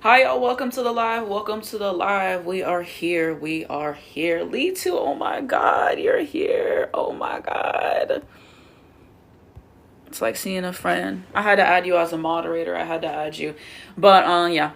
Hi, y'all. Welcome to the live. Welcome to the live. We are here. We are here. Lee, too. Oh my God. You're here. Oh my God. It's like seeing a friend. I had to add you as a moderator. I had to add you. But, yeah.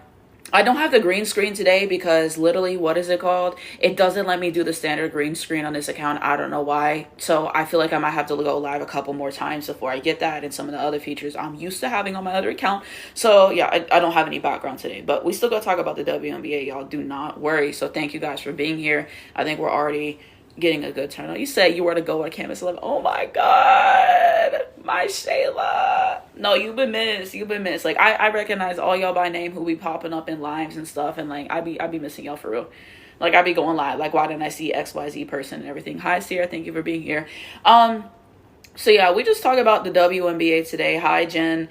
I don't have the green screen today because literally, what is it called? It doesn't let me do the standard green screen on this account. I don't know why. So I feel like I might have to go live a couple more times before I get that and some of the other features I'm used to having on my other account. So yeah, I don't have any background today, but we still got to talk about the WNBA. Y'all do not worry. So thank you guys for being here. I think we're already getting a good turnout. You said you were to go at Campus 11. Oh my God, my Shayla. No, you've been missed. You've been missed. Like I recognize all y'all by name who be popping up in lives and stuff, and like I be missing y'all for real. Like I be going live. Like why didn't I see XYZ person and everything? Hi Sierra, thank you for being here. So yeah, we just talk about the WNBA today. Hi Jen.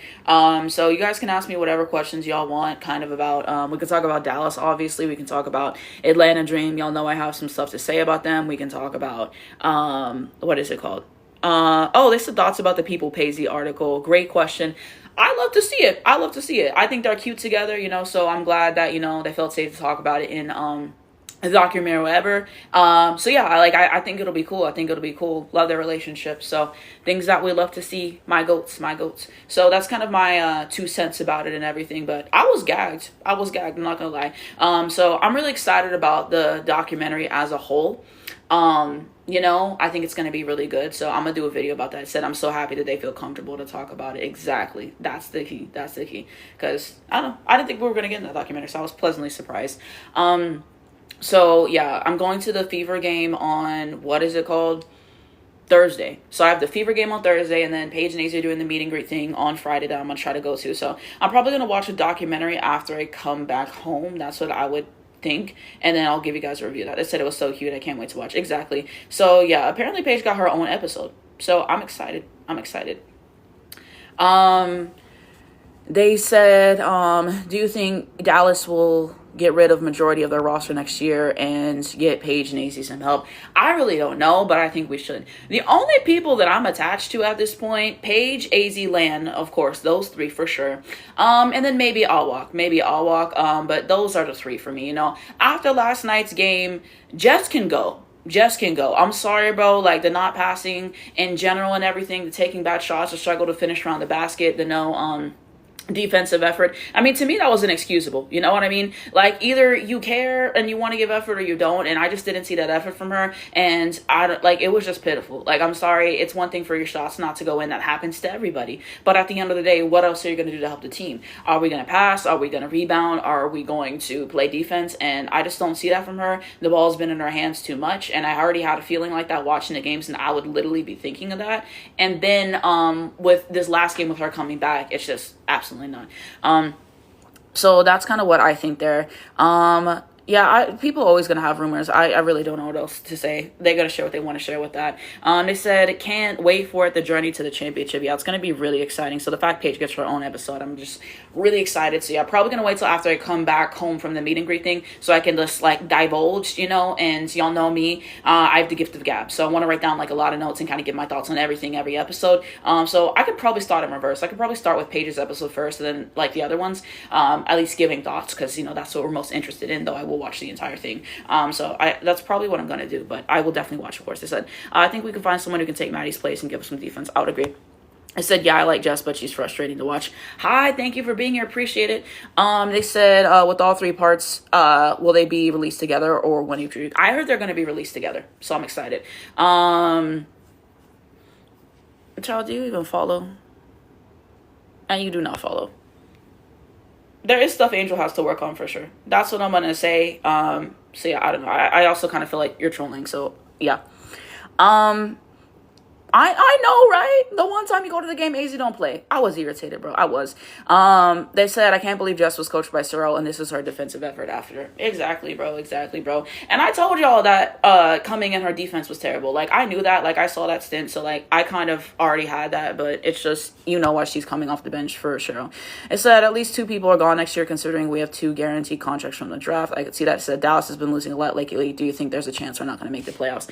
So you guys can ask me whatever questions y'all want, kind of about. We can talk about Dallas, obviously. We can talk about Atlanta Dream. Y'all know I have some stuff to say about them. We can talk about what is it called? Oh, there's some thoughts about the People Paisley article. Great question. I love to see it. I love to see it. I think they're cute together, so I'm glad that they felt safe to talk about it in a documentary or whatever. So yeah, I think it'll be cool. I think it'll be cool. Love their relationship. So things that we love to see. My goats. So that's kind of my 2 cents about it and everything. But I was gagged. I'm not gonna lie. So I'm really excited about the documentary as a whole. I think it's going to be really good. So I'm going to do a video about that. I said I'm so happy that they feel comfortable to talk about it. Exactly. That's the key. Because, I don't know. I didn't think we were going to get in that documentary. So I was pleasantly surprised. So, yeah. I'm going to the Fever game on, what is it called? Thursday. So I have the Fever game on Thursday, and then Paige and Azy are doing the meet and greet thing on Friday that I'm going to try to go to. So I'm probably going to watch a documentary after I come back home. That's what I would think, and then I'll give you guys a review of that. They said it was so cute. I can't wait to watch. Exactly. So yeah, apparently Paige got her own episode. So I'm excited. They said, do you think Dallas will get rid of majority of their roster next year and get Paige and Azy some help? I really don't know, but I think we should. The only people that I'm attached to at this point, Paige, Azy, Lan, of course, those three for sure. And then maybe I'll walk. But those are the three for me, After last night's game, Jess can go. I'm sorry, bro. Like the not passing in general and everything, the taking bad shots, the struggle to finish around the basket, the no, defensive effort. I mean, to me, that was inexcusable. You know what I mean? Like, either you care and you want to give effort or you don't. And I just didn't see that effort from her. And it was just pitiful. Like, I'm sorry. It's one thing for your shots not to go in. That happens to everybody. But at the end of the day, what else are you going to do to help the team? Are we going to pass? Are we going to rebound? Are we going to play defense? And I just don't see that from her. The ball's been in her hands too much. And I already had a feeling like that watching the games. And I would literally be thinking of that. And then with this last game with her coming back, it's just absolutely not. So that's kind of what I think there. People are always going to have rumors. I really don't know what else to say. They're going to share what they want to share with that. They said, can't wait for it, the journey to the championship. Yeah, it's going to be really exciting. So the fact Paige gets her own episode, I'm just really excited. So yeah, probably going to wait till after I come back home from the meet and greet thing so I can just divulge, and y'all know me. I have the gift of gab. So I want to write down a lot of notes and kind of give my thoughts on everything, every episode. So I could probably start in reverse. I could probably start with Paige's episode first and then the other ones, at least giving thoughts because, that's what we're most interested in, though I will watch the entire thing. That's probably what I'm going to do, but I will definitely watch, of course. They said, I think we can find someone who can take Maddie's place and give us some defense. I would agree. I said, yeah, I like Jess, but she's frustrating to watch. Hi, thank you for being here. Appreciate it. They said, with all three parts, will they be released together or when you... I heard they're going to be released together, so I'm excited. Child, do you even follow? And you do not follow. There is stuff Angel has to work on for sure. That's what I'm going to say. So yeah, I don't know. I also kind of feel like you're trolling. So yeah. I know, right? The one time you go to the game, Azy don't play. I was irritated, bro. I was. They said, I can't believe Jess was coached by Sorrell, and this is her defensive effort after. Exactly, bro. And I told y'all that coming in her defense was terrible. I knew that. I saw that stint, so, I kind of already had that, but it's just, why she's coming off the bench for Cheryl. It said, at least 2 people are gone next year, considering we have 2 guaranteed contracts from the draft. I could see that. It said, Dallas has been losing a lot lately. Do you think there's a chance we're not going to make the playoffs?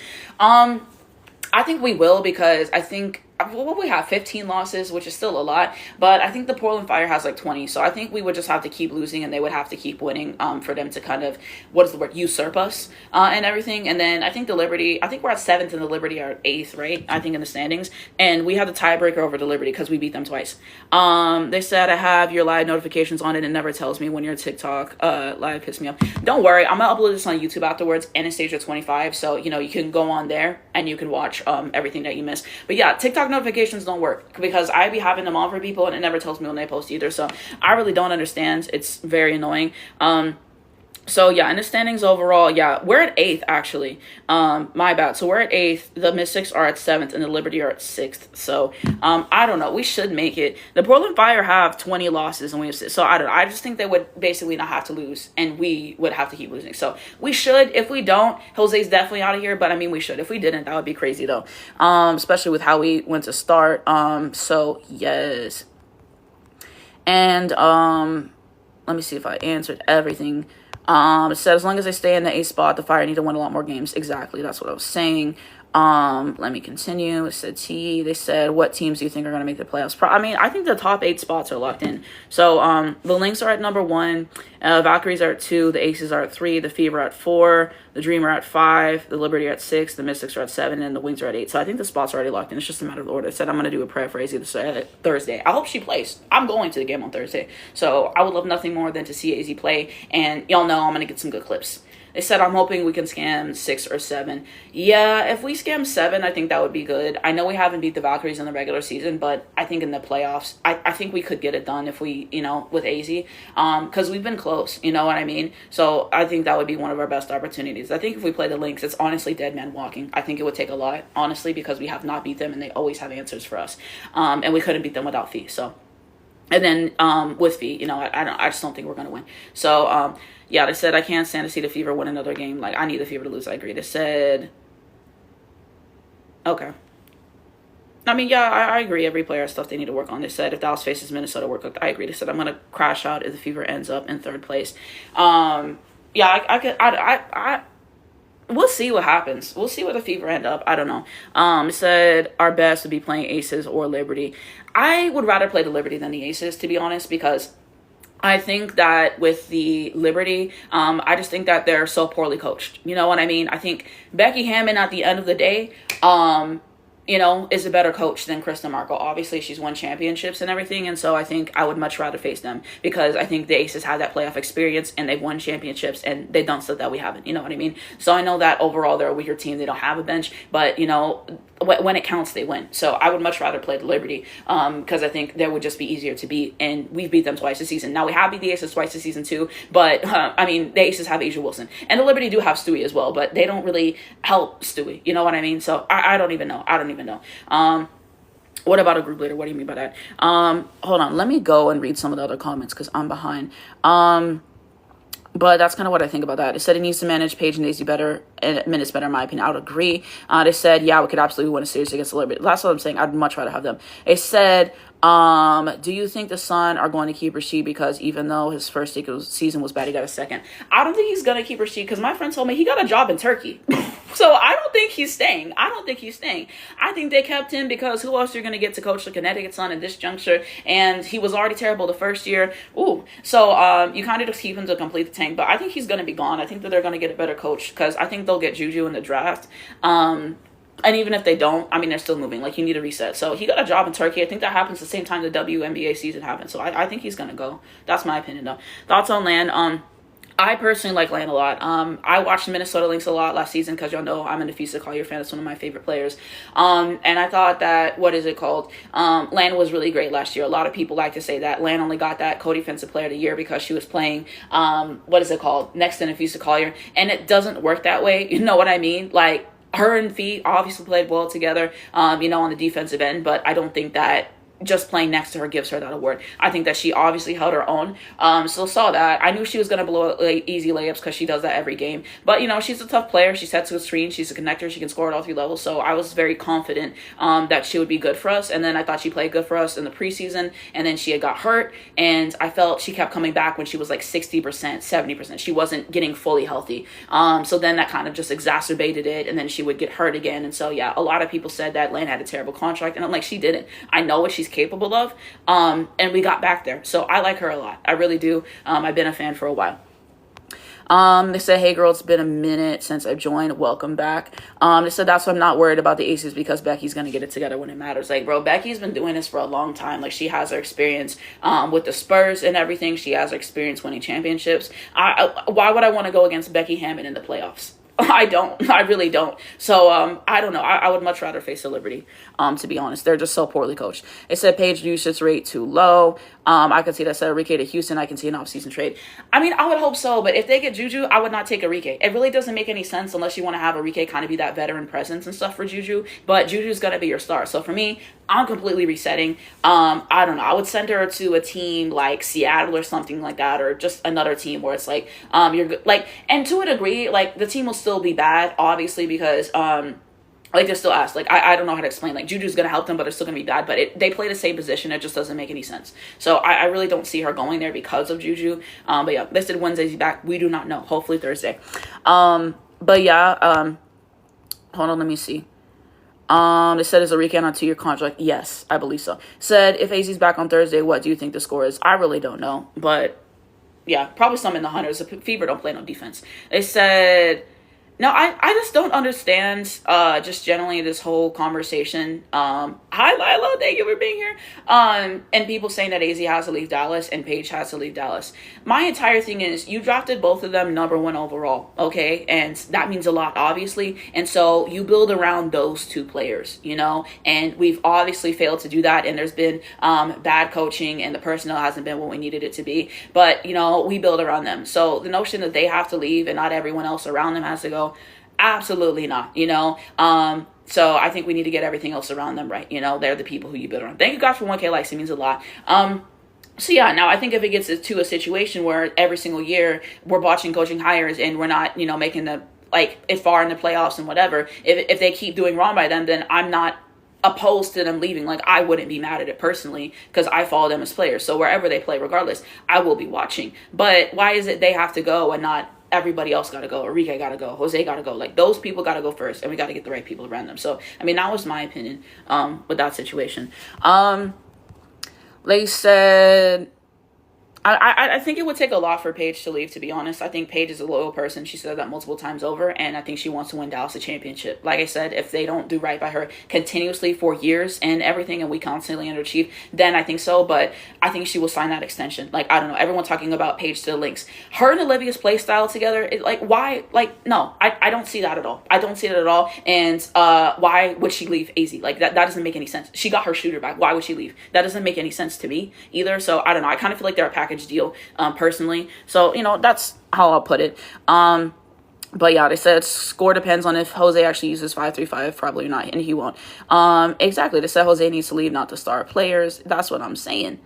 I think we will because I think what we have 15 losses, which is still a lot, but I think the Portland Fire has like 20. So I think we would just have to keep losing and they would have to keep winning for them to kind of, what is the word, usurp us and everything. And then I think the Liberty, I think we're at 7th and the Liberty are 8th, right? I think in the standings. And we have the tiebreaker over the Liberty because we beat them twice. They said I have your live notifications on it and never tells me when your TikTok live. Piss me off. Don't worry, I'm gonna upload this on YouTube afterwards, Anastasia 25. So you know you can go on there and you can watch everything that you missed. But yeah, TikTok notifications don't work because I be having them on for people and it never tells me when they post either. So I really don't understand. It's very annoying. So yeah, in the standings overall, yeah, we're at 8th actually. My bad. So we're at 8th. The Mystics are at 7th, and the Liberty are at 6th. So I don't know. We should make it. The Portland Fire have 20 losses, and we have 6. So I don't know. I just think they would basically not have to lose, and we would have to keep losing. So we should. If we don't, Jose's definitely out of here. But I mean, we should. If we didn't, that would be crazy though. Especially with how we went to start. So yes. And let me see if I answered everything. It said as long as they stay in the 8th spot, the Fire need to win a lot more games. Exactly, that's what I was saying. Let me continue. It said they said, what teams do you think are going to make the playoffs? I mean, I think the top 8 spots are locked in. So, the Lynx are at number 1, Valkyries are at 2, the Aces are at 3, the Fever are at 4, the Dream are at 5, the Liberty are at 6, the Mystics are at 7, and the Wings are at 8. So I think the spots are already locked in. It's just a matter of order. It said I'm going to do a prayer for AZ this Thursday. I hope she plays. I'm going to the game on Thursday. So I would love nothing more than to see AZ play, and y'all know I'm going to get some good clips. They said, I'm hoping we can scam 6 or 7. Yeah, if we scam 7, I think that would be good. I know we haven't beat the Valkyries in the regular season, but I think in the playoffs, I think we could get it done if we, with AZ. Because we've been close, you know what I mean? So I think that would be one of our best opportunities. I think if we play the Lynx, it's honestly dead man walking. I think it would take a lot, honestly, because we have not beat them and they always have answers for us. And we couldn't beat them without Fee, so. And then with Fee, I just don't think we're going to win. So, yeah, they said I can't stand to see the Fever win another game. Like, I need the Fever to lose. I agree. They said, okay. I mean, yeah, I agree. Every player has stuff they need to work on. They said if Dallas faces Minnesota, we're cooked. I agree. They said I'm going to crash out if the Fever ends up in 3rd place. Yeah, we'll see what happens. We'll see where the Fever end up. I don't know. It said our best would be playing Aces or Liberty. I would rather play the Liberty than the Aces, to be honest, because I think that with the Liberty, I just think that they're so poorly coached. You know what I mean? I think Becky Hammond at the end of the day, is a better coach than Krista Marco. Obviously, she's won championships and everything, and so I think I would much rather face them because I think the Aces have that playoff experience and they've won championships and they've done stuff that we haven't. You know what I mean? So I know that overall they're a weaker team. They don't have a bench, but when it counts, they win. So I would much rather play the Liberty because I think they would just be easier to beat, and we've beat them twice this season. Now, we have beat the Aces twice this season too, but the Aces have Asia Wilson, and the Liberty do have Stewie as well, but they don't really help Stewie. You know what I mean? So I don't even know. What about a group leader? What do you mean by that? Hold on. Let me go and read some of the other comments because I'm behind. But that's kind of what I think about that. It said it needs to manage Paige and Daisy better and minutes better, in my opinion. I would agree. They said, yeah, we could absolutely win a series against the Liberty. That's what I'm saying. I'd much rather have them. It said, do you think the Sun are going to keep Rasheed because even though his first season was bad, he got a second? I don't think he's going to keep Rasheed because my friend told me he got a job in Turkey. So I don't think he's staying. I think they kept him because who else you're going to get to coach the Connecticut Sun at this juncture? And he was already terrible the first year. So you kind of just keep him to complete the tank. But I think he's going to be gone. I think that they're going to get a better coach because I think they'll get Juju in the draft. And even if they don't, they're still moving. Like, you need a reset. So he got a job in Turkey. I think that happens the same time the WNBA season happens. So I think he's going to go. That's my opinion, though. Thoughts on Land? I personally like Land a lot. I watched the Minnesota Lynx a lot last season because y'all know I'm a Nafisa Collier fan. It's one of my favorite players. And I thought that, Land was really great last year. A lot of people like to say that Land only got that co-defensive player of the year because she was playing, next to Nafisa Collier. And it doesn't work that way. You know what I mean? Like, her and Fee obviously played well together, on the defensive end, but I don't think that just playing next to her gives her that award. I think that she obviously held her own. So saw that. I knew she was going to blow easy layups because she does that every game. But, she's a tough player. She sets to a screen. She's a connector. She can score at all three levels. So I was very confident that she would be good for us. And then I thought she played good for us in the preseason. And then she had got hurt. And I felt she kept coming back when she was like 60%, 70%. She wasn't getting fully healthy. So then that kind of just exacerbated it. And then she would get hurt again. And so, yeah, a lot of people said that Lane had a terrible contract. And I'm like, she didn't. I know what she's capable of, and we got back there. So I like her a lot. I really do. I've been a fan for a while. They said, hey girl, it's been a minute since I've joined. Welcome back. They said that's why I'm not worried about the Aces because Becky's going to get it together when it matters. Like, bro, Becky's been doing this for a long time. Like, she has her experience with the Spurs and everything. She has her experience winning championships. Why would I want to go against Becky Hammon in the playoffs? I don't. I really don't. So, I don't know. I would much rather face the Liberty, to be honest. They're just so poorly coached. It said Paige usage rate too low. I could see that said Enrique to Houston. I can see an off-season trade. I mean, I would hope so, but if they get Juju, I would not take Enrique. It really doesn't make any sense unless you want to have Enrique kind of be that veteran presence and stuff for Juju, but Juju's going to be your star. So for me, I'm completely resetting. I don't know. I would send her to a team like Seattle or something like that, or just another team where it's like, you're good. Like, and to a degree, like the team will still be bad, obviously, because, like, they're still asked. Like, I don't know how to explain. Like, Juju's going to help them, but it's still going to be bad. But they play the same position. It just doesn't make any sense. So, I really don't see her going there because of Juju. But, yeah, listed Wednesday's back. We do not know. Hopefully Thursday. But, yeah, hold on. Let me see. They said it's a recount on 2-year contract. Yes, I believe so. Said, if AZ's back on Thursday, what do you think the score is? I really don't know. But, yeah, probably some in the hundreds. Fever don't play no defense. They said... No, I just don't understand just generally this whole conversation. Hi, Lila. Thank you for being here. And people saying that AZ has to leave Dallas and Paige has to leave Dallas. My entire thing is you drafted both of them number 1 overall, okay? And that means a lot, obviously. And so you build around those 2 players, and we've obviously failed to do that. And there's been bad coaching and the personnel hasn't been what we needed it to be. But, we build around them. So the notion that they have to leave and not everyone else around them has to go, absolutely not, so I think we need to get everything else around them right. They're the people who you build around. Thank you guys for 1K likes. It means a lot. So yeah, now I think if it gets to a situation where every single year we're watching coaching hires and we're not, making the, like, it far in the playoffs and whatever, if they keep doing wrong by them, then I'm not opposed to them leaving. Like, I wouldn't be mad at it personally because I follow them as players. So wherever they play, regardless, I will be watching. But why is it they have to go and not everybody else got to go? Enrique got to go. Jose got to go. Like, those people got to go first, and we got to get the right people around them. So, I mean, that was my opinion with that situation. They said... I think it would take a lot for Paige to leave, to be honest. I think Paige is a loyal person. She said that multiple times over, and I think she wants to win Dallas a championship. Like I said, if they don't do right by her continuously for years and everything, and we constantly underachieve, then I think so. But I think she will sign that extension. Like, I don't know. Everyone talking about Paige to the Lynx. Her and Olivia's play style together, why? Like, no, I don't see that at all. I don't see that at all. And why would she leave AZ? Like, that doesn't make any sense. She got her shooter back. Why would she leave? That doesn't make any sense to me either. So, I don't know. I kind of feel like they're a package deal personally. So, that's how I'll put it. But yeah, they said score depends on if Jose actually uses 5-3-5, probably not, and he won't. Exactly. They said Jose needs to leave, not to start players. That's what I'm saying.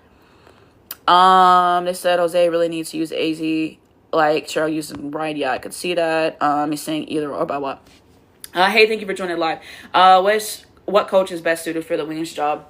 They said Jose really needs to use AZ like Cheryl used him right. Yeah, I could see that. He's saying either or about what. Hey, thank you for joining live. What coach is best suited for the Wings job?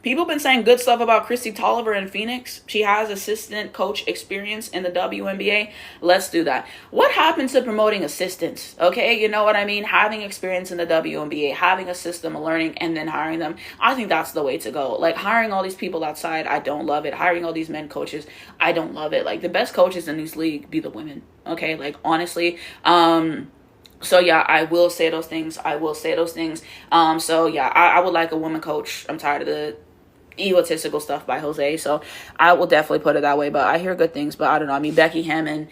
People have been saying good stuff about Christy Tolliver in Phoenix. She has assistant coach experience in the WNBA. Let's do that. What happened to promoting assistants? Okay, you know what I mean? Having experience in the WNBA, having a system of learning, and then hiring them. I think that's the way to go. Like, hiring all these people outside, I don't love it. Hiring all these men coaches, I don't love it. Like, the best coaches in this league be the women. Okay, like, honestly. So, yeah, I will say those things. So, yeah, I would like a woman coach. I'm tired of the egotistical stuff by Jose, so I will definitely put it that way. But I hear good things, but I don't know. I mean, Becky Hammon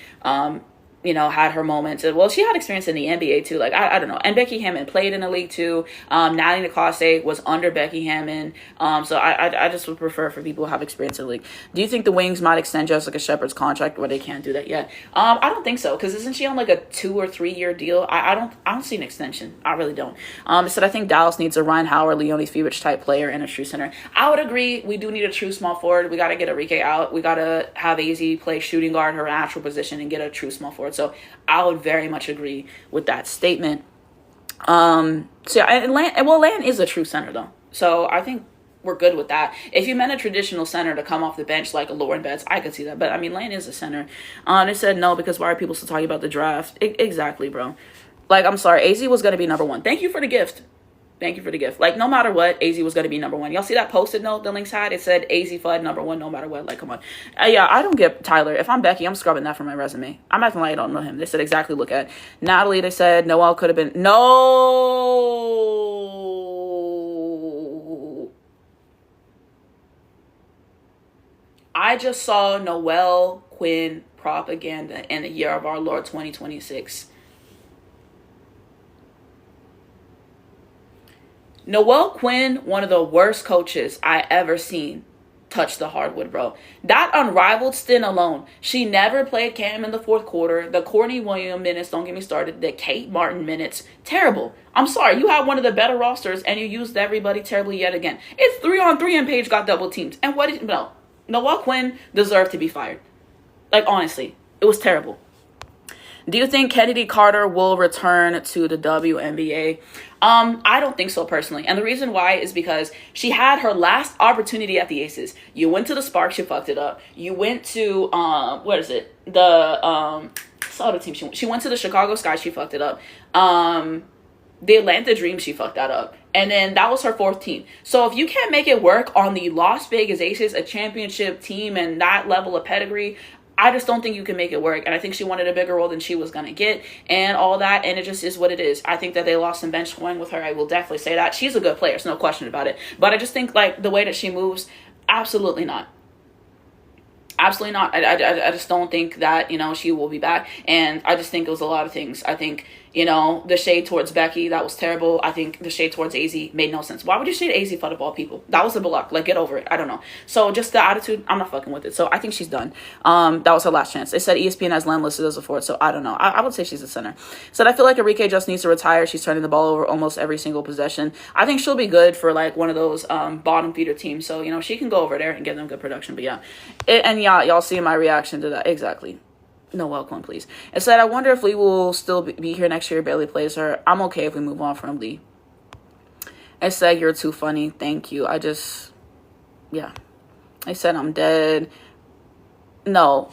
had her moments. Well, she had experience in the NBA too. Like, I don't know. And Becky Hammon played in the league too. Natalie Nicole was under Becky Hammon. So I just would prefer for people who have experience in the league. Do you think the Wings might extend Jessica Shepard's contract, or they can't do that yet? I don't think so, because isn't she on like a 2 or 3 year deal? I don't see an extension. I really don't. It said, I think Dallas needs a Ryan Howard, Leonie Fevich type player and a true center. I would agree. We do need a true small forward. We got to get Enrique out. We got to have AZ play shooting guard, her actual position, and get a true small forward. So I would very much agree with that statement. So yeah, and Lan is a true center though. So I think we're good with that. If you meant a traditional center to come off the bench like a Lauren Betts, I could see that. But I mean, Lan is a center. They said no, because why are people still talking about the draft? Exactly, bro. Like, I'm sorry. AZ was going to be number 1. Thank you for the gift. Thank you for the gift. Like, no matter what, AZ was going to be number 1. Y'all see that post-it note the links had? It said AZ Fudd number 1 no matter what. Like, come on. Yeah, I don't get Tyler. If I'm Becky, I'm scrubbing that from my resume. I'm acting like I don't know him. They said exactly look at Natalie. They said Noelle could have been. No. I just saw Noelle Quinn propaganda in the year of our Lord 2026. Noelle Quinn, one of the worst coaches I ever seen touch the hardwood, bro. That unrivaled stint alone. She never played Cam in the fourth quarter. The Courtney Williams minutes, don't get me started. The Kate Martin minutes, terrible. I'm sorry, you have one of the better rosters and you used everybody terribly yet again. It's 3-on-3 and Paige got double teamed. And no. Noelle Quinn deserved to be fired. Like, honestly, it was terrible. Do you think Kennedy Carter will return to the WNBA? I don't think so personally. And the reason why is because she had her last opportunity at the Aces. You went to the Sparks, you fucked it up. You went to, what is it? The other team she went to the Chicago Sky, she fucked it up. The Atlanta Dream, she fucked that up. And then that was her 4th team. So if you can't make it work on the Las Vegas Aces, a championship team and that level of pedigree, I just don't think you can make it work. And I think she wanted a bigger role than she was going to get and all that. And it just is what it is. I think that they lost some bench scoring with her. I will definitely say that. She's a good player. There's no question about it. But I just think, like, the way that she moves, absolutely not. Absolutely not. I just don't think that, she will be back. And I just think it was a lot of things. I think, the shade towards Becky, that was terrible. I think the shade towards AZ made no sense. Why would you shade AZ for the ball people? That was a block. Like, get over it. I don't know. So just the attitude, I'm not fucking with it. So I think she's done. That was her last chance. They said ESPN has Len listed as a forward. So I don't know. I would say she's a center. Said, I feel like Enrique just needs to retire. She's turning the ball over almost every single possession. I think she'll be good for like one of those bottom feeder teams. So, she can go over there and get them good production. But yeah. Y'all see my reaction to that. Exactly. No, welcome, please. It said, I wonder if Lee will still be here next year. Bailey plays her. I'm okay if we move on from Lee. It said, you're too funny. Thank you. Yeah. I said, I'm dead. No.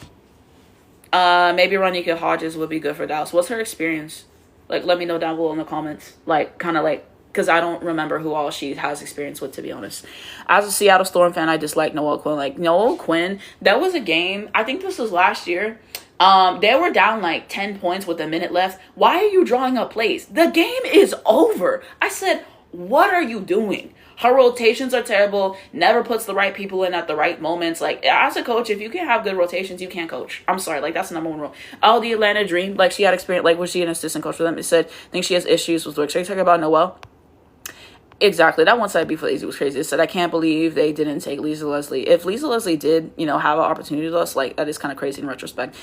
Maybe Ronika Hodges would be good for Dallas. What's her experience? Like, let me know down below in the comments. Like, kind of like, because I don't remember who all she has experience with, to be honest. As a Seattle Storm fan, I dislike Noelle Quinn. Like, Noelle Quinn, that was a game. I think this was last year. They were down like 10 points with a minute left. Why are you drawing up plays? The game is over. I said, what are you doing? Her rotations are terrible. Never puts the right people in at the right moments. Like, as a coach, if you can't have good rotations, you can't coach. I'm sorry. Like, that's the number 1 rule. Oh, the Atlanta Dream. Like, she had experience. Like, was she an assistant coach for them? It said, I think she has issues with work. Should I talk about Noelle? Exactly. That one-side beef with AZ was crazy. It said, I can't believe they didn't take Lisa Leslie. If Lisa Leslie did, have an opportunity with us, like, that is kind of crazy in retrospect.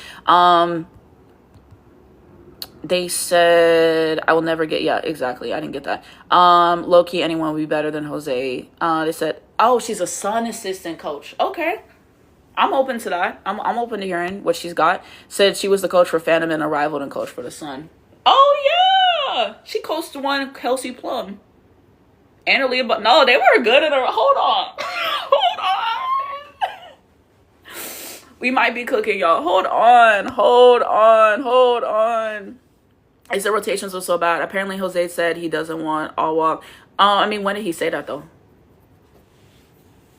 They said, I will never get, yeah, exactly. I didn't get that. Low-key, anyone would be better than Jose. They said, oh, she's a Sun assistant coach. Okay. I'm open to that. I'm open to hearing what she's got. Said she was the coach for Phantom and a rival and coach for the Sun. Oh, yeah. She coached one Kelsey Plum. Annalie, but no, they were good at her. Hold on. We might be cooking, y'all. Hold on. Is the rotations were so bad? Apparently, Jose said he doesn't want all walk. When did he say that, though?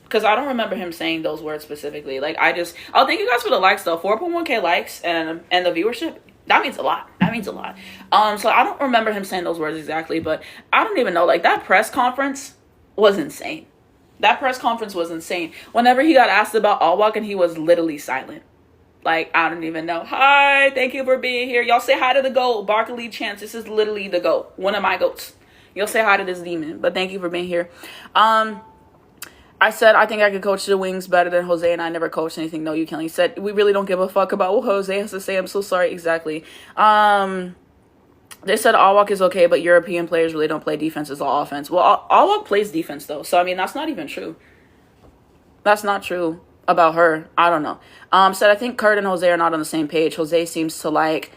Because I don't remember him saying those words specifically. Like, oh, thank you guys for the likes, though. 4.1K likes and the viewership. That means a lot. So I don't remember him saying those words exactly, but I don't even know. Like, that press conference was insane. Whenever he got asked about Allwalk, and he was literally silent. Like, I don't even know. Hi, thank you for being here. Y'all say hi to the GOAT, Barkley Chance. This is literally the GOAT, one of my GOATs. You'll say hi to this demon, but thank you for being here. I said, I think I could coach the wings better than Jose, and I never coached anything. No, you can't. He said, we really don't give a fuck about what Jose has to say. I'm so sorry. Exactly. They said Awak is okay, but European players really don't play defense. It's all offense. Well, Awak plays defense, though. So, I mean, that's not even true. That's not true about her. I don't know. Said, I think Kurt and Jose are not on the same page. Jose seems to like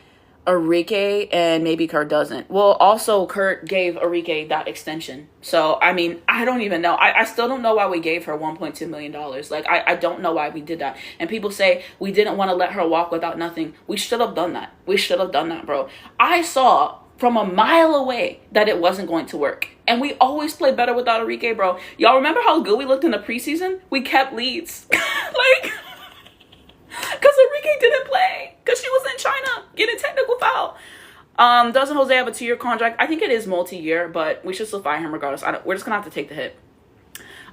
Enrique, and maybe Kurt doesn't. Well, also, Kurt gave Enrique that extension. So, I mean, I don't even know. I still don't know why we gave her $1.2 million. Like, I don't know why we did that. And people say we didn't want to let her walk without nothing. We should have done that. We should have done that, bro. I saw from a mile away that it wasn't going to work. And we always play better without Enrique, bro. Y'all remember how good we looked in the preseason? We kept leads. Like, because Enrique didn't play. Because she was in China getting technical foul. Doesn't Jose have a 2-year contract? I think it is multi-year, but we should still fire him regardless. We're just going to have to take the hit.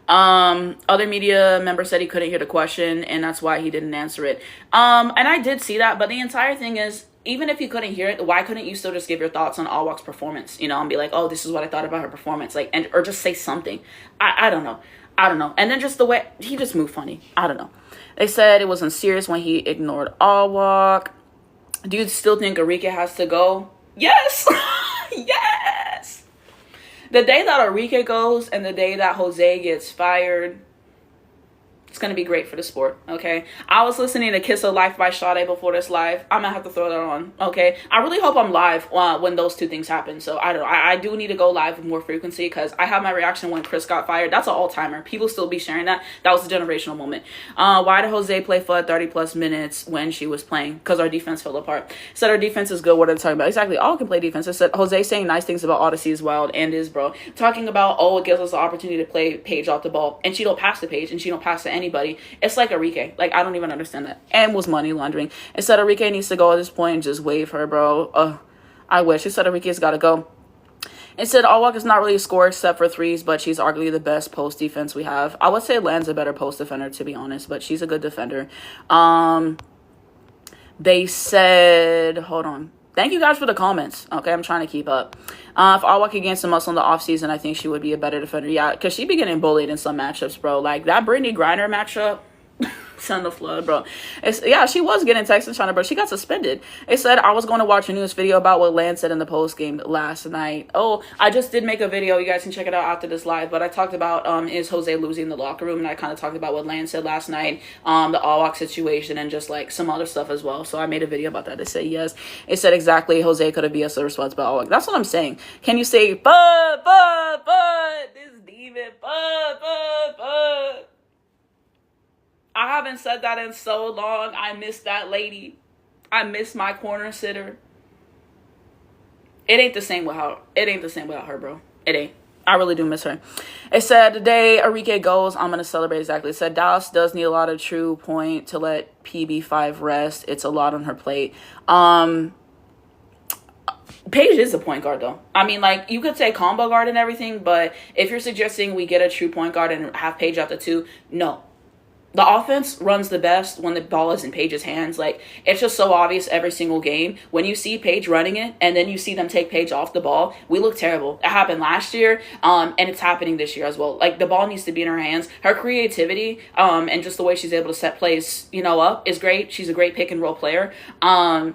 Other media member said he couldn't hear the question, and that's why he didn't answer it. And I did see that, but the entire thing is, even if you couldn't hear it, why couldn't you still just give your thoughts on Awak's performance, you know, and be like, oh, this is what I thought about her performance, like, and or just say something. I don't know. And then just the way he just moved funny. I don't know. They said it wasn't serious when he ignored Awak. Do you still think Enrique has to go? Yes. Yes. The day that Enrique goes and the day that Jose gets fired, it's going to be great for the sport, okay? I was listening to Kiss of Life by Sade before this live. I'm going to have to throw that on, okay? I really hope I'm live when those two things happen. So, I don't know. I do need to go live with more frequency because I have my reaction when Chris got fired. That's an all-timer. People still be sharing that. That was a generational moment. Why did Jose play for 30-plus minutes when she was playing? Because our defense fell apart. Said our defense is good. What are they talking about? Exactly. All can play defense. I said Jose saying nice things about Odyssey is wild and is, bro. Talking about, oh, it gives us the opportunity to play Paige off the ball. And she don't pass to Paige and she don't pass to anybody. It's like Enrique. Like, I don't even understand that. And was money laundering. It said Enrique needs to go at this point and just wave her, bro. I wish. It said Enrique's got to go. It said Awak is not really a scorer except for threes, but she's arguably the best post defense we have. I would say Lan's a better post defender, to be honest, but she's a good defender. They said, hold on. Thank you guys for the comments. Okay, I'm trying to keep up. If Awak could gain some muscle in the offseason, I think she would be a better defender. Yeah, because she be getting bullied in some matchups, bro. Like, that Brittany Griner matchup, send the flood, bro. Yeah, she was getting texts in China, but she got suspended. It said I was going to watch a news video about what Lan said in the post game last night. Oh, I just did make a video. You guys can check it out after this live. But I talked about is Jose losing the locker room, and I kind of talked about what Lan said last night, the Awak situation, and just like some other stuff as well. So I made a video about that. It said yes. It said exactly Jose could have been a response about Awak. That's what I'm saying. Can you say but this demon but? I haven't said that in so long. I miss that lady. I miss my corner sitter. It ain't the same without her, bro. It ain't. I really do miss her. It said, the day Enrique goes, I'm going to celebrate exactly. It said, Dallas does need a lot of true point to let PB5 rest. It's a lot on her plate. Paige is a point guard, though. I mean, like, you could say combo guard and everything, but if you're suggesting we get a true point guard and have Paige out the 2, no. The offense runs the best when the ball is in Paige's hands. Like, it's just so obvious every single game. When you see Paige running it and then you see them take Paige off the ball, we look terrible. It happened last year, and it's happening this year as well. Like, the ball needs to be in her hands. Her creativity and just the way she's able to set plays, up is great. She's a great pick and roll player.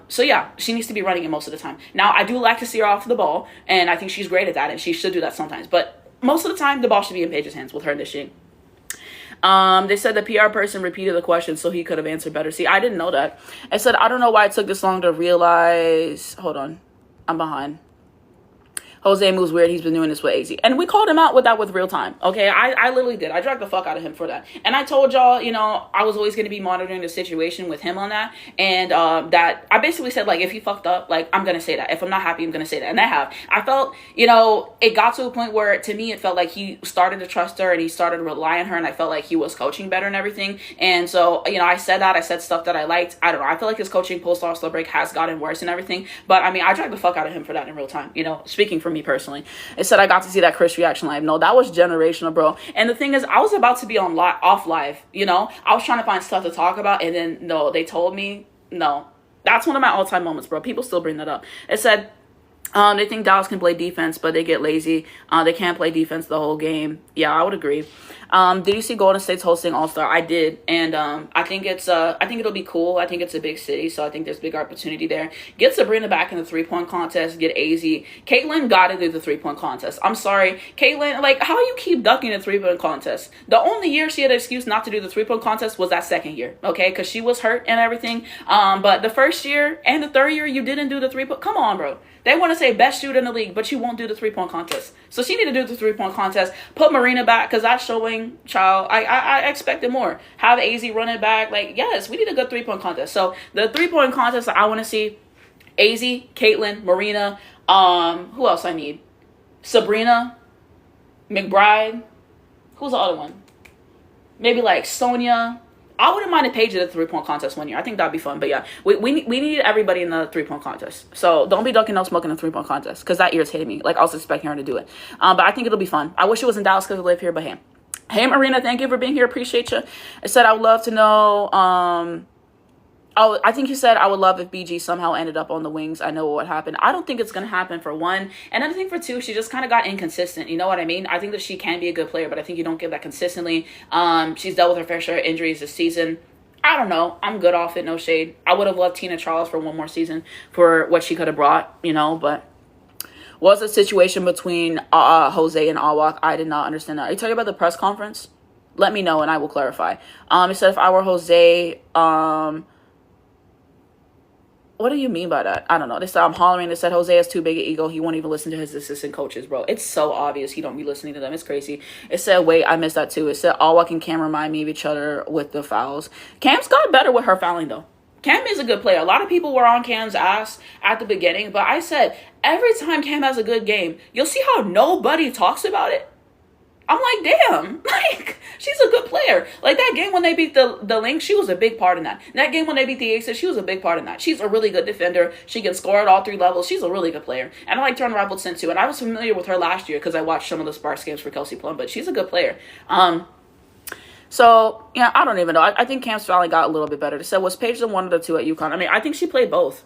So, yeah, she needs to be running it most of the time. Now, I do like to see her off the ball, and I think she's great at that, and she should do that sometimes. But most of the time, the ball should be in Paige's hands with her initiating. They said the PR person repeated the question so he could have answered better. See, I didn't know that. I said, I don't know why it took this long to realize. Hold on. I'm behind. Jose moves weird. He's been doing this with AZ. And we called him out with that with real time. Okay, I literally did. I dragged the fuck out of him for that. And I told y'all, I was always going to be monitoring the situation with him on that. And that I basically said, like, if he fucked up, like, I'm going to say that. If I'm not happy, I'm going to say that. And I have. I felt, it got to a point where, to me, it felt like he started to trust her and he started to rely on her. And I felt like he was coaching better and everything. And so, I said that. I said stuff that I liked. I don't know. I feel like his coaching post-All-Star break has gotten worse and everything. But, I mean, I dragged the fuck out of him for that in real time. Speaking for me. me personally. It said I got to see that Chris reaction live. No, that was generational, bro. And the thing is, I was about to be on off live, you know? I was trying to find stuff to talk about, and then, no, they told me, no. That's one of my all-time moments, bro. People still bring that up. It said, they think Dallas can play defense, but they get lazy. They can't play defense the whole game. Yeah, I would agree. Did you see Golden State's hosting All-Star? I did, and I think it'll be cool. I think it's a big city, so I think there's big opportunity there. Get Sabrina back in the 3-point contest. Get AZ. Caitlyn got to do the 3-point contest. I'm sorry, Caitlyn. Like, how you keep ducking the 3-point contest? The only year she had an excuse not to do the 3-point contest was that second year, okay? Because she was hurt and everything. But the first year and the third year, you didn't do the 3-point. Come on, bro. They want to say best shooter in the league, but you won't do the 3-point contest. So she need to do the 3-point contest. Put Marina back, because that's showing, child, I expected more. Have AZ run it back. Like, yes, we need a good 3-point contest. So the 3-point contest that I want to see, AZ, Caitlyn, Marina, who else I need? Sabrina, McBride. Who's the other one? Maybe like Sonia. I wouldn't mind if Paige did a 3-point contest one year. I think that'd be fun. But yeah, we need everybody in the 3-point contest. So don't be ducking no smoking in the 3-point contest, because that irritated me. Like, I was expecting her to do it. But I think it'll be fun. I wish it was in Dallas because I live here, but hey. Hey, Marina, thank you for being here. Appreciate you. I said I would love to know... I think you said I would love if BG somehow ended up on the wings. I know what would happen. I don't think it's going to happen, for one. And I think for two, she just kind of got inconsistent. You know what I mean? I think that she can be a good player, but I think you don't get that consistently. She's dealt with her fair share of injuries this season. I don't know. I'm good off it. No shade. I would have loved Tina Charles for one more season for what she could have brought, you know, but what's the situation between Jose and Awak? I did not understand that. Are you talking about the press conference? Let me know and I will clarify. It said if I were Jose, what do you mean by that? I don't know. They said I'm hollering. They said Jose has too big an ego. He won't even listen to his assistant coaches, bro. It's so obvious he don't be listening to them. It's crazy. It said, wait, I missed that too. It said Awak and Cam remind me of each other with the fouls. Cam's got better with her fouling, though. Cam is a good player. A lot of people were on Cam's ass at the beginning, but I said every time Cam has a good game, you'll see how nobody talks about it. I'm like, damn, like, she's a good player. Like, that game when they beat the Lynx, she was a big part in that. That game when they beat the Aces, she was a big part in that. She's a really good defender. She can score at all 3 levels. She's a really good player. And I like her unrivaled since too. And I was familiar with her last year because I watched some of the Sparks games for Kelsey Plum, but she's a good player. So, yeah, I don't even know. I think Cam's finally got a little bit better. They said, was Paige the one of the two at UConn? I mean, I think she played both.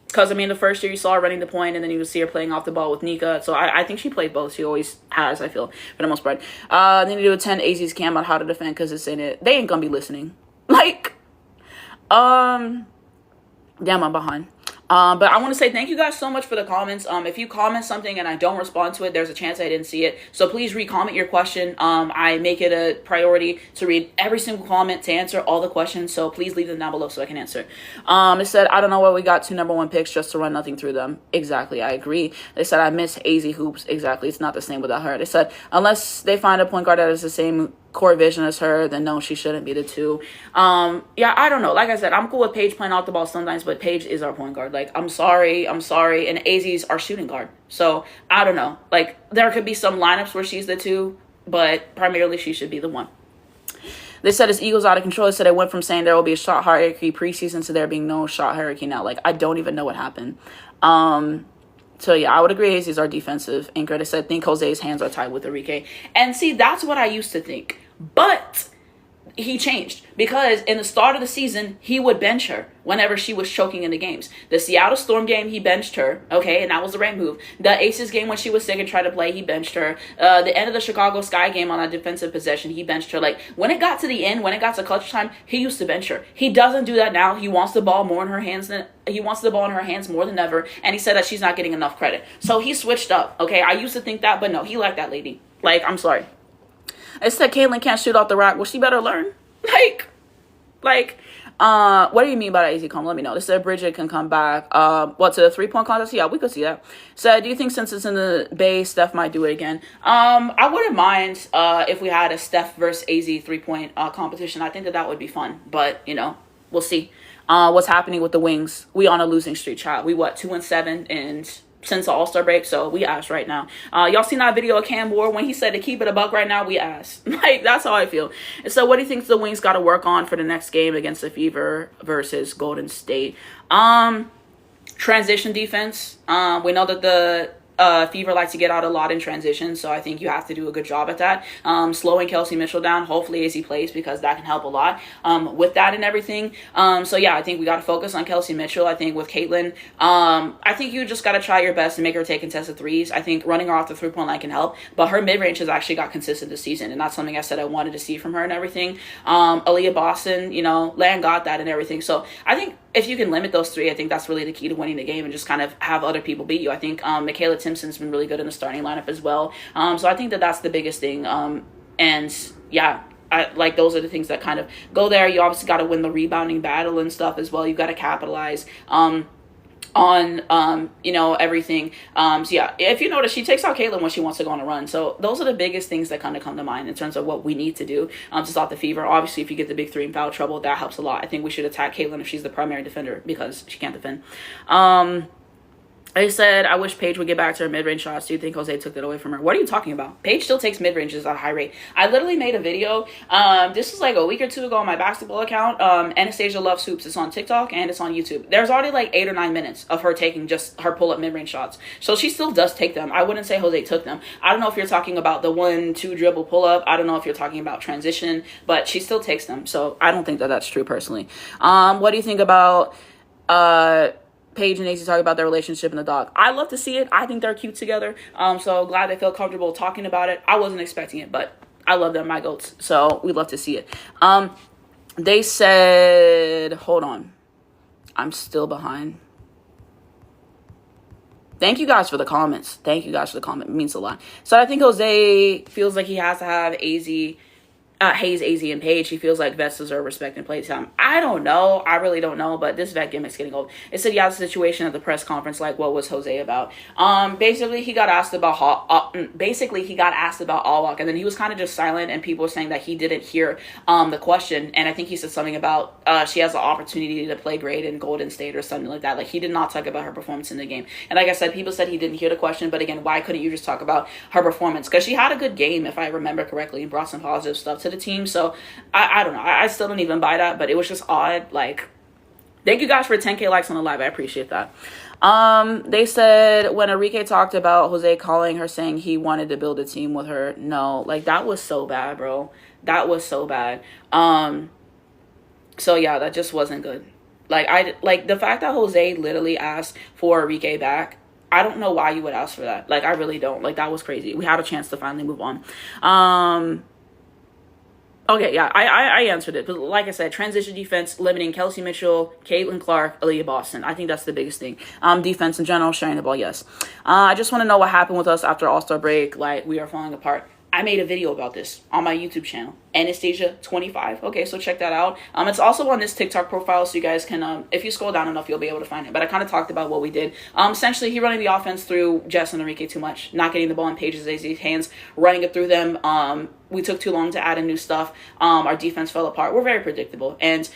Because, I mean, the first year you saw her running the point, and then you would see her playing off the ball with Nika. So I think she played both. She always has, I feel, for the most part. They need to attend AZ's Cam on how to defend because it's in it. They ain't going to be listening. Like, damn, I'm behind. But I want to say thank you guys so much for the comments. If you comment something and I don't respond to it, there's a chance I didn't see it. So please re-comment your question. I make it a priority to read every single comment, to answer all the questions. So please leave them down below so I can answer. It said, I don't know why we got 2 number 1 picks just to run nothing through them. Exactly. I agree. They said, I miss AZ hoops. Exactly. It's not the same without her. They said, unless they find a point guard that is the same core vision as her, then no, she shouldn't be the 2. Yeah, I don't know. Like I said, I'm cool with Paige playing off the ball sometimes, but Paige is our point guard. Like, I'm sorry, and AZ's our shooting guard. So I don't know. Like, there could be some lineups where she's the 2, but primarily she should be the 1. They said his ego's out of control. They said it went from saying there will be a shot hierarchy preseason to there being no shot hierarchy now. Like, I don't even know what happened. So, yeah, I would agree AZ's our defensive anchor. They said, think Jose's hands are tied with Enrique. And see, that's what I used to think. But he changed because in the start of the season, he would bench her whenever she was choking in the games. The Seattle Storm game, he benched her, okay, and that was the right move. The Aces game when she was sick and tried to play, he benched her. The end of the Chicago Sky game on that defensive possession, he benched her. Like, when it got to the end, when it got to clutch time, he used to bench her. He doesn't do that now. He wants the ball more in her hands more than ever, and he said that she's not getting enough credit. So he switched up, okay? I used to think that, but no, he liked that lady. Like, I'm sorry. It said Caitlyn can't shoot off the rack. Well, she better learn. What do you mean by that, AZ Com? Let me know. They said Bridget can come back. To the 3-point contest? Yeah, we could see that. So, do you think since it's in the Bay, Steph might do it again? I wouldn't mind if we had a Steph versus AZ 3-point competition. I think that would be fun. But, you know, we'll see. What's happening with the Wings? We on a losing streak, child. We, 2-7, and since the All-Star break, so we ass right now. Y'all seen that video of Cam Ward when he said to keep it a buck right now? We ass. Like, that's how I feel. And so what do you think the Wings got to work on for the next game against the Fever versus Golden State? Transition defense. We know that the Fever likes to get out a lot in transition, so I think you have to do a good job at that. Slowing Kelsey Mitchell down. Hopefully AZ plays, because that can help a lot with that and everything. So yeah, I think we got to focus on Kelsey Mitchell. I think with Caitlin, I think you just got to try your best to make her take contested threes. I think running her off the 3-point line can help, but her mid-range has actually got consistent this season, and that's something I said I wanted to see from her and everything. Aaliyah Boston, Lan got that and everything. So I think if you can limit those three, I think that's really the key to winning the game, and just kind of have other people beat you. I think Michaela Timpson's been really good in the starting lineup as well. So I think that's the biggest thing. And yeah, those are the things that kind of go there. You obviously got to win the rebounding battle and stuff as well. You've got to capitalize on everything. So yeah, if you notice, she takes out Caitlin when she wants to go on a run. So those are the biggest things that kind of come to mind in terms of what we need to do to stop the Fever. Obviously, if you get the big three in foul trouble, that helps a lot. I think we should attack Caitlin if she's the primary defender, because she can't defend. I said, I wish Paige would get back to her mid-range shots. Do you think Jose took that away from her? What are you talking about? Paige still takes mid-ranges at a high rate. I literally made a video. This was like a week or two ago on my basketball account. Anastasia Loves Hoops. It's on TikTok and it's on YouTube. There's already like 8 or 9 minutes of her taking just her pull-up mid-range shots. So she still does take them. I wouldn't say Jose took them. I don't know if you're talking about the 1-2 dribble pull-up. I don't know if you're talking about transition, but she still takes them. So I don't think that's true personally. What do you think about Paige and AZ talk about their relationship in the dog? I love to see it. I think they're cute together. So glad they feel comfortable talking about it. I wasn't expecting it, but I love them, my goats. So we love to see it. They said, hold on, I'm still behind. Thank you guys for the comments. Thank you guys for the comment. It means a lot. So I think Jose feels like he has to have Hayes, AZ, and Paige. He feels like vets deserve respect and playtime. I don't know. I really don't know, but this vet gimmick's getting old. It said, yeah, the situation at the press conference, like, what was Jose about? Basically, he got asked about Alwalk, and then he was kind of just silent, and people were saying that he didn't hear the question, and I think he said something about she has the opportunity to play great in Golden State or something like that. Like, he did not talk about her performance in the game. And like I said, people said he didn't hear the question, but again, why couldn't you just talk about her performance? Because she had a good game, if I remember correctly, and brought some positive stuff to the team. So I don't know. I still don't even buy that, but it was just odd. Like, thank you guys for 10K likes on the live. I appreciate that. They said when Enrique talked about Jose calling her saying he wanted to build a team with her. No, like, that was so bad, bro. That was so bad. So yeah, that just wasn't good. Like the fact that Jose literally asked for Enrique back, I don't know why you would ask for that. Like, I really don't. Like, that was crazy. We had a chance to finally move on. Okay, yeah, I answered it. But like I said, transition defense, limiting Kelsey Mitchell, Caitlin Clark, Aaliyah Boston. I think that's the biggest thing. Defense in general, sharing the ball, yes. I just want to know what happened with us after All-Star break. Like, we are falling apart. I made a video about this on my YouTube channel, Anastasia25. Okay, so check that out. It's also on this TikTok profile, so you guys can, if you scroll down enough, you'll be able to find it. But I kind of talked about what we did. Essentially, he running the offense through Jess and Enrique too much, not getting the ball in Paige's AZ's hands, running it through them. We took too long to add in new stuff. Our defense fell apart. We're very predictable. And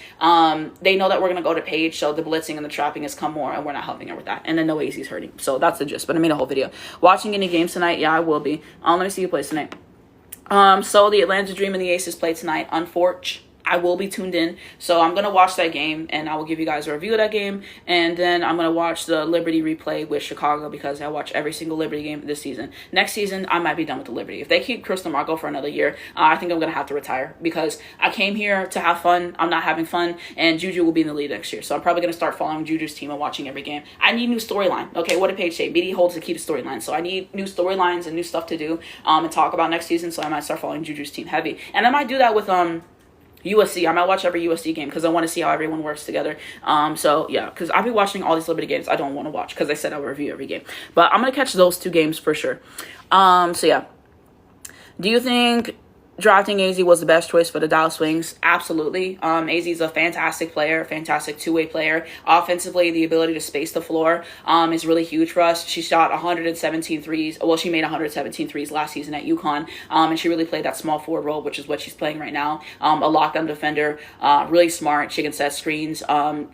they know that we're going to go to Paige, so the blitzing and the trapping has come more, and we're not helping her with that. And then no AZ's hurting. So that's the gist. But I made a whole video. Watching any games tonight? Yeah, I will be. Let me see who plays tonight. So the Atlanta Dream and the Aces play tonight. Unfortunately, I will be tuned in. So I'm going to watch that game, and I will give you guys a review of that game. And then I'm going to watch the Liberty replay with Chicago, because I watch every single Liberty game this season. Next season, I might be done with the Liberty. If they keep Crystal Marco for another year, I think I'm going to have to retire, because I came here to have fun. I'm not having fun, and Juju will be in the league next year. So I'm probably going to start following Juju's team and watching every game. I need new storyline. Okay, what did Paige say? BD holds the key to storyline. So I need new storylines and new stuff to do and talk about next season. So I might start following Juju's team heavy. And I might do that with USC. I might watch every USC game, because I want to see how everyone works together. So yeah, because I've been watching all these Liberty games I don't want to watch, because I said I would review every game. But I'm going to catch those 2 games for sure. So yeah. Do you think drafting AZ was the best choice for the Dallas Wings? Absolutely. AZ is a fantastic player, fantastic two-way player. Offensively, the ability to space the floor is really huge for us. She shot 117 threes. Well, she made 117 threes last season at UConn, and she really played that small forward role, which is what she's playing right now. A lockdown defender, really smart. She can set screens.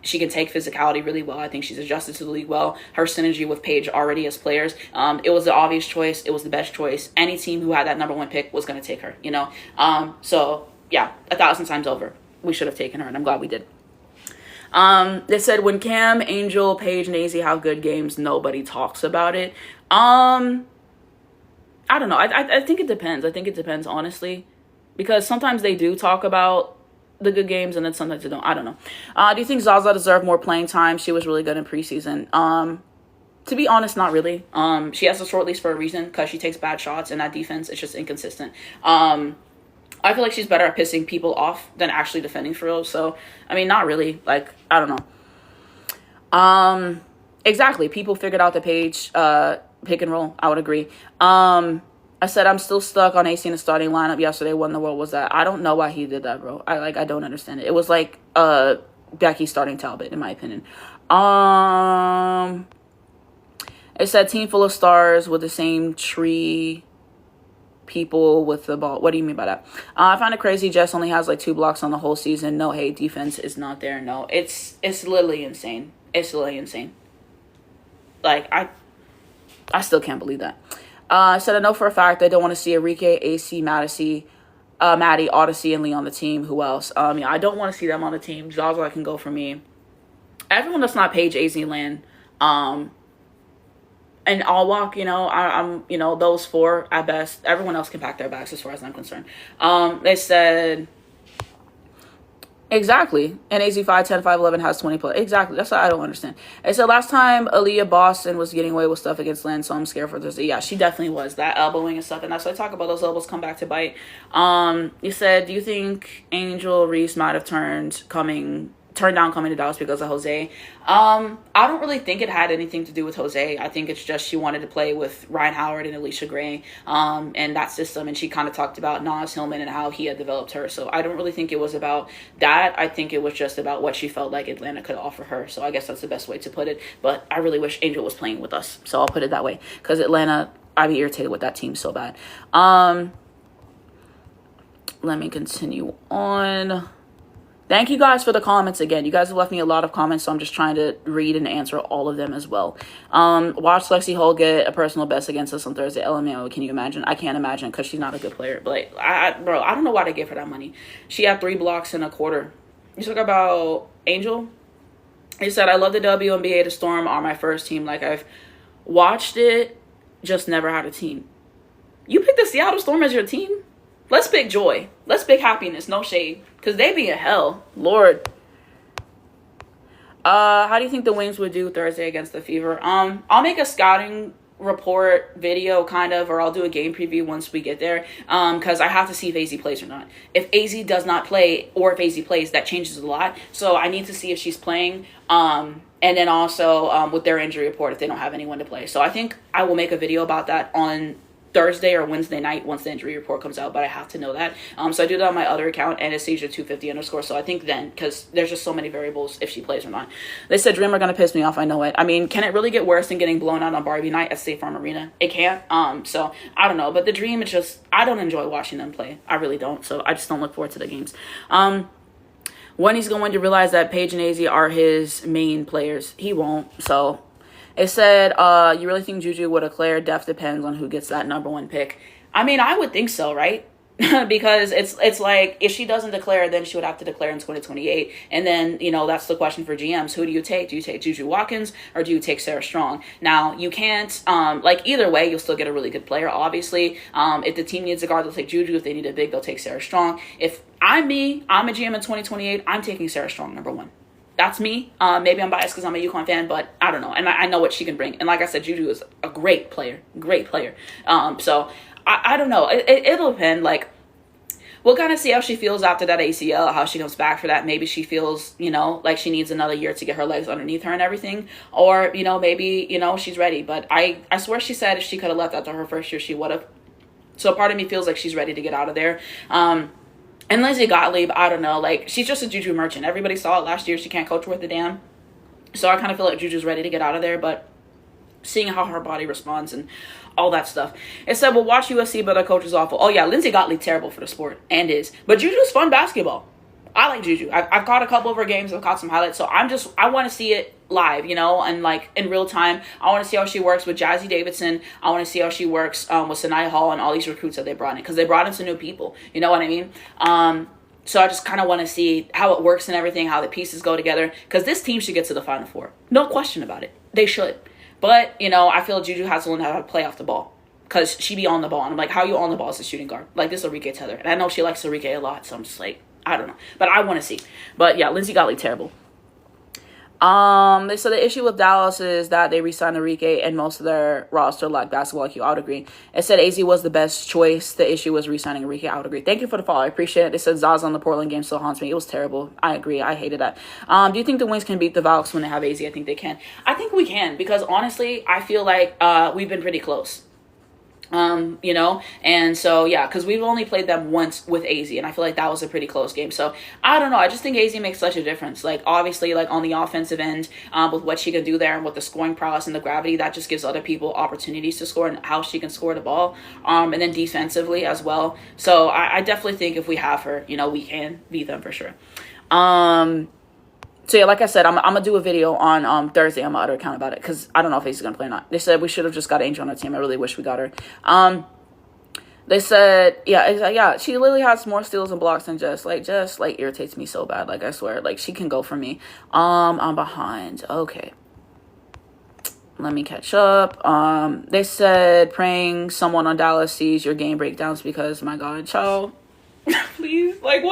She can take physicality really well. I think she's adjusted to the league well. Her synergy with Paige already as players. It was the obvious choice. It was the best choice. Any team who had that #1 pick was going to take her, you know. So yeah, 1,000 times over, we should have taken her, and I'm glad we did. They said when Cam, Angel, Paige, and AZ have good games, nobody talks about it. I don't know. I think it depends. I think it depends, honestly. Because sometimes they do talk about the good games and then sometimes they don't. I don't know. Do you think Zaza deserved more playing time? She was really good in preseason. To be honest, not really. She has a short leash for a reason because she takes bad shots and that defense is just inconsistent. I feel like she's better at pissing people off than actually defending for real. So, I mean, not really. Like, I don't know. Exactly. People figured out the Paige pick and roll. I would agree. I said I'm still stuck on AC in the starting lineup yesterday. What in the world was that? I don't know why he did that, bro. I don't understand it. It was like Becky starting Talbot, in my opinion. It said team full of stars with the same tree people with the ball. What do you mean by that? I find it crazy Jess only has like 2 blocks on the whole season. No, hey, defense is not there. No, it's literally insane. It's literally insane. Like, I still can't believe that. I said I know for a fact I don't want to see Enrique, AC, Maddie, Odyssey, and Lee on the team. Who else? Yeah, I don't want to see them on the team. Zaza can go for me. Everyone that's not Paige, AZ, Lynn, and I'll walk, I'm those 4 at best. Everyone else can pack their bags as far as I'm concerned. They said, exactly. And AZ 5'10", 5'11" has 20 plus. Exactly. That's what I don't understand. They said last time Aaliyah Boston was getting away with stuff against Lynn, so I'm scared for Thursday. Yeah, she definitely was. That elbowing and stuff. And that's what I talk about. Those elbows come back to bite. You said, do you think Angel Reese might have turned down coming to Dallas because of Jose? I don't really think it had anything to do with Jose. I think it's just she wanted to play with Ryan Howard and Alicia Gray and that system, and she kind of talked about Nas Hillman and how he had developed her. So I don't really think it was about that. I think it was just about what she felt like Atlanta could offer her. So I guess that's the best way to put it. But I really wish Angel was playing with us. So I'll put it that way. Because Atlanta, I'd be irritated with that team so bad. Let me continue on. Thank you guys for the comments again. You guys have left me a lot of comments, so I'm just trying to read and answer all of them as well. Watch Lexi Hull get a personal best against us on Thursday. LMAO, can you imagine? I can't imagine because she's not a good player. But, bro, I don't know why they give her that money. She had 3 blocks in a quarter. You talk about Angel? He said, I love the WNBA. The Storm are my first team. Like, I've watched it, just never had a team. You picked the Seattle Storm as your team? Let's pick joy. Let's pick happiness. No shade. Because they be in hell. Lord. How do you think the Wings would do Thursday against the Fever? I'll make a scouting report video kind of, or I'll do a game preview once we get there. Because I have to see if AZ plays or not. If AZ does not play, or if AZ plays, that changes a lot. So I need to see if she's playing. And then also with their injury report if they don't have anyone to play. So I think I will make a video about that on Thursday or Wednesday night once the injury report comes out, but I have to know that. So I do that on my other account, Anastasia250_. So I think then, because there's just so many variables if she plays or not. They said Dream are going to piss me off. I know it. I mean, can it really get worse than getting blown out on Barbie night at State Farm Arena? It can't. So I don't know. But the Dream, it's just, I don't enjoy watching them play. I really don't. So I just don't look forward to the games. When he's going to realize that Paige and AZ are his main players, he won't. So it said, you really think Juju would declare? Def depends on who gets that #1 pick. I mean, I would think so, right? Because it's like, if she doesn't declare, then she would have to declare in 2028. And then, that's the question for GMs. Who do you take? Do you take Juju Watkins or do you take Sarah Strong? Now, you can't, either way, you'll still get a really good player, obviously. If the team needs a guard, they'll take Juju. If they need a big, they'll take Sarah Strong. If I'm a GM in 2028, I'm taking Sarah Strong #1. That's me. Maybe I'm biased because I'm a UConn fan, but I don't know. And I know what she can bring. And like I said, Juju is a great player. Great player. So I don't know. It'll depend. Like, we'll kind of see how she feels after that ACL, how she comes back for that. Maybe she feels, like she needs another year to get her legs underneath her and everything. Or, maybe, she's ready. But I swear she said if she could have left after her first year, she would have. So part of me feels like she's ready to get out of there. And Lindsay Gottlieb, I don't know, like, she's just a Juju merchant. Everybody saw it last year. She can't coach worth a damn. So I kind of feel like Juju's ready to get out of there, but seeing how her body responds and all that stuff. It said, well, watch USC, but their coach is awful. Oh, yeah, Lindsay Gottlieb, terrible for the sport, and is. But Juju's fun basketball. I like Juju. I've caught a couple of her games. I've caught some highlights. So I want to see it live, and like in real time. I want to see how she works with Jazzy Davidson. I want to see how she works with Sanaya Hall and all these recruits that they brought in, because they brought in some new people. You know what I mean? So I just kind of want to see how it works and everything, how the pieces go together. Because this team should get to the Final Four. No question about it. They should. But, you know, I feel Juju has to learn how to play off the ball. Because she be on the ball. And I'm like, how are you on the ball as a shooting guard? Like, this is Arike Tether. And I know she likes Arike a lot. So I'm just like, I don't know. But I want to see. But, yeah, Lindsay Gottlieb, terrible. So the issue with Dallas is that they re-signed Arike and most of their roster lacked basketball IQ. I would agree. It said AZ was the best choice. The issue was re-signing Arike. I would agree. Thank you for the follow. I appreciate it. It said Zaza on the Portland game still haunts me. It was terrible. I agree. I hated that. Do you think the Wings can beat the Valks when they have AZ? I think they can. I think we can because honestly, I feel like we've been pretty close. You know, and so yeah, because we've only played them once with AZ, and I feel like that was a pretty close game. So I don't know, I just think AZ makes such a difference. Like obviously, like on the offensive end, with what she can do there and with the scoring prowess and the gravity, that just gives other people opportunities to score and how she can score the ball. And then defensively as well. So I definitely think if we have her, you know, we can beat them for sure. So yeah, like I said, I'm gonna do a video on Thursday on my other account about it because I don't know if Ace is gonna play or not. They said we should have just got Angel on our team. I really wish we got her. They said yeah, she literally has more steals and blocks than just irritates me so bad. Like I swear, like she can go for me. I'm behind. Okay, let me catch up. They said praying someone on Dallas sees your game breakdowns because my God, child. Please, what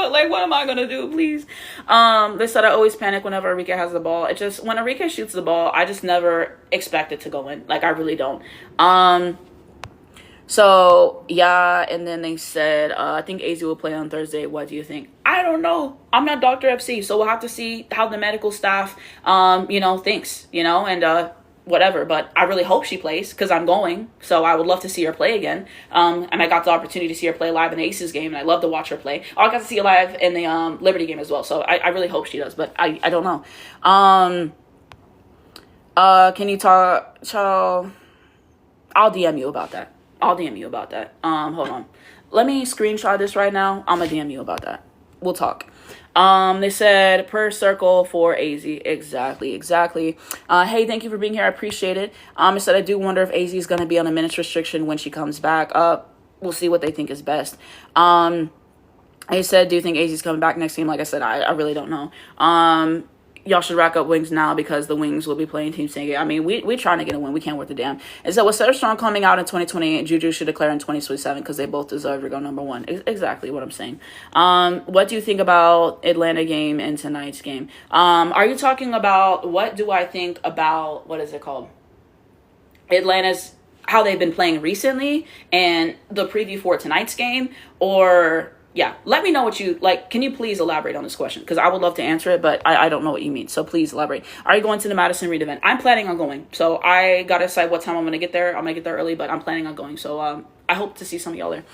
am I gonna do? Please. They said I always panic whenever Arike has the ball. It just when Arike shoots the ball, I just never expect it to go in. Like I really don't. So yeah, and then they said I think AZ will play on Thursday. What do you think? I don't know. I'm not Dr. FC, so we'll have to see how the medical staff thinks, and whatever, but I really hope she plays because I'm going, so I would love to see her play again. And I got the opportunity to see her play live in the Aces game, and I love to watch her play. I got to see her live in the Liberty game as well, so I really hope she does, but I don't know. Can you talk, child? I'll DM you about that. Hold on. Let me screenshot this right now. I'm gonna DM you about that. We'll talk. They said per circle for AZ. Exactly. Hey, thank you for being here. I appreciate it. It said I do wonder if AZ is going to be on a minutes restriction when she comes back. We'll see what they think is best. They said, do you think AZ is coming back next game? Like I said, I really don't know. Y'all should rack up wings now because the Wings will be playing Team Singing. I mean, we're trying to get a win. We can't worth the damn. And so with Sarah Strong coming out in 2028, Juju should declare in 2027 because they both deserve to go number one. Exactly what I'm saying. What do you think about Atlanta game and tonight's game? Are you talking about what do I think about, what is it called? Atlanta's, how they've been playing recently and the preview for tonight's game, or... Yeah, let me know what you like. Can you please elaborate on this question? Because I would love to answer it, but I don't know what you mean. So please elaborate. Are you going to the Madison Reed event? I'm planning on going. So I got to decide what time I'm going to get there. I'm going to get there early, but I'm planning on going. So I hope to see some of y'all there.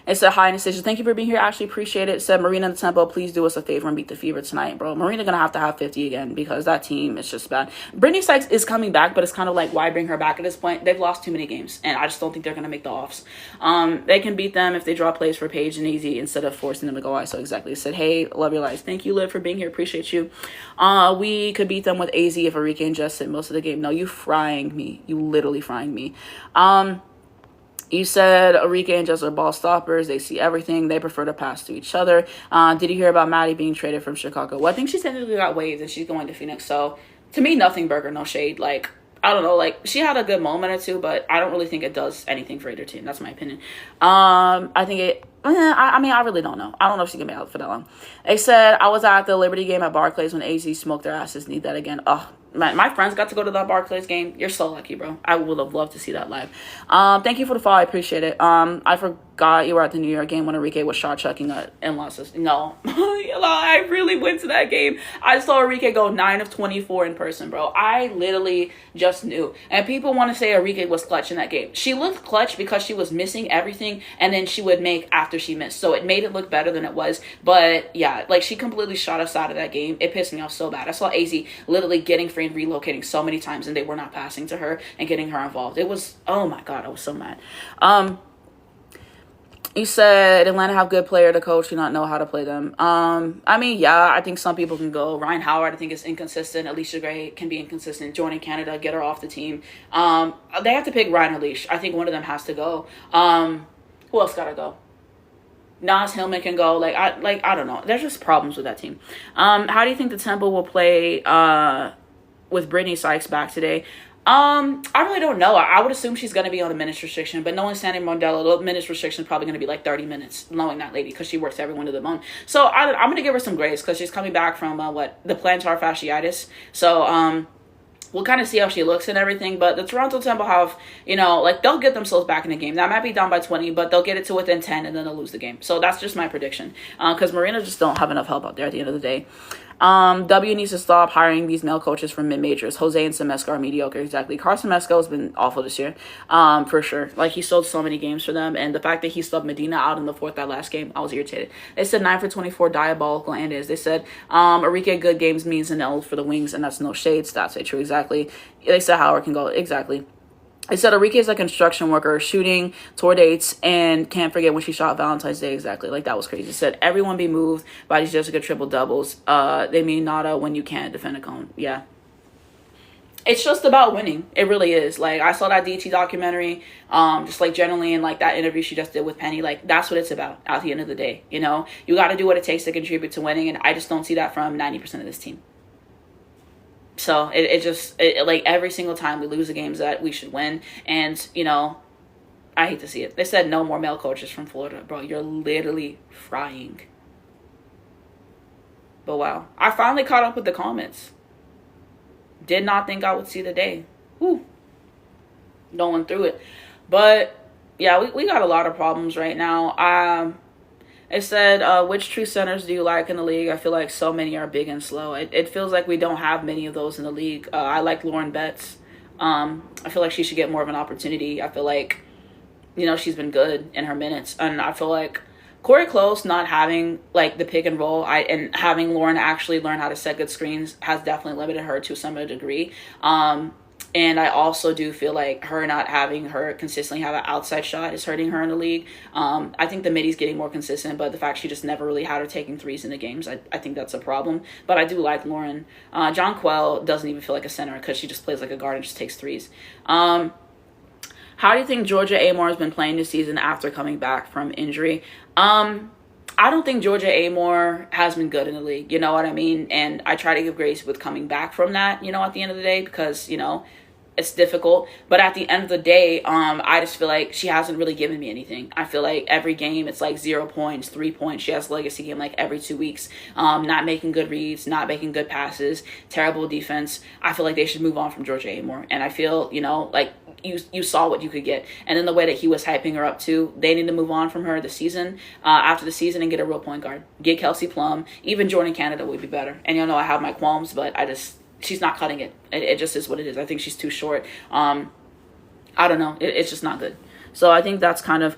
It said, hi, Anastasia. Thank you for being here. I actually appreciate it. It said, Marina and the Tempo, please do us a favor and beat the Fever tonight, bro. Marina going to have 50 again because that team is just bad. Brittany Sykes is coming back, but it's kind of like, why bring her back at this point? They've lost too many games, and I just don't think they're going to make the offs. They can beat them if they draw plays for Paige and AZ instead of forcing them to go ISO. Exactly. It said, hey, love your lives. Thank you, Liv, for being here. Appreciate you. We could beat them with AZ if Arike and Jess sit most of the game. No, you frying me. You literally frying me. You said Arike and Jess are ball stoppers. They see everything. They prefer to pass to each other. Did you hear about Maddie being traded from Chicago? Well, I think she technically got waived and she's going to Phoenix. So, to me, nothing burger, no shade. Like, I don't know. Like, she had a good moment or two, but I don't really think it does anything for either team. That's my opinion. I think it... I mean, I really don't know. I don't know if she can be out for that long. They said, I was at the Liberty game at Barclays when AZ smoked their asses. Need that again. Oh, my friends got to go to the Barclays game. You're so lucky, bro. I would have loved to see that live. Thank you for the follow. I appreciate it. I forgot you were at the New York game when Arike was shot chucking and losses. No. I really went to that game. I saw Arike go 9 of 24 in person, bro. I literally just knew. And people want to say Arike was clutch in that game. She looked clutch because she was missing everything, and then she would make after she missed. So it made it look better than it was. But yeah, like she completely shot us out of that game. It pissed me off so bad. I saw AZ literally getting free and relocating so many times, and they were not passing to her and getting her involved. It was, oh my God, I was so mad. You said Atlanta have good player to coach, do not know how to play them. I mean, yeah, I think some people can go. Ryan Howard, I think, is inconsistent. Alicia Gray can be inconsistent. Joining Canada, get her off the team. They have to pick Ryan or Leash. I think one of them has to go. Who else got to go? Nas Hillman can go. I don't know. There's just problems with that team. How do you think the Temple will play with Brittany Sykes back today? I really don't know. I would assume she's going to be on a minutes restriction, but knowing Sandy Modelo, the minutes restriction is probably going to be like 30 minutes, knowing that lady, because she works every one of the month. So I'm going to give her some grace, because she's coming back from, the plantar fasciitis. So, we'll kind of see how she looks and everything, but the Toronto Temple have, they'll get themselves back in the game. That might be down by 20, but they'll get it to within 10, and then they'll lose the game. So that's just my prediction, because Marina just don't have enough help out there at the end of the day. W needs to stop hiring these male coaches from mid-majors. Jose and Semesco are mediocre, exactly. Carson Semesco has been awful this year, for sure. Like, he sold so many games for them, and the fact that he subbed Medina out in the fourth that last game, I was irritated. They said 9 for 24, diabolical, and is. They said Enrique good games means an L for the Wings, and that's no shade. Stats say true, exactly. They said Howard can go, exactly. They said Enrique is a construction worker, shooting, tour dates, and can't forget when she shot Valentine's Day, exactly. Like, that was crazy. It said everyone be moved by these Jessica triple doubles. They mean nada when you can't defend a cone. Yeah. It's just about winning. It really is. Like, I saw that DT documentary, just like generally, and like that interview she just did with Penny. Like, that's what it's about at the end of the day. You got to do what it takes to contribute to winning, and I just don't see that from 90% of this team. So it just like every single time we lose the games that we should win, and I hate to see it. They said no more male coaches from Florida, bro. You're literally frying. But wow, I finally caught up with the comments. Did not think I would see the day. Whew. Going through it, but yeah, we got a lot of problems right now. It said, which true centers do you like in the league? I feel like so many are big and slow. It feels like we don't have many of those in the league. I like Lauren Betts. I feel like she should get more of an opportunity. I feel like, she's been good in her minutes. And I feel like Corey Close not having, like, the pick and roll and having Lauren actually learn how to set good screens has definitely limited her to some degree. And I also do feel like her not having her consistently have an outside shot is hurting her in the league. I think the middy's getting more consistent, but the fact she just never really had her taking threes in the games, I think that's a problem. But I do like Lauren. John Quell doesn't even feel like a center because she just plays like a guard and just takes threes. How do you think Georgia Amore has been playing this season after coming back from injury? I don't think Georgia Amore has been good in the league. You know what I mean? And I try to give grace with coming back from that, at the end of the day, because, it's difficult. But at the end of the day, I just feel like she hasn't really given me anything. I feel like every game it's like 0 points, 3 points. She has a legacy game like every 2 weeks. Not making good reads, not making good passes, terrible defense. I feel like they should move on from Georgia Amore. And I feel, like you saw what you could get. And then the way that he was hyping her up too, they need to move on from her this season, after the season, and get a real point guard. Get Kelsey Plum. Even Jordan Canada would be better. And I have my qualms, but she's not cutting it. It just is what it is. I think she's too short. I don't know. It's just not good. So I think that's kind of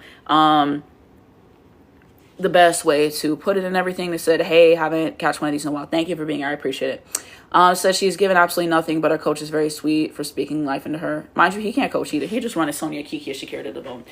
the best way to put it in everything. They said, hey, haven't catch one of these in a while. Thank you for being here. I appreciate it. Says she's given absolutely nothing, but her coach is very sweet for speaking life into her. Mind you, he can't coach either. He just run Sonia Kiki and Shakira to the bone.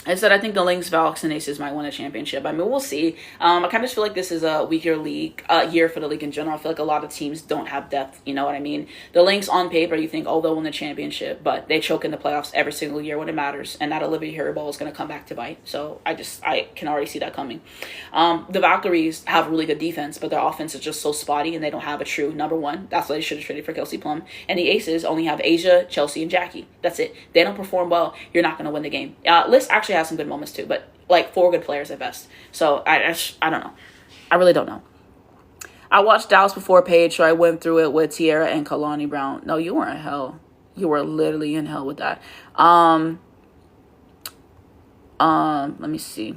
I said I think the Lynx, Valks, and Aces might win a championship. I mean, we'll see. I kind of just feel like this is a weaker year for the league in general. I feel like a lot of teams don't have depth. You know what I mean? The Lynx, on paper, you think, they'll win the championship, but they choke in the playoffs every single year when it matters, and that Olivia Hero ball is going to come back to bite. So I can already see that coming. The Valkyries have really good defense, but their offense is just so spotty, and they don't have a true number one. That's why they should have traded for Kelsey Plum. And the Aces only have Asia, Chelsea, and Jackie. That's it. They don't perform well. You're not going to win the game. Liz actually has some good moments too, but like 4 good players at best. So I don't know. I really don't know. I watched Dallas Before Paige, so I went through it with Tierra and Kalani Brown. No, you were in hell. You were literally in hell with that. Let me see.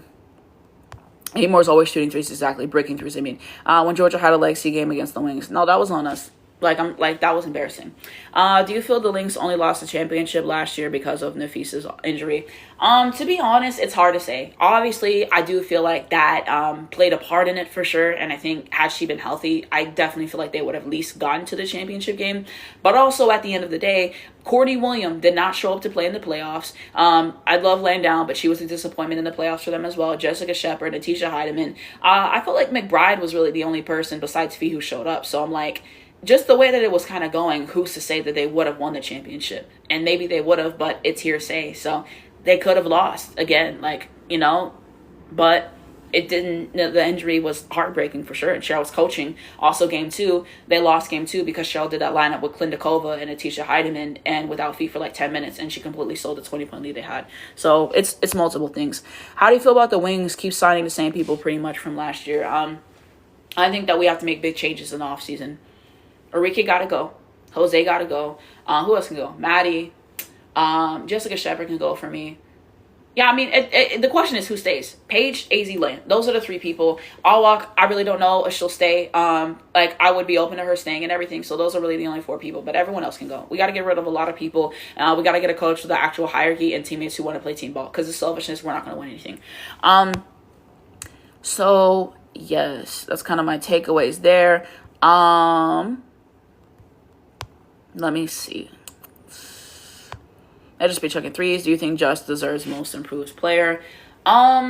Amore's always shooting threes, exactly. Breaking threes, I mean. When Georgia had a legacy game against the Wings. No, that was on us. That was embarrassing. Do you feel the Lynx only lost the championship last year because of Nafisa's injury? To be honest, it's hard to say. Obviously, I do feel like that played a part in it for sure. And I think had she been healthy, I definitely feel like they would have at least gotten to the championship game. But also at the end of the day, Courtney Williams did not show up to play in the playoffs. I love laying down, but she was a disappointment in the playoffs for them as well. Jessica Shepard, Atisha Heidemann. I felt like McBride was really the only person besides Fee who showed up. So I'm like, just the way that it was kind of going, who's to say that they would have won the championship? And maybe they would have, but it's hearsay. So they could have lost again. But it didn't, the injury was heartbreaking for sure. And Cheryl was coaching. Also, game two, they lost game two because Cheryl did that lineup with Klindakova and Atisha Heidemann and without feet for like 10 minutes, and she completely sold the 20-point lead they had. So it's multiple things. How do you feel about the Wings keep signing the same people pretty much from last year? I think that we have to make big changes in the offseason. Enrique got to go. Jose got to go. Who else can go? Maddie. Jessica Shepard can go for me. Yeah, I mean, the question is who stays. Paige, AZ, Lane. Those are the three people. Alwalk, I really don't know if she'll stay. Like, I would be open to her staying and everything. So those are really the only four people. But everyone else can go. We got to get rid of a lot of people. We got to get a coach with the actual hierarchy and teammates who want to play team ball. Because the selfishness, we're not going to win anything. So, yes, that's kind of my takeaways there. Let me see. I just be chucking threes. Do you think Just deserves most improved player? I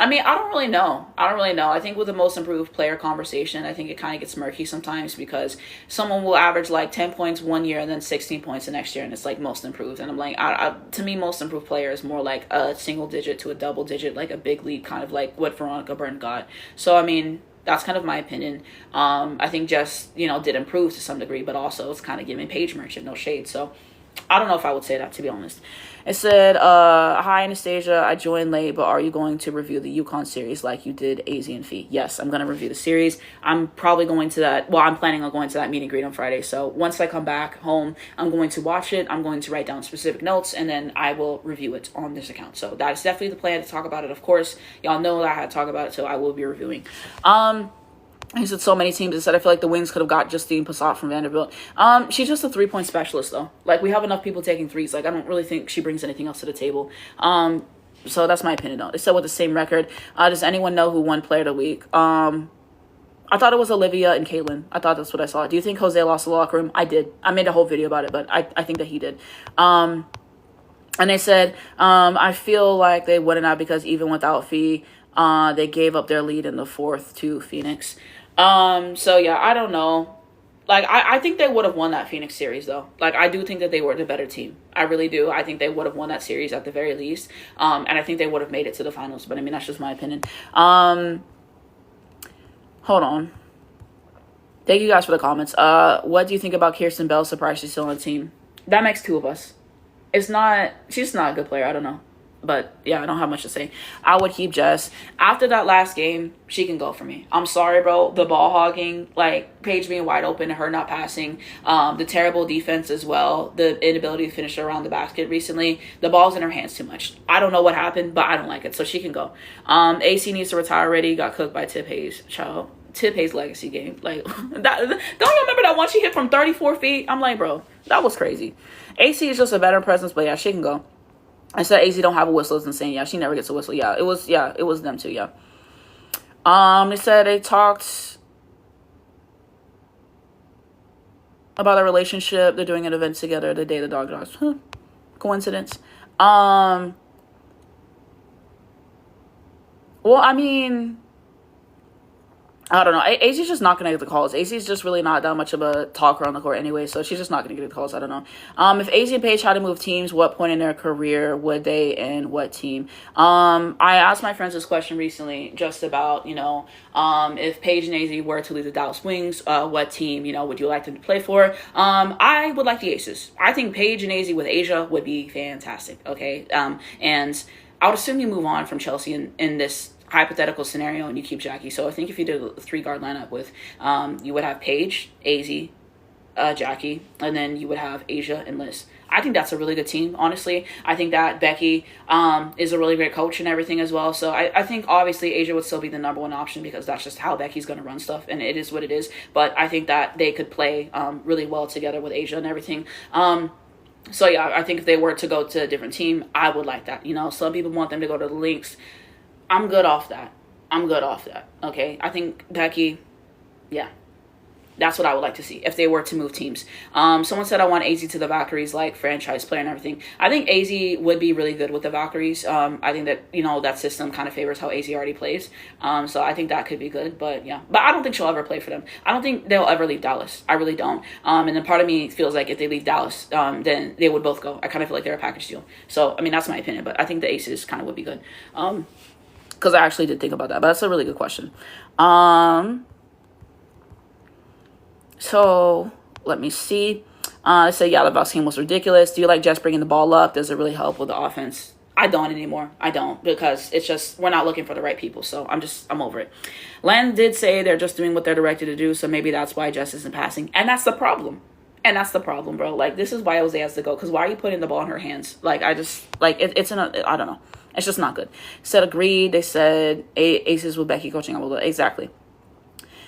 mean, I don't really know. I think with the most improved player conversation, I think it kind of gets murky sometimes because someone will average like 10 points one year and then 16 points the next year, and it's like most improved. And I'm like, to me, most improved player is more like a single digit to a double digit, like a big league, kind of like what Veronica Byrne got. So, I mean, that's kind of my opinion. I think Just, did improve to some degree, but also it's kind of giving Paige Merchant no shade. So I don't know if I would say that, to be honest. It said, hi, Anastasia. I joined late, but are you going to review the Yukon series like you did AZ and Fee? Yes, I'm going to review the series. I'm probably going to that. Well, I'm planning on going to that meet and greet on Friday. So once I come back home, I'm going to watch it. I'm going to write down specific notes, and then I will review it on this account. So that is definitely the plan, to talk about it. Of course, y'all know that I had to talk about it, so I will be reviewing. He said so many teams. He said I feel like the Wings could have got Justine Passat from Vanderbilt. She's just a 3-point specialist, though. Like, we have enough people taking threes. Like, I don't really think she brings anything else to the table. So that's my opinion, though. It said with the same record. Does anyone know who won Player of the Week? I thought it was Olivia and Caitlin. I thought that's what I saw. Do you think Jose lost the locker room? I did. I made a whole video about it, but I think that he did. And they said, I feel like they wouldn't have because even without Fee, they gave up their lead in the fourth to Phoenix. So yeah, I don't know. Like, I think they would have won that Phoenix series, though. Like, I do think that they were the better team. I really do. I think they would have won that series at the very least. And I think they would have made it to the finals. But, I mean, that's just my opinion. Hold on. Thank you guys for the comments. What do you think about Kirsten Bell? Surprised she's still on the team. That makes two of us. She's not a good player. I don't know. But, yeah, I don't have much to say. I would keep Jess. After that last game, she can go for me. I'm sorry, bro. The ball hogging, like, Paige being wide open and her not passing. The terrible defense as well. The inability to finish around the basket recently. The ball's in her hands too much. I don't know what happened, but I don't like it. So she can go. AC needs to retire already. Got cooked by Tip Hayes. Child. Tip Hayes legacy game. Like, don't you remember that one she hit from 34 feet? I'm like, bro, that was crazy. AC is just a better presence, but, yeah, she can go. I said AZ don't have a whistle. It's insane. Yeah, she never gets a whistle. Yeah, it was them too. Yeah. They said they talked about a relationship. They're doing an event together the day the dog dies. Coincidence. Well, I mean, I don't know. AZ's just not going to get the calls. AZ's just really not that much of a talker on the court anyway, so she's just not going to get the calls. I don't know. If AZ and Paige had to move teams, what point in their career would they and what team? I asked my friends this question recently just about, if Paige and AZ were to leave the Dallas Wings, what team, would you like them to play for? I would like the Aces. I think Paige and AZ with Asia would be fantastic, okay? And I would assume you move on from Chelsea in this hypothetical scenario and you keep Jackie. So I think if you did a 3-guard lineup with, you would have Paige, AZ, Jackie, and then you would have Asia and Liz. I think that's a really good team, honestly. I think that Becky is a really great coach and everything as well. So I think obviously Asia would still be the number one option because that's just how Becky's going to run stuff, and it is what it is. But I think that they could play really well together with Asia and everything. So yeah, I think if they were to go to a different team, I would like that. Some people want them to go to the Lynx. I'm good off that. Okay? I think Becky, yeah. That's what I would like to see if they were to move teams. Someone said I want AZ to the Valkyries, like franchise player and everything. I think AZ would be really good with the Valkyries. I think that, that system kind of favors how AZ already plays. So I think that could be good, but yeah. But I don't think she'll ever play for them. I don't think they'll ever leave Dallas. I really don't. And then part of me feels like if they leave Dallas, then they would both go. I kind of feel like they're a package deal. So, I mean, that's my opinion, but I think the Aces kind of would be good. Because I actually did think about that, but that's a really good question. So let me see. They say, yeah, the vaccine was ridiculous. Do you like just bringing the ball up? Does it really help with the offense? I don't anymore. I don't, because it's just, we're not looking for the right people. So I'm over it. Len did say they're just doing what they're directed to do. So maybe that's why Jess isn't passing. And that's the problem. And that's the problem, bro. Like, this is why Jose has to go. Because why are you putting the ball in her hands? Like, I just, like, I don't know. It's just not good. Said agreed. They said Aces with Becky coaching. Exactly.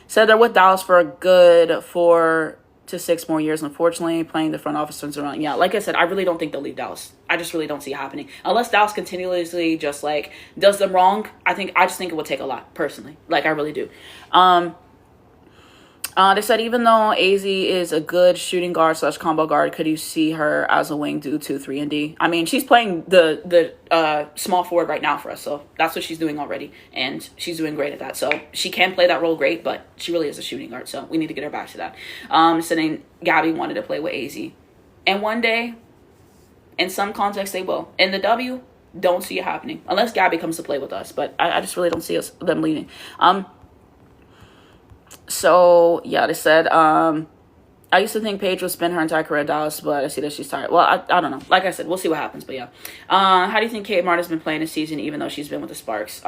Said they're with Dallas for a good 4 to 6 more years. Unfortunately, playing the front office turns around. Yeah, like I said, I really don't think they'll leave Dallas. I just really don't see it happening. Unless Dallas continuously just, like, does them wrong, I just think it would take a lot, personally. Like, I really do. They said even though AZ is a good shooting guard / combo guard, could you see her as a wing due to 3-and-D? I mean, she's playing the small forward right now for us, so that's what she's doing already, and she's doing great at that. So she can play that role great, but she really is a shooting guard, so we need to get her back to that. Saying Gabby wanted to play with AZ, and one day, in some context, they will. In the W, don't see it happening unless Gabby comes to play with us, but I just really don't see them leaving. So, yeah, they said, I used to think Paige would spend her entire career at Dallas, but I see that she's tired. Well, I don't know. Like I said, we'll see what happens, but yeah. How do you think Kate Martin's been playing this season, even though she's been with the Sparks?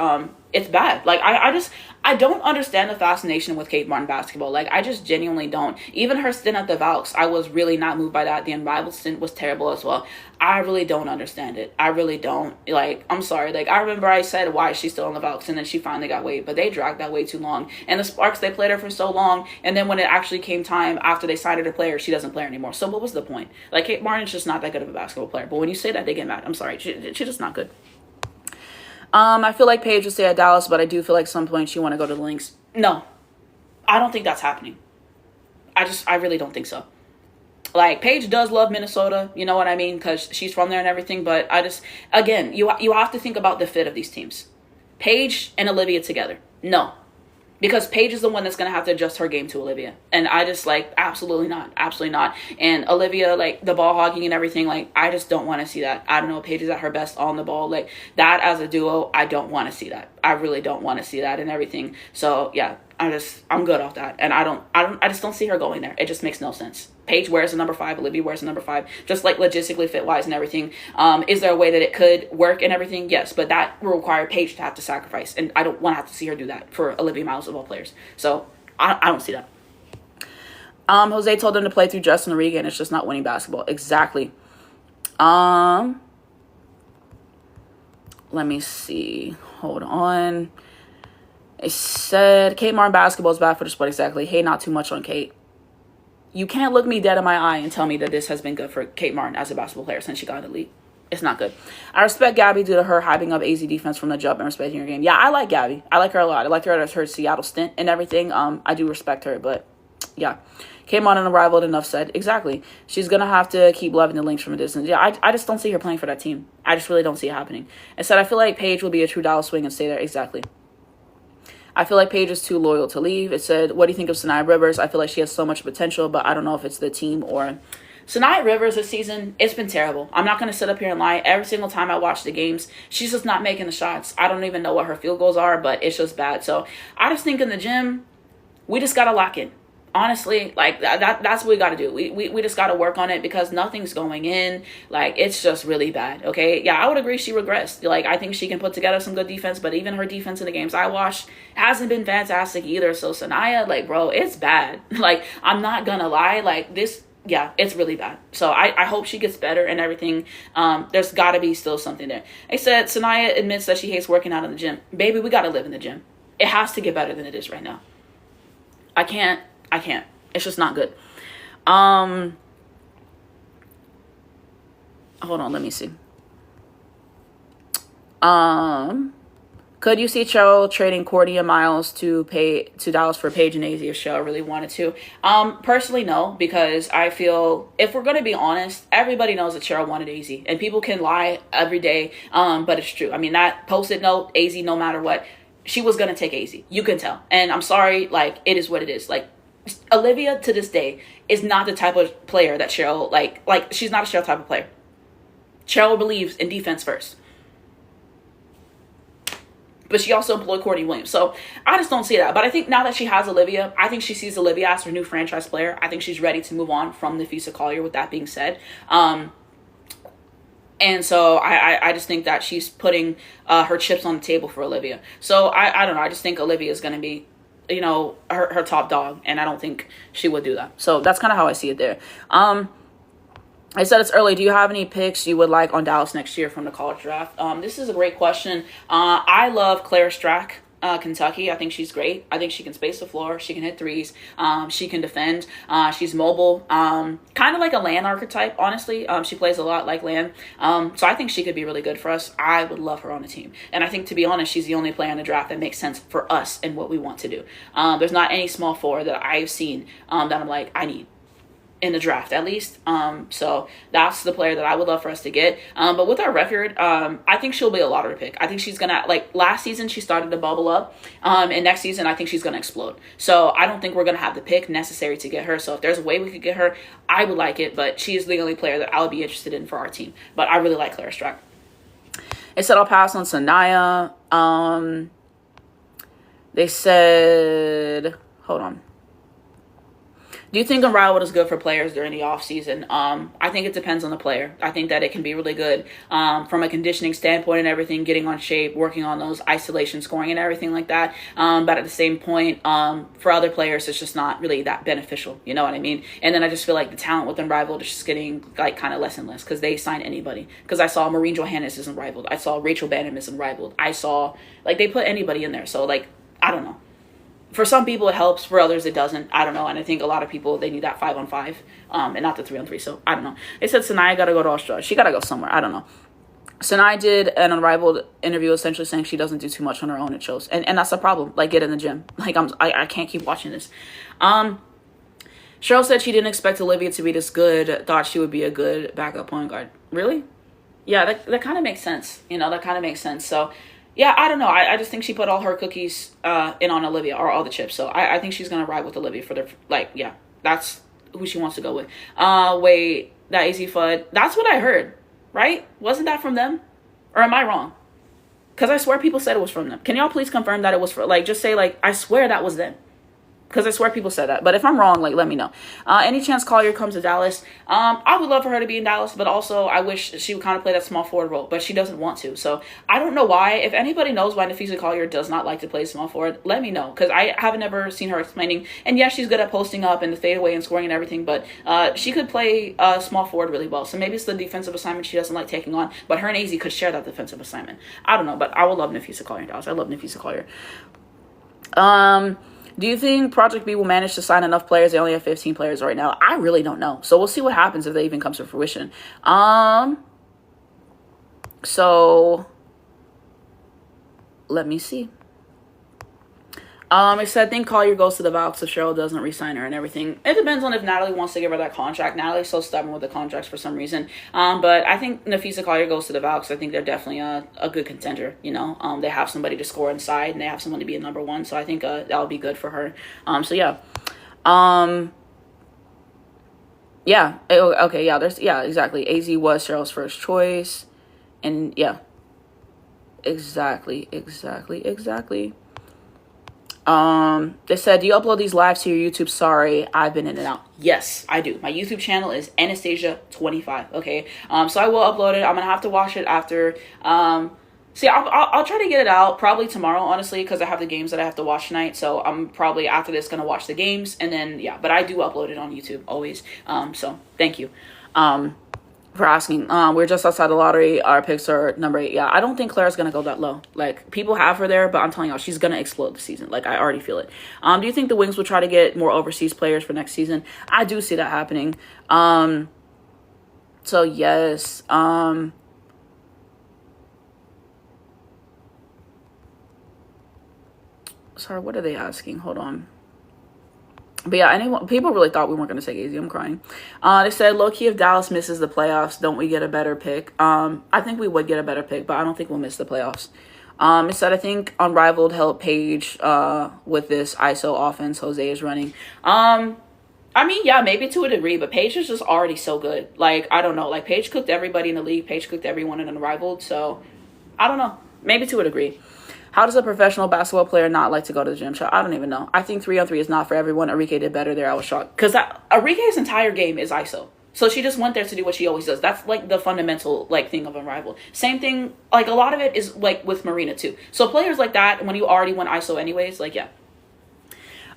It's bad. Like, I don't understand the fascination with Kate Martin basketball. Like, I just genuinely don't. Even her stint at the Valks, I was really not moved by that. The Unrivaled stint was terrible as well. I really don't understand it. I really don't. Like, I'm sorry. Like, I remember I said, why is she still on the Valks? And then she finally got waived. But they dragged that way too long. And the Sparks, they played her for so long. And then when it actually came time after they signed her to play her, she doesn't play her anymore. So what was the point? Like, Kate Martin's just not that good of a basketball player. But when you say that, they get mad. I'm sorry. She's just not good. I feel like Paige will stay at Dallas, but I do feel like at some point she want to go to the Lynx. No. I don't think that's happening. I really don't think so. Like, Paige does love Minnesota, you know what I mean? Because she's from there and everything. But again, you have to think about the fit of these teams. Paige and Olivia together. No. Because Paige is the one that's going to have to adjust her game to Olivia. And I just, like, absolutely not. Absolutely not. And Olivia, like, the ball hogging and everything, like, I just don't want to see that. I don't know. Paige is at her best on the ball. Like, that as a duo, I don't want to see that. I really don't want to see that and everything. So, yeah, I'm good off that. And I just don't see her going there. It just makes no sense. Paige wears the number 5. Olivia wears the number 5. Just, like, logistically fit-wise and everything. Is there a way that it could work and everything? Yes, but that will require Paige to have to sacrifice. And I don't want to have to see her do that for Olivia Miles of all players. So, I don't see that. Jose told them to play through Justin Rodriguez, and it's just not winning basketball. Exactly. Let me see. Hold on. It said, Kate Martin basketball is bad for the sport. Exactly. Hey, not too much on Kate. You can't look me dead in my eye and tell me that this has been good for Kate Martin as a basketball player since she got in the league. It's not good. I respect Gabby due to her hyping up AZ defense from the jump and respecting her game. Yeah, I like Gabby. I like her a lot. I liked her at her Seattle stint and everything. I do respect her, but yeah. Kate Martin unrivaled, enough said. Exactly. She's going to have to keep loving the Lynx from a distance. Yeah, I just don't see her playing for that team. I just really don't see it happening. Instead, I feel like Paige will be a true Dallas swing and stay there. Exactly. I feel like Paige is too loyal to leave. It said, what do you think of Sanaya Rivers? I feel like she has so much potential, but I don't know if it's the team or... Sanaya Rivers this season, it's been terrible. I'm not going to sit up here and lie. Every single time I watch the games, she's just not making the shots. I don't even know what her field goals are, but it's just bad. So I just think in the gym, we just got to lock in. Honestly, like that's what we got to do. We just got to work on it because nothing's going in. Like, it's just really bad. Okay. Yeah, I would agree she regressed. Like, I think she can put together some good defense, but even her defense in the games I watched hasn't been fantastic either. So Sanaya, like, bro, it's bad. Like, I'm not gonna lie. Like, this, yeah, it's really bad. So I hope she gets better and everything. There's got to be still something there. They said Sanaya admits that she hates working out in the gym. Baby, we got to live in the gym. It has to get better than it is right now. I can't. It's just not good. Hold on, let me see. Could you see Cheryl trading Courtney and Miles to Dallas for Paige and AZ if Cheryl really wanted to? Personally, no, because I feel, if we're going to be honest, everybody knows that Cheryl wanted AZ. And people can lie every day, but it's true. I mean, that Post-it note, AZ, no matter what, she was going to take AZ. You can tell. And I'm sorry, like, it is what it is. Like, Olivia, to this day, is not the type of player that Cheryl, like she's not a Cheryl type of player. Cheryl believes in defense first. But she also employed Courtney Williams. So I just don't see that. But I think now that she has Olivia, I think she sees Olivia as her new franchise player. I think she's ready to move on from Nafisa Collier, with that being said. And so I just think that she's putting her chips on the table for Olivia. So I don't know. I just think Olivia is going to be, you know, her top dog. And I don't think she would do that. So that's kind of how I see it there. I said it's early. Do you have any picks you would like on Dallas next year from the college draft? This is a great question. I love Claire Strack, Kentucky. I think she's great. I think she can space the floor. She can hit threes. She can defend. She's mobile. Kind of like a Lan archetype, honestly. She plays a lot like Lan. So I think she could be really good for us. I would love her on the team. And I think, to be honest, she's the only player in the draft that makes sense for us and what we want to do. There's not any small forward that I've seen that I'm like, I need in the draft, at least. So that's the player that I would love for us to get. But with our record, I think she'll be a lottery pick. I think she's gonna, like last season, she started to bubble up. And next season, I think she's gonna explode. So I don't think we're gonna have the pick necessary to get her. So if there's a way we could get her, I would like it. But she is the only player that I would be interested in for our team. But I really like Clara Strack. They said I'll pass on Sanaya. They said, hold on. Do you think Unrivaled is good for players during the offseason? I think it depends on the player. I think that it can be really good from a conditioning standpoint and everything, getting on shape, working on those isolation scoring and everything like that. But at the same point, for other players, it's just not really that beneficial. You know what I mean? And then I just feel like the talent with Unrivaled is just getting like kind of less and less because they sign anybody. Because I saw Maureen Johannes is Unrivaled. I saw Rachel Banham is Unrivaled. I saw, like, they put anybody in there. So, like, I don't know. For some people, it helps. For others, it doesn't. I don't know. And I think a lot of people, they need that 5-on-5 and not the 3-on-3. So, I don't know. They said Sanaya got to go to Australia. She got to go somewhere. I don't know. Sanaya did an Unrivaled interview essentially saying she doesn't do too much on her own. It shows. And that's the problem. Like, get in the gym. Like, I can't keep watching this. Cheryl said she didn't expect Olivia to be this good. Thought she would be a good backup point guard. Really? Yeah, that kind of makes sense. You know, that kind of makes sense. So, yeah, I don't know. I just think she put all her cookies in on Olivia, or all the chips. So I think she's going to ride with Olivia for the, like, yeah, that's who she wants to go with. Wait, that AZ FUD, that's what I heard, right? Wasn't that from them? Or am I wrong? Because I swear people said it was from them. Can y'all please confirm that it was for, like, just say, like, I swear that was them. Because I swear people said that. But if I'm wrong, like, let me know. Any chance Collier comes to Dallas? I would love for her to be in Dallas, but also I wish she would kind of play that small forward role. But she doesn't want to. So I don't know why. If anybody knows why Nafisa Collier does not like to play small forward, let me know. Because I haven't ever seen her explaining. And yes, she's good at posting up and the fadeaway and scoring and everything. But she could play small forward really well. So maybe it's the defensive assignment she doesn't like taking on. But her and AZ could share that defensive assignment. I don't know. But I would love Nafisa Collier in Dallas. I love Nafisa Collier. Do you think Project B will manage to sign enough players? They only have 15 players right now. I really don't know. So we'll see what happens if they even come to fruition. So let me see. It said, I think Collier goes to the Valks if Cheryl doesn't re-sign her and everything. It depends on if Natalie wants to give her that contract. Natalie's so stubborn with the contracts for some reason. But I think Nafisa Collier goes to the Valks. I think they're definitely a good contender, you know. They have somebody to score inside, and they have someone to be a number one. So I think that'll be good for her. So, yeah. Yeah. Okay, yeah, exactly. AZ was Cheryl's first choice. And, yeah. Exactly. They said, do you upload these lives to your YouTube? Sorry, I've been in and out. Yes, I do. My YouTube channel is Anastasia25. Okay. So I will upload it. I'm gonna have to watch it after. I'll try to get it out probably tomorrow, honestly, because I have the games that I have to watch tonight. So I'm probably after this gonna watch the games, and then yeah. But I do upload it on YouTube always. So thank you. For asking. We're just outside the lottery. Our picks are number 8. Yeah, I don't think Claire's gonna go that low. Like, people have her there, but I'm telling y'all, she's gonna explode this season. Like, I already feel it. Do you think the Wings will try to get more overseas players for next season? I do see that happening. So yes. Sorry, what are they asking? Hold on. But yeah, people really thought we weren't going to take AZ. I'm crying. They said, low-key, if Dallas misses the playoffs, don't we get a better pick? I think we would get a better pick, but I don't think we'll miss the playoffs. It said, I think Unrivaled helped Paige with this ISO offense Jose is running. I mean, yeah, maybe to a degree, but Paige is just already so good. Like, I don't know. Like, Paige cooked everybody in the league. Paige cooked everyone in Unrivaled. So, I don't know. Maybe to a degree. How does a professional basketball player not like to go to the gym? I don't even know. I think 3-on-3 is not for everyone. Arike did better there. I was shocked. Because Arike's entire game is ISO. So she just went there to do what she always does. That's like the fundamental like thing of Unrivaled. Same thing, like a lot of it is like with Marina too. So players like that, when you already went ISO anyways, like yeah.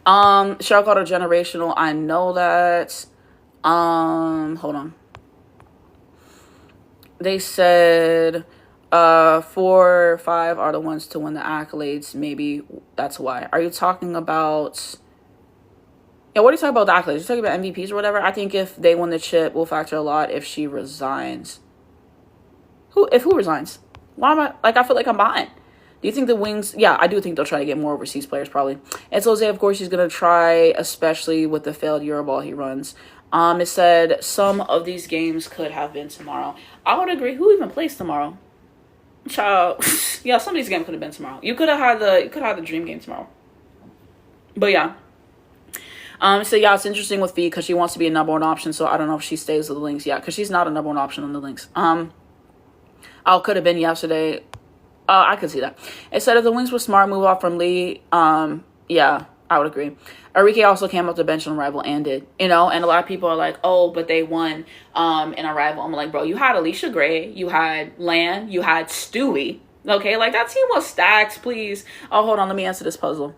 Cheryl called her generational. I know that. Hold on. They said 4, 5 are the ones to win the accolades. Maybe that's why. Are you talking about... Yeah, what are you talking about the accolades? You're talking about MVPs or whatever? I think if they win the chip, will factor a lot if she resigns. Who resigns? Why am I... Like, I feel like I'm behind. Do you think the Wings... Yeah, I do think they'll try to get more overseas players, probably. And Jose, of course, he's going to try, especially with the failed Euroball he runs. It said some of these games could have been tomorrow. I would agree. Who even plays tomorrow? Child. Yeah, some of these games could have been tomorrow. You could have had the dream game tomorrow. But yeah. So yeah, it's interesting with Fee because she wants to be a number one option. So I don't know if she stays with the Lynx. Yeah, because she's not a number one option on the Lynx. Could have been yesterday. I could see that. It said if the Wings were smart, move off from Lee. Yeah, I would agree. Arike also came up the bench on Arrival and did, and a lot of people are like, oh, but they won in Arrival. I'm like, bro, you had Alicia Gray, you had Lan, you had Stewie. Okay, like that team was stacked, please. Oh, hold on, let me answer this puzzle.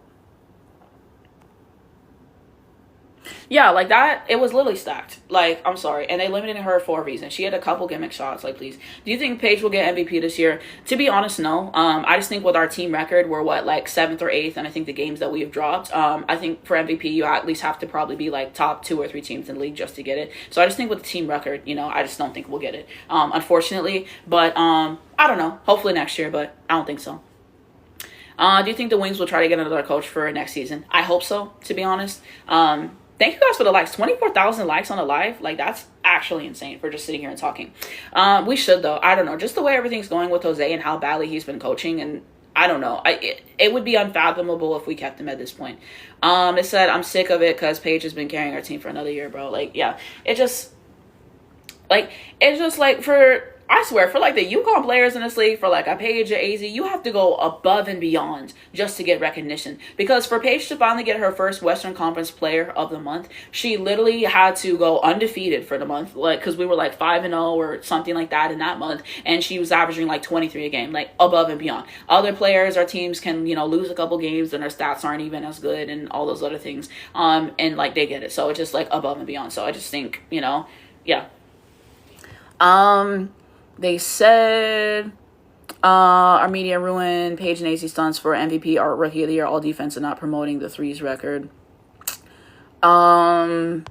Yeah, like that, it was literally stacked. Like, I'm sorry. And they limited her for a reason. She had a couple gimmick shots. Like, please. Do you think Paige will get MVP this year? To be honest, no. I just think with our team record, we're like 7th or 8th. And I think the games that we have dropped, I think for MVP, you at least have to probably be like top 2 or 3 teams in the league just to get it. So I just think with the team record, I just don't think we'll get it. Unfortunately. But I don't know. Hopefully next year, but I don't think so. Do you think the Wings will try to get another coach for next season? I hope so, to be honest. Thank you guys for the likes. 24,000 likes on the live. Like, that's actually insane for just sitting here and talking. We should, though. I don't know. Just the way everything's going with Jose and how badly he's been coaching. And I don't know. It would be unfathomable if we kept him at this point. It said, I'm sick of it because Paige has been carrying our team for another year, bro. Like, yeah. It's just like I swear, for like the UConn players in this league, for like a Paige or AZ, you have to go above and beyond just to get recognition. Because for Paige to finally get her first Western Conference Player of the Month, she literally had to go undefeated for the month, like because we were like 5-0 or something like that in that month, and she was averaging like 23 a game, like above and beyond. Other players, our teams can lose a couple games and their stats aren't even as good and all those other things, and like they get it. So it's just like above and beyond. So I just think yeah. They said our media ruined Paige and AC stunts for MVP, our rookie of the year, all defense, and not promoting the threes record. Like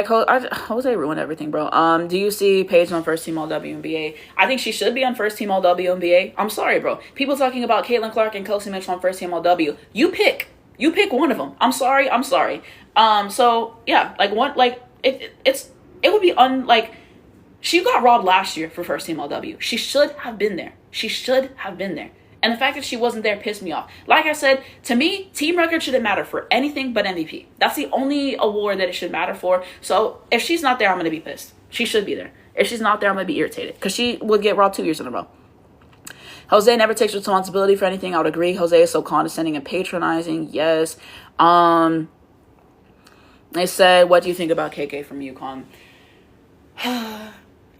Jose ruined everything, bro. Do you see Paige on first team all WNBA? I think she should be on first team all WNBA. I'm sorry, bro. People talking about Caitlin Clark and Kelsey Mitchell on first team all W. You pick one of them. I'm sorry. So yeah, like what? Like it would be she got robbed last year for first team LW. She should have been there. And the fact that she wasn't there pissed me off. Like I said, to me, team record shouldn't matter for anything but MVP. That's the only award that it should matter for. So if she's not there, I'm going to be pissed. She should be there. If she's not there, I'm going to be irritated. Because she would get robbed 2 years in a row. Jose never takes responsibility for anything. I would agree. Jose is so condescending and patronizing. Yes. They said, what do you think about KK from UConn?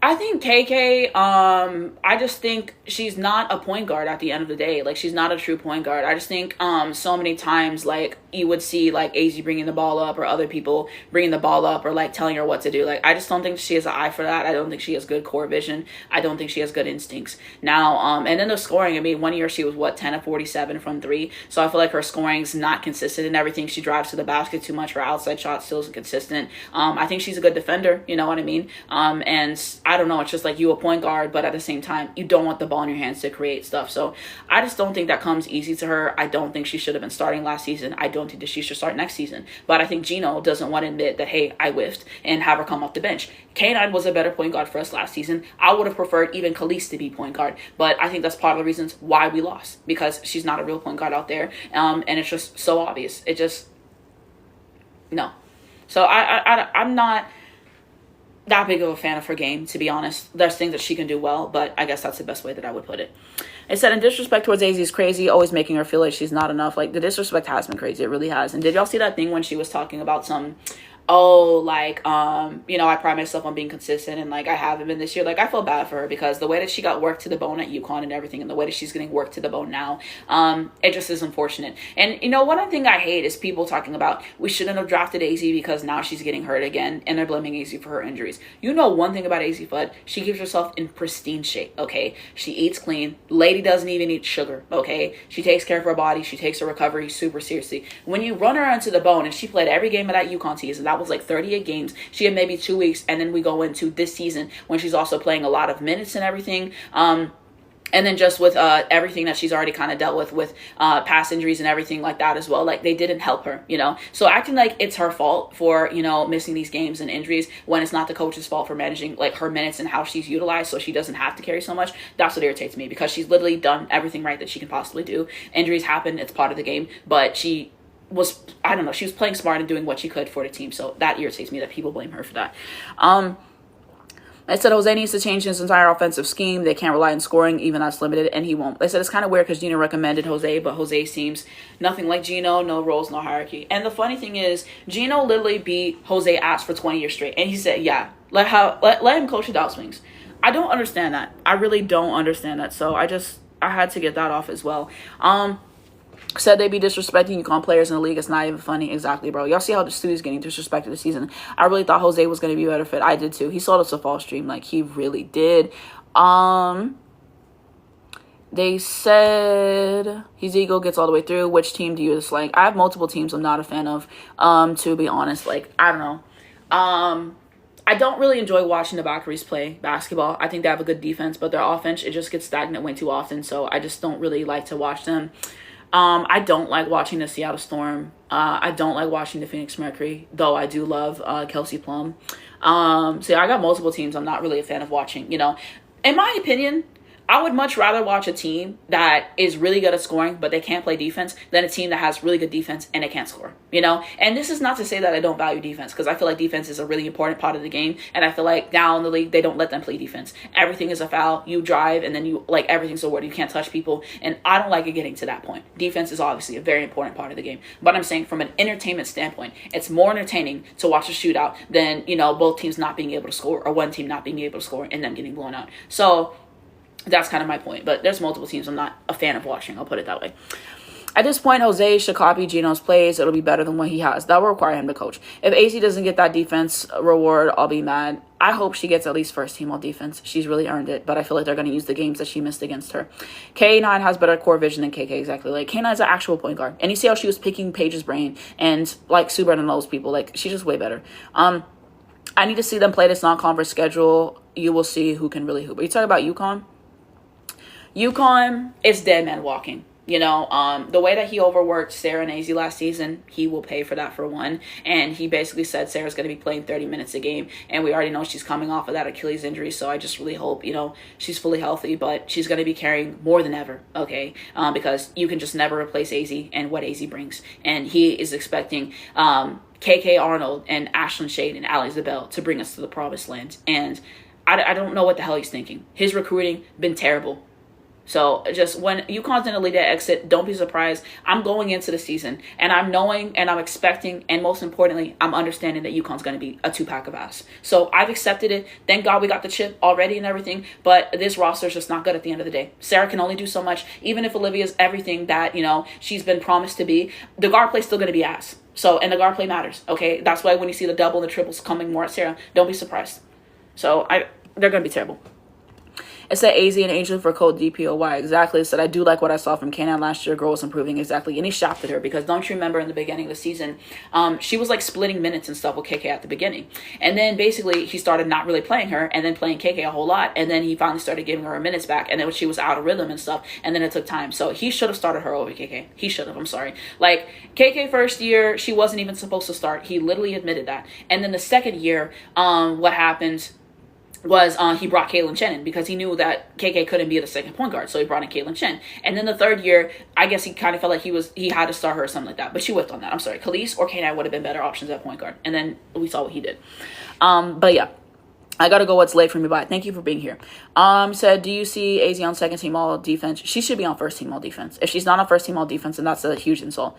I think KK, I just think she's not a point guard at the end of the day. Like, she's not a true point guard. I just think so many times, like, you would see, like, AZ bringing the ball up or other people bringing the ball up or, like, telling her what to do. Like, I just don't think she has an eye for that. I don't think she has good core vision. I don't think she has good instincts. Now, and then the scoring, I mean, 1 year she was, 10 of 47 from 3. So I feel like her scoring's not consistent in everything. She drives to the basket too much. Her outside shot still isn't consistent. I think she's a good defender, you know what I mean? And I don't know, it's just like you a point guard, but at the same time, you don't want the ball in your hands to create stuff. So I just don't think that comes easy to her. I don't think she should have been starting last season. I don't think that she should start next season. But I think Gino doesn't want to admit that, hey, I whiffed, and have her come off the bench. K9 was a better point guard for us last season. I would have preferred even Khalees to be point guard, but I think that's part of the reasons why we lost, because she's not a real point guard out there, and it's just so obvious. It just, no. So I'm not, that big of a fan of her game, to be honest. There's things that she can do well, but I guess that's the best way that I would put it. It said, in disrespect towards AZ is crazy, always making her feel like she's not enough. Like, the disrespect has been crazy. It really has. And did y'all see that thing when she was talking about some, I pride myself on being consistent, and like I haven't been this year. Like, I feel bad for her because the way that she got worked to the bone at UConn and everything, and the way that she's getting worked to the bone now, it just is unfortunate. And one thing I hate is people talking about we shouldn't have drafted AZ because now she's getting hurt again, and they're blaming AZ for her injuries. One thing about AZ Fudd, she keeps herself in pristine shape. Okay, she eats clean. Lady doesn't even eat sugar. Okay, she takes care of her body. She takes her recovery super seriously. When you run her into the bone, and she played every game of that UConn season, that was like 38 games. She had maybe 2 weeks, and then we go into this season when she's also playing a lot of minutes and everything. And then just with everything that she's already kind of dealt with past injuries and everything like that as well, like they didn't help her, So acting like it's her fault for, missing these games and injuries when it's not the coach's fault for managing like her minutes and how she's utilized so she doesn't have to carry so much, that's what irritates me, because she's literally done everything right that she can possibly do. Injuries happen, it's part of the game, but she was playing smart and doing what she could for the team. So that irritates me that people blame her for that. I said Jose needs to change his entire offensive scheme. They can't rely on scoring, even that's limited, and he won't. They said it's kind of weird because Gino recommended Jose, but Jose seems nothing like Gino, no roles, no hierarchy. And the funny thing is, Gino literally beat Jose ass for 20 years straight, and he said, yeah, let him coach the Dallas Wings. I don't understand that. I really don't understand that. So I had to get that off as well. Said they be disrespecting UConn players in the league. It's not even funny. Exactly, bro. Y'all see how the studio's getting disrespected this season. I really thought Jose was going to be a better fit. I did too. He sold us a false dream. Like, he really did. They said his ego gets all the way through. Which team do you dislike? I have multiple teams I'm not a fan of, to be honest. Like, I don't know. I don't really enjoy watching the Valkyries play basketball. I think they have a good defense, but their offense, it just gets stagnant way too often. So I just don't really like to watch them. I don't like watching the Seattle Storm. I don't like watching the Phoenix Mercury, though I do love Kelsey Plum. So yeah, I got multiple teams I'm not really a fan of watching. In my opinion, I would much rather watch a team that is really good at scoring, but they can't play defense, than a team that has really good defense and they can't score, And this is not to say that I don't value defense, because I feel like defense is a really important part of the game. And I feel like now in the league, they don't let them play defense. Everything is a foul. You drive and then everything's a word. You can't touch people. And I don't like it getting to that point. Defense is obviously a very important part of the game. But I'm saying from an entertainment standpoint, it's more entertaining to watch a shootout than, both teams not being able to score or one team not being able to score and them getting blown out. So that's kind of my point. But there's multiple teams I'm not a fan of watching. I'll put it that way. At this point, Jose should copy Gino's plays. It'll be better than what he has. That will require him to coach. If AC doesn't get that defense reward, I'll be mad. I hope she gets at least first team all defense. She's really earned it. But I feel like they're going to use the games that she missed against her. K9 has better core vision than KK, exactly. Like, K9's an actual point guard. And you see how she was picking Paige's brain. And, like, Sue Brennan knows people. Like, she's just way better. I need to see them play this non-conference schedule. You will see who can really hoop. Are you talking about UConn? UConn is dead man walking. The way that he overworked Sarah and AZ last season, he will pay for that for one. And he basically said Sarah's going to be playing 30 minutes a game. And we already know she's coming off of that Achilles injury. So I just really hope, she's fully healthy. But she's going to be carrying more than ever, okay? Because you can just never replace AZ and what AZ brings. And he is expecting KK Arnold and Ashlyn Shade and Ally Zabel to bring us to the promised land. And I don't know what the hell he's thinking. His recruiting been terrible. So just when UConn's in a league exit, don't be surprised. I'm going into the season and I'm knowing and I'm expecting, and most importantly, I'm understanding that UConn's going to be a 2-pack of ass. So I've accepted it. Thank God we got the chip already and everything, but this roster is just not good at the end of the day. Sarah can only do so much. Even if Olivia's everything that, she's been promised to be, the guard play's still going to be ass. So, and the guard play matters, okay? That's why when you see the double and the triples coming more at Sarah, don't be surprised. So they're going to be terrible. It said AZ and Angel for code DPOY. Exactly. It said, I do like what I saw from K9 last year. Girl was improving. Exactly. And he shafted her because don't you remember in the beginning of the season, she was like splitting minutes and stuff with KK at the beginning. And then basically he started not really playing her and then playing KK a whole lot. And then he finally started giving her minutes back. And then she was out of rhythm and stuff. And then it took time. So he should have started her over KK. He should have. I'm sorry. Like KK first year, she wasn't even supposed to start. He literally admitted that. And then the second year, what happened was he brought Kaylin Chen in because he knew that KK couldn't be the second point guard, so he brought in Kaylin Chen. And then the third year, I guess he kind of felt like he had to start her or something like that, but she whiffed on that. I'm sorry. Khalees or K9 would have been better options at point guard, and then we saw what he did. But yeah. I gotta go. What's late for me? Bye. Thank you for being here. Said, do you see AZ on second team all defense? She should be on first team all defense. If she's not on first team all defense, then that's a huge insult.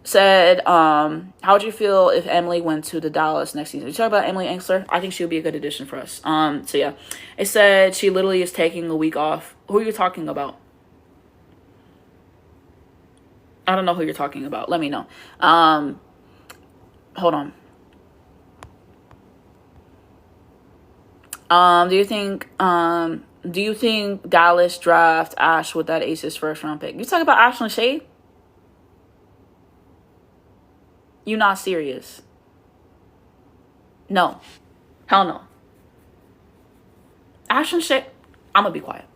Said, how would you feel if Emily went to the Dallas next season? You talk about Emily Angsler? I think she would be a good addition for us. So yeah, it said she literally is taking a week off. Who are you talking about? I don't know who you're talking about. Let me know. Hold on. Do you think Dallas draft Ash with that Aces first round pick? You talking about Ashlyn Shade? You not serious? No. Hell no. Ashlyn Shade, I'm gonna be quiet.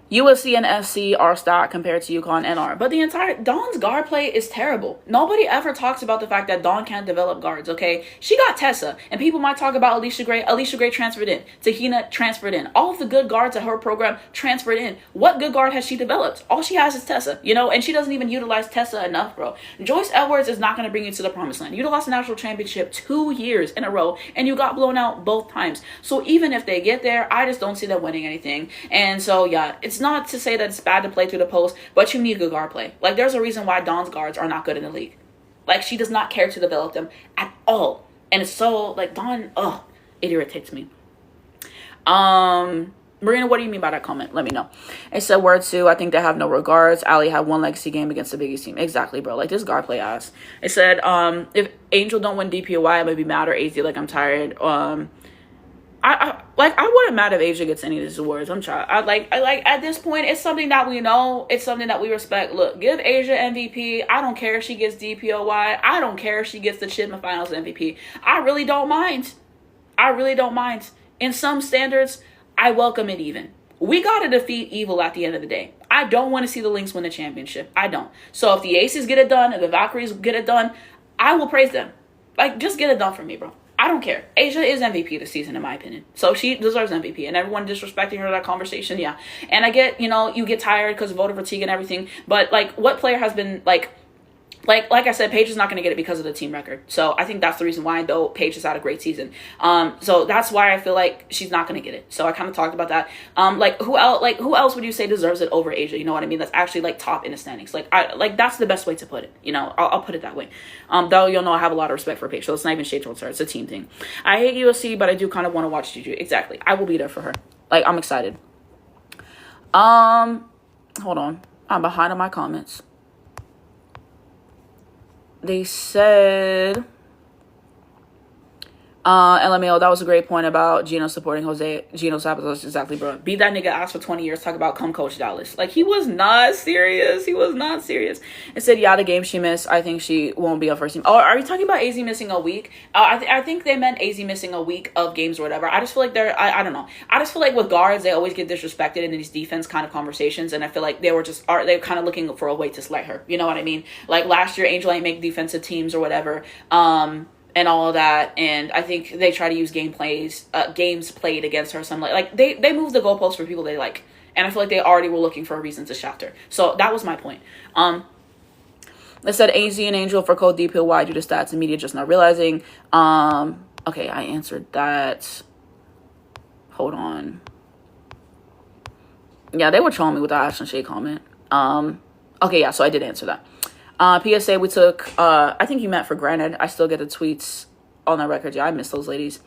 USC and SC are stacked compared to UConn and R. But the entire Dawn's guard play is terrible. Nobody ever talks about the fact that Dawn can't develop guards, okay? She got Tessa, and people might talk about Alicia Gray. Alicia Gray transferred in. Tahina transferred in. All of the good guards at her program transferred in. What good guard has she developed? All she has is Tessa, you know? And she doesn't even utilize Tessa enough, bro. Joyce Edwards is not going to bring you to the promised land. You lost the national championship 2 years in a row, and you got blown out both times. So even if they get there, I just don't see them winning anything. And so, yeah, it's not to say that it's bad to play through the post, but you need good guard play. Like, there's a reason why Dawn's guards are not good in the league. Like, she does not care to develop them at all. And it's so, like, Dawn, it irritates me. Marina, what do you mean by that comment? Let me know. It said, word 2, I think they have no regards. Allie had one legacy game against the biggest team. Exactly, bro. Like, this guard play ass. It said, if Angel don't win DPOY, I might be mad, or AZ, like, I'm tired. I wouldn't matter if Asia gets any of these awards. I'm trying. I like at this point, it's something that we know. It's something that we respect. Look, give Asia MVP. I don't care if she gets DPOY. I don't care if she gets the Chipman Finals MVP. I really don't mind. In some standards, I welcome it even. We got to defeat evil at the end of the day. I don't want to see the Lynx win the championship. I don't. So if the Aces get it done, if the Valkyries get it done, I will praise them. Like, just get it done for me, bro. I don't care. Asia is MVP this season, in my opinion. So she deserves MVP. And everyone disrespecting her in that conversation, yeah. And I get, you get tired because of voter fatigue and everything. But, like, what player has been, like I said, Paige is not going to get it because of the team record. So I think that's the reason why, though, Paige has had a great season. So that's why I feel like she's not going to get it. So I kind of talked about that. Who else would you say deserves it over Asia? You know what I mean? That's actually, like, top in the standings. That's the best way to put it. I'll put it that way. Though you'll know I have a lot of respect for Paige. So it's not even shade towards her. It's a team thing. I hate USC, but I do kind of want to watch Juju. Exactly. I will be there for her. Like, I'm excited. Hold on. I'm behind on my comments. They said, LMAO, that was a great point about Gino supporting Gino Sabatos. Exactly, bro. Beat that nigga ass for 20 years. Talk about come coach Dallas. Like, he was not serious. It said, yeah, the game she missed, I think she won't be on first team. Oh, are you talking about AZ missing a week? I think they meant AZ missing a week of games or whatever. I just feel like I don't know. I just feel like with guards, they always get disrespected in these defense kind of conversations. And I feel like they were kind of looking for a way to slight her. You know what I mean? Like, last year, Angel ain't make defensive teams or whatever. And all of that, and I think they try to use games played against her. Some like they move the goalposts for people they like, and I feel like they already were looking for a reason to shaft her. So that was my point. They said AZ and Angel for code DPOY due to stats and media just not realizing. Okay, I answered that. Hold on. Yeah, they were trolling me with the Ashton Shea comment. Okay, yeah, so I did answer that. PSA we took, I think you meant for granted. I still get the tweets on the record. Yeah, I miss those ladies.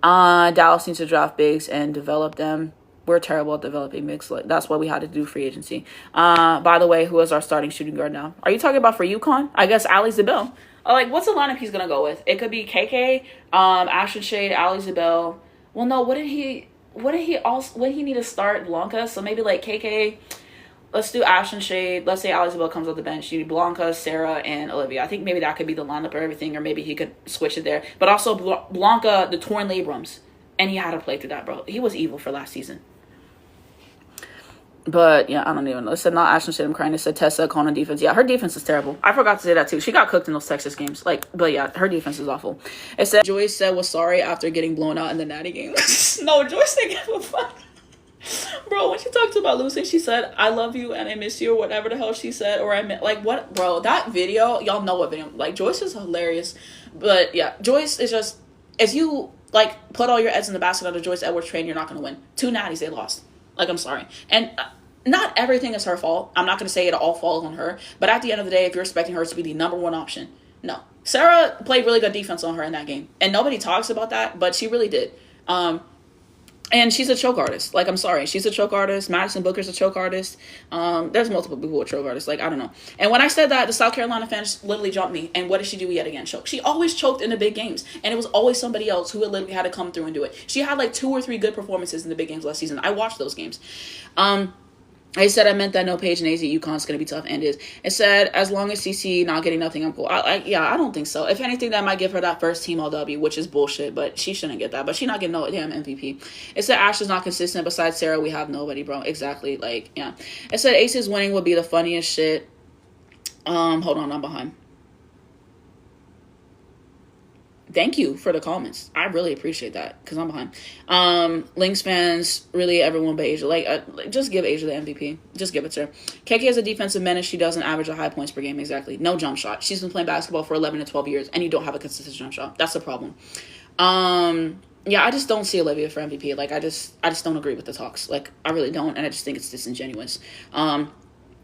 Dallas needs to draft bigs and develop them. We're terrible at developing bigs. That's what we had to do free agency. By the way, who is our starting shooting guard now? Are you talking about for UConn? I guess Ali Zabel. What's the lineup he's going to go with? It could be KK, Ashton Shade, Ali Zabel. Well, no, what did he need to start? Blanca? So maybe like KK... Let's do Ashton Shade. Let's say Isabel comes off the bench. You need Blanca, Sarah, and Olivia. I think maybe that could be the lineup or everything, or maybe he could switch it there. But also Blanca, the torn labrums. And he had to play through that, bro. He was evil for last season. But, yeah, I don't even know. It said not Ashton Shade, I'm crying. It said Tessa calling on defense. Yeah, her defense is terrible. I forgot to say that, too. She got cooked in those Texas games. But, yeah, her defense is awful. It said Joyce said was sorry after getting blown out in the Natty game. No, Joyce didn't give a fuck. Bro, when she talked about losing, she said, I love you and I miss you, or whatever the hell she said, or I meant, what, bro, that video, y'all know what video, Joyce is hilarious, but, yeah, Joyce is just, if you, Like, put all your eggs in the basket under Joyce Edwards train, you're not going to win. 2 natties, they lost. Like, I'm sorry. And not everything is her fault. I'm not going to say it all falls on her. But at the end of the day, if you're expecting her to be the number one option, no. Sarah played really good defense on her in that game. And nobody talks about that, but she really did. And she's a choke artist. Like, I'm sorry. She's a choke artist. Madison Booker's a choke artist. There's multiple people who are choke artists. Like, I don't know. And when I said that, the South Carolina fans literally jumped me. And what did she do yet again? Choke. She always choked in the big games. And it was always somebody else who literally had to come through and do it. She had like 2 or 3 good performances in the big games last season. I watched those games. I said I meant that no Paige and AZ UConn's going to be tough, and is. It said, as long as CC not getting nothing, I'm cool. Yeah, I don't think so. If anything, that might give her that first team LW, which is bullshit, but she shouldn't get that. But she's not getting no damn MVP. It said Ash is not consistent. Besides Sarah, we have nobody, bro. Exactly. Like, yeah. It said Aces winning would be the funniest shit. Hold on, I'm behind. Thank you for the comments. I really appreciate that because I'm behind. Lynx fans, really everyone but Asia. Like, just give Asia the MVP. Just give it to her. KK is a defensive menace. She doesn't average a high points per game. Exactly. No jump shot. She's been playing basketball for 11 to 12 years, and you don't have a consistent jump shot. That's the problem. Yeah, I just don't see Olivia for MVP. Like, I just don't agree with the talks. Like, I really don't, and I just think it's disingenuous.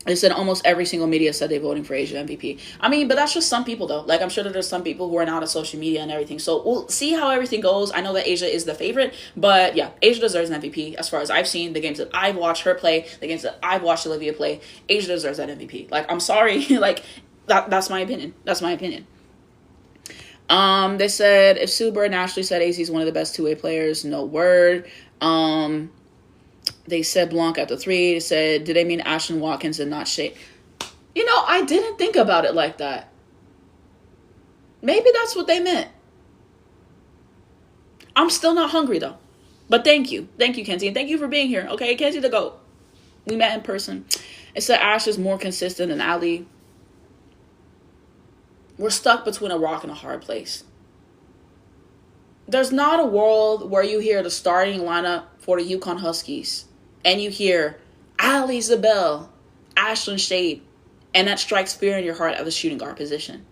They said almost every single media said they're voting for Asia MVP. I mean, but that's just some people, though. Like, I'm sure that there's some people who are not on social media and everything. So we'll see how everything goes. I know that Asia is the favorite. But, yeah, Asia deserves an MVP as far as I've seen. The games that I've watched her play, the games that I've watched Olivia play, Asia deserves that MVP. Like, I'm sorry. Like, that's my opinion. That's my opinion. They said, if Sue Bird naturally said AZ is one of the best two-way players, no word. They said Blanc at the 3. They said, did they mean Ashton Watkins and not Shea? You know, I didn't think about it like that. Maybe that's what they meant. I'm still not hungry, though. But thank you. Thank you, Kenzie. And thank you for being here. Okay, Kenzie the GOAT. We met in person. It said Ash is more consistent than Ali. We're stuck between a rock and a hard place. There's not a world where you hear the starting lineup for the UConn Huskies and you hear Ali Zabel, Ashlyn Shade, and that strikes fear in your heart at the shooting guard position.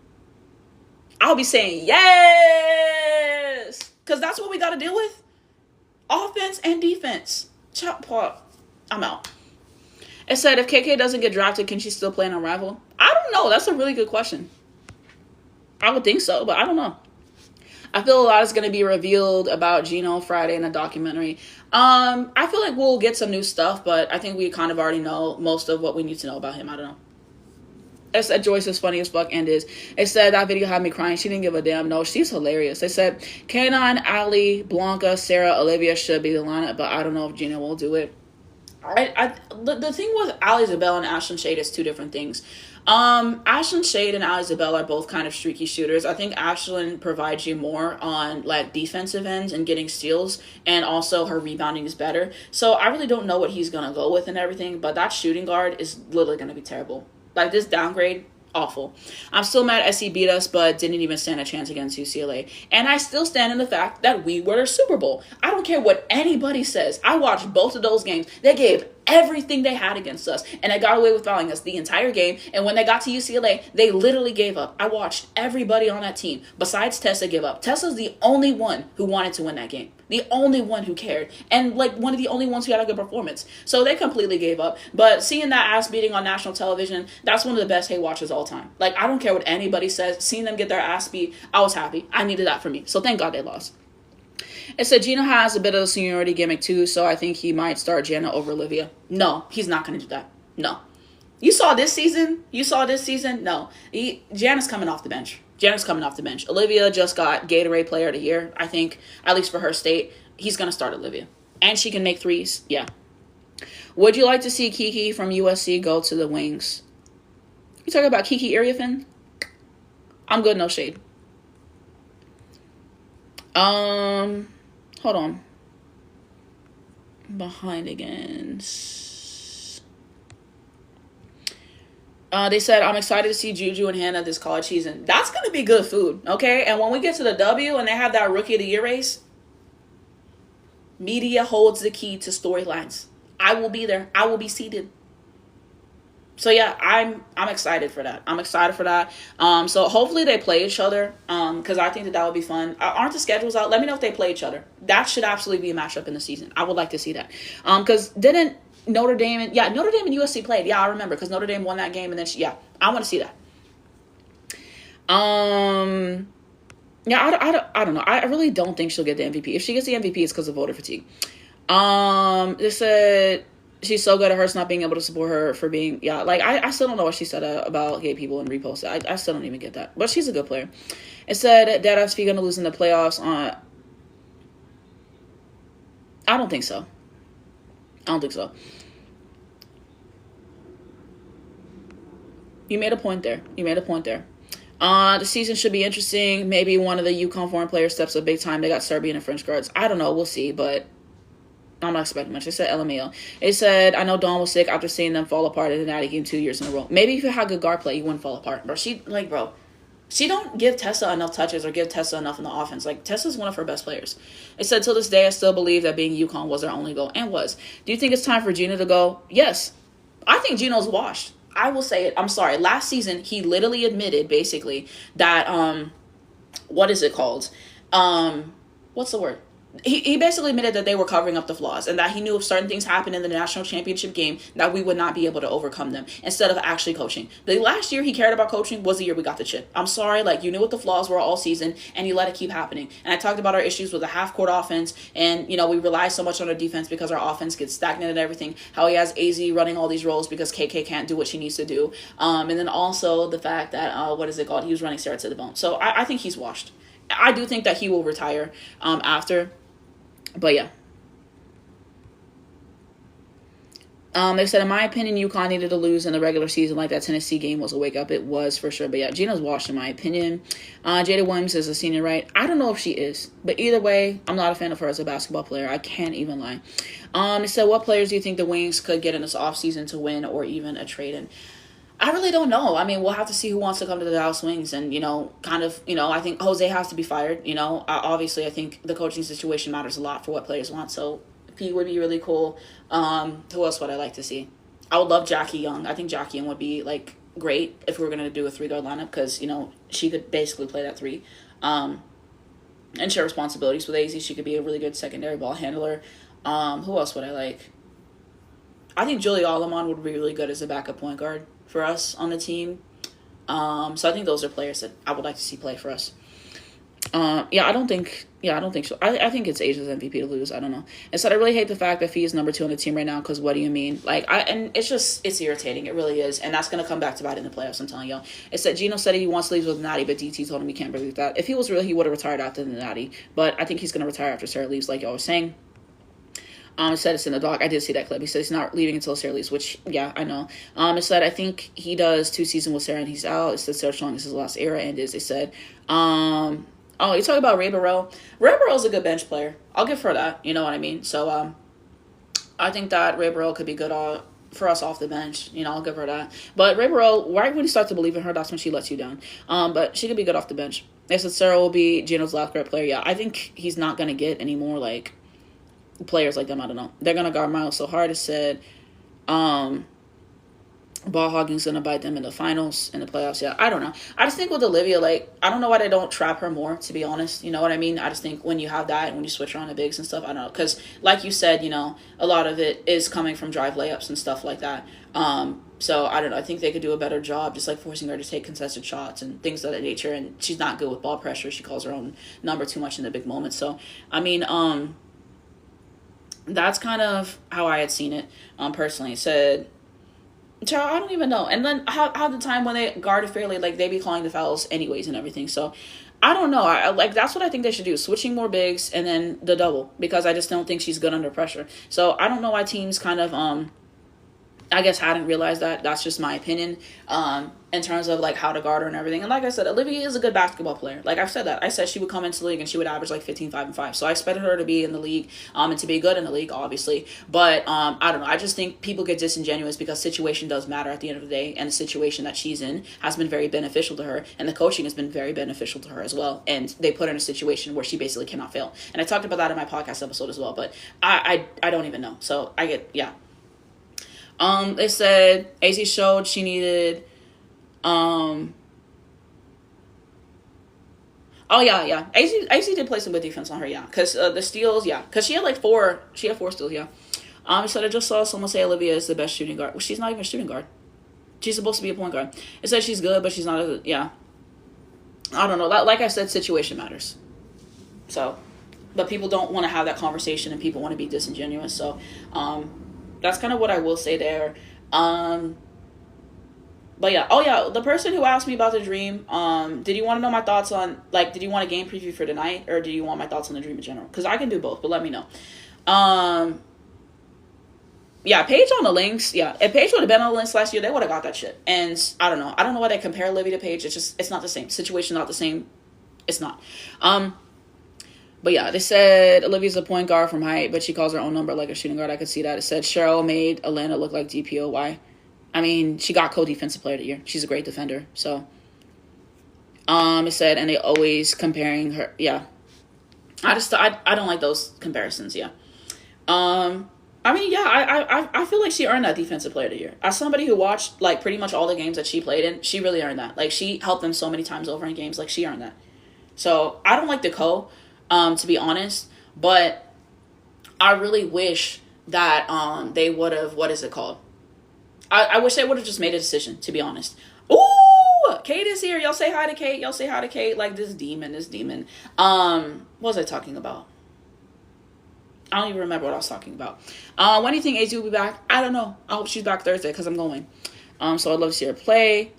I'll be saying yes, because that's what we got to deal with. Offense and defense. Chop pop. I'm out. It said, if KK doesn't get drafted, can she still play in Unravel? I don't know. That's a really good question. I would think so, but I don't know. I feel a lot is going to be revealed about Gino Friday in a documentary. I feel like we'll get some new stuff, but I think we kind of already know most of what we need to know about him. I don't know. It said Joyce is funny as fuck and is. It said that video had me crying. She didn't give a damn. No, she's hilarious. They said K9, Ali, Blanca, Sarah, Olivia should be the lineup, but I don't know if Gino will do it. The thing with Ali Zabel and Ashlyn Shade is two different things. Ashlyn Shade and Ali Zabel are both kind of streaky shooters. I think Ashlyn provides you more on like defensive ends and getting steals, and also her rebounding is better. So I really don't know what he's gonna go with and everything, but that shooting guard is literally gonna be terrible. Like, this downgrade, awful. I'm still mad SC beat us, but didn't even stand a chance against UCLA. And I still stand in the fact that we were the Super Bowl. I don't care what anybody says. I watched both of those games. They gave everything they had against us, and they got away with fouling us the entire game. And when they got to UCLA, they literally gave up. I watched everybody on that team besides Tessa give up. Tessa's the only one who wanted to win that game, the only one who cared, and like one of the only ones who had a good performance. So they completely gave up. But seeing that ass beating on national television, that's one of the best hate watches of all time. Like, I don't care what anybody says. Seeing them get their ass beat, I was happy. I needed that for me. So thank God they lost. It said Gino has a bit of a seniority gimmick too, so I think he might start Jana over Olivia. No, he's not going to do that. No. You saw this season? No. Jana's coming off the bench. Olivia just got Gatorade Player of the Year, I think, at least for her state. He's going to start Olivia. And she can make threes. Yeah. Would you like to see Kiki from USC go to the Wings? You talking about Kiki Iriafin? I'm good, no shade. Hold on. Behind again. They said, I'm excited to see Juju and Hannah this college season. That's going to be good food, okay? And when we get to the W and they have that Rookie of the Year race, media holds the key to storylines. I will be there. I will be seated. So yeah, I'm excited for that. I'm excited for that. So hopefully they play each other. Because I think that would be fun. Aren't the schedules out? Let me know if they play each other. That should absolutely be a matchup in the season. I would like to see that. Because didn't Notre Dame and USC played. Yeah, I remember because Notre Dame won that game and then I want to see that. Yeah, I don't know. I really don't think she'll get the MVP. If she gets the MVP, it's because of voter fatigue. They said she's so good at hers not being able to support her for being, I still don't know what she said about gay people and reposted. I still don't even get that. But she's a good player. It said that SB going to lose in the playoffs. I don't think so. You made a point there. The season should be interesting. Maybe one of the UConn foreign players steps up big time. They got Serbian and French guards. I don't know. We'll see, but I'm not expecting much. They said LMAO. They said, I know Dawn was sick after seeing them fall apart in the Natty game 2 years in a row. Maybe if you had good guard play, you wouldn't fall apart. Bro, she don't give Tessa enough touches or give Tessa enough in the offense. Like, Tessa's one of her best players. It said, till this day, I still believe that being UConn was their only goal, and was. Do you think it's time for Gino to go? Yes. I think Gino's washed. I will say it. I'm sorry. Last season, he literally admitted, basically, that, what is it called? What's the word? He basically admitted that they were covering up the flaws and that he knew if certain things happened in the national championship game that we would not be able to overcome them instead of actually coaching. The last year he cared about coaching was the year we got the chip. I'm sorry, you knew what the flaws were all season and you let it keep happening. And I talked about our issues with the half-court offense and, we rely so much on our defense because our offense gets stagnant and everything. How he has AZ running all these roles because KK can't do what she needs to do. And then also the fact that, he was running Sarah to the bone. So I think he's washed. I do think that he will retire after. But yeah. They said, in my opinion, UConn needed to lose in the regular season like that Tennessee game was a wake-up. It was, for sure. But yeah, Gina's washed, in my opinion. Jada Williams is a senior, right? I don't know if she is. But either way, I'm not a fan of her as a basketball player. I can't even lie. They said, what players do you think the Wings could get in this offseason to win or even a trade-in? I really don't know. I mean, we'll have to see who wants to come to the Dallas Wings. And, I think Jose has to be fired. Obviously, I think the coaching situation matters a lot for what players want. So, he would be really cool. Who else would I like to see? I would love Jackie Young. I think Jackie Young would be, great if we were going to do a 3-guard lineup because, she could basically play that 3. And share responsibilities with AZ. She could be a really good secondary ball handler. Who else would I like? I think Julie Allemon would be really good as a backup point guard for us on the team. So I think those are players that I would like to see play for us. I don't think so. I think it's Asia's MVP to lose. I don't know. And so I really hate the fact that Fee is number 2 on the team right now because what do you mean? And it's irritating. It really is. And that's going to come back to bite in the playoffs, I'm telling y'all. It's that Gino said he wants to leave with Natty, but DT told him he can't believe that. If he was real, he would have retired after the Natty. But I think he's going to retire after Sarah leaves, like y'all was saying. It said it's in the doc. I did see that clip. He said he's not leaving until Sarah leaves, which, yeah, I know. It said I think he does 2 seasons with Sarah and he's out. It said Sarah Strong is his last era and is. They said, you talk about Ray Burrell. Ray Burrell's a good bench player. I'll give her that. You know what I mean? So, I think that Ray Burrell could be good for us off the bench. I'll give her that. But Ray Burrell, right when you start to believe in her, that's when she lets you down. But she could be good off the bench. They said Sarah will be Gino's last great player. Yeah, I think he's not going to get any more, players like them. I don't know. They're going to guard Miles so hard. It said, ball hogging's going to bite them in the finals, in the playoffs. Yeah, I don't know. I just think with Olivia, I don't know why they don't trap her more, to be honest. You know what I mean? I just think when you have that and when you switch around the bigs and stuff, I don't know. Because, like you said, a lot of it is coming from drive layups and stuff like that. So, I don't know. I think they could do a better job just, forcing her to take contested shots and things of that nature. And she's not good with ball pressure. She calls her own number too much in the big moments. So, I mean, that's kind of how I had seen it, personally. It said, child, I don't even know. And then how the time when they guarded fairly, they be calling the fouls anyways and everything. So, I don't know. That's what I think they should do. Switching more bigs and then the double. Because I just don't think she's good under pressure. So, I don't know why teams kind of, I guess hadn't realized that. That's just my opinion. In terms of how to guard her and everything. And like I said, Olivia is a good basketball player. I've said that. I said she would come into the league and she would average 15, 5, and 5. So I expected her to be in the league and to be good in the league, obviously. But I don't know. I just think people get disingenuous because situation does matter at the end of the day. And the situation that she's in has been very beneficial to her. And the coaching has been very beneficial to her as well. And they put her in a situation where she basically cannot fail. And I talked about that in my podcast episode as well. But I don't even know. So I get, yeah. They said AC showed she needed. Oh yeah. AC did play some good defense on her, yeah. Cause the steals, yeah. Cause she had like four. She had four steals, yeah. It said I just saw someone say Olivia is the best shooting guard. Well, she's not even a shooting guard. She's supposed to be a point guard. It says she's good, but she's not a, yeah. I don't know. Like I said, situation matters. So, but people don't want to have that conversation, and people want to be disingenuous. So, that's kind of what I will say there. But yeah, oh yeah, the person who asked me about the dream, did you want to know my thoughts on, like, did you want a game preview for tonight, or do you want my thoughts on the dream in general? Because I can do both, but let me know. Yeah, Paige on the links. Yeah, if Paige would have been on the links last year, they would have got that shit. And I don't know. I don't know why they compare Olivia to Paige. It's not the same. Situation not the same. It's not. But yeah, they said Olivia's a point guard from height, but she calls her own number like a shooting guard. I could see that. It said Cheryl made Atlanta look like DPOY. I mean, she got co-defensive player of the year. She's a great defender. So, it said, and they always comparing her. Yeah, I don't like those comparisons. Yeah. I mean, yeah, I feel like she earned that defensive player of the year. As somebody who watched, like, pretty much all the games that she played in, she really earned that. Like, she helped them so many times over in games. Like, she earned that. So, I don't like the to be honest. But I really wish that they would have, what is it called? I wish they would have just made a decision, to be honest. Ooh! Kate is here. Y'all say hi to Kate. Y'all say hi to Kate. Like, this demon. What was I talking about? I don't even remember what I was talking about. When do you think AZ will be back? I don't know. I hope she's back Thursday because I'm going. So I'd love to see her play.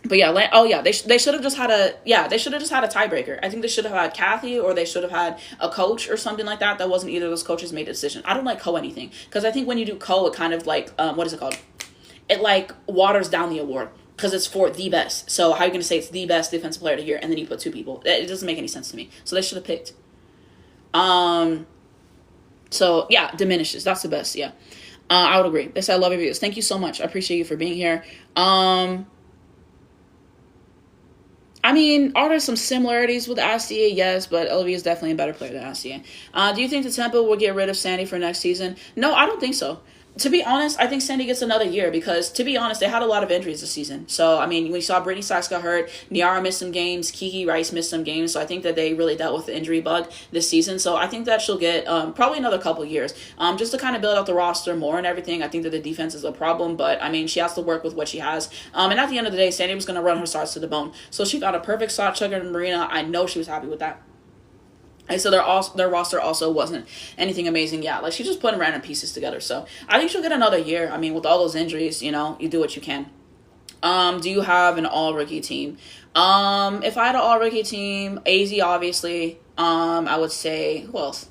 But yeah, oh yeah, they should have just had a tiebreaker. I think they should have had Kathy, or they should have had a coach or something like that. That wasn't either of those coaches made a decision. I don't like anything because I think when you do it kind of like what is it called? It like waters down the award because it's for the best. So how are you going to say it's the best defensive player of the year and then you put two people? It doesn't make any sense to me. So they should have picked. So yeah, diminishes. That's the best. Yeah. I would agree. They said I love your videos. Thank you so much. I appreciate you for being here. I mean, are there some similarities with Astia? Yes, but Olivia is definitely a better player than Astia. Do you think the Temple will get rid of Sandy for next season? No, I don't think so. To be honest, I think Sandy gets another year because, to be honest, they had a lot of injuries this season. So, I mean, we saw Brittany Sykes got hurt, Niara missed some games, Kiki Rice missed some games. So I think that they really dealt with the injury bug this season. So I think that she'll get probably another couple years just to kind of build out the roster more and everything. I think that the defense is a problem, but, I mean, she has to work with what she has. And at the end of the day, Sandy was going to run her starts to the bone. So she got a perfect shot chucker in Marina. I know she was happy with that. And so their roster also wasn't anything amazing. Yeah, like she's just putting random pieces together. So I think she'll get another year. I mean, with all those injuries, you know, you do what you can. Do you have an all-rookie team? If I had an all-rookie team, AZ obviously. I would say, who else?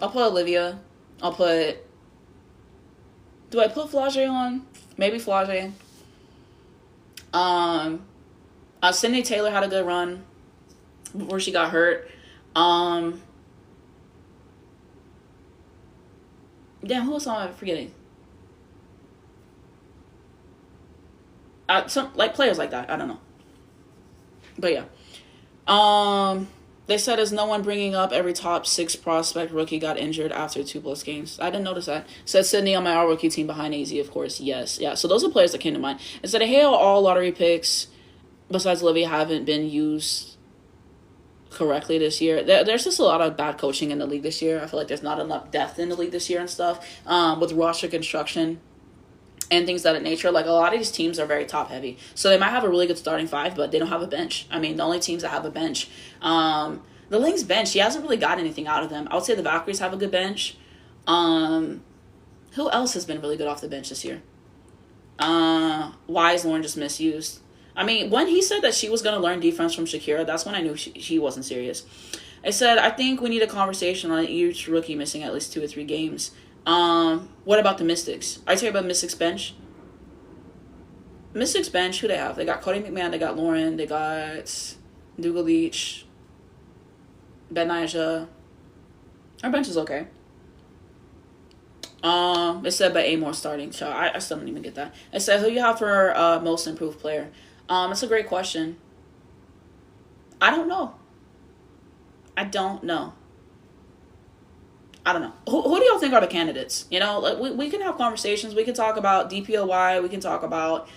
I'll put Olivia. Do I put Flage on? Maybe Flage. Sydney Taylor had a good run before she got hurt. Damn, who else am I forgetting? Some like players like that. I don't know. But yeah. They said, is no one bringing up every top 6 prospect rookie got injured after 2+ games? I didn't notice that. Said Sydney on my all rookie team behind AZ, of course. Yes. Yeah. So those are players that came to mind. It said, hey, all lottery picks besides Olivia haven't been used correctly this year. There's just a lot of bad coaching in the league this year. I feel like there's not enough depth in the league this year and stuff. With roster construction and things of that nature, like a lot of these teams are very top heavy. So they might have a really good starting 5, but they don't have a bench. I mean, the only teams that have a bench, the Lynx bench, she hasn't really got anything out of them. I would say the Valkyries have a good bench. Who else has been really good off the bench this year? Why is Lauren just misused? I mean, when he said that she was going to learn defense from Shakira, that's when I knew she wasn't serious. I said, I think we need a conversation on each rookie missing at least 2 or 3 games. What about the Mystics? I tell you about Mystics bench. Mystics bench, who they have? They got Cody McMahon, they got Lauren, they got Dougal Leach, Ben Nija. Our bench is okay. It said by Amor starting, so I still don't even get that. It said, who you have for most improved player? It's a great question. I don't know. I don't know. Who do y'all think are the candidates? You know, like we can have conversations. We can talk about DPOY. We can talk about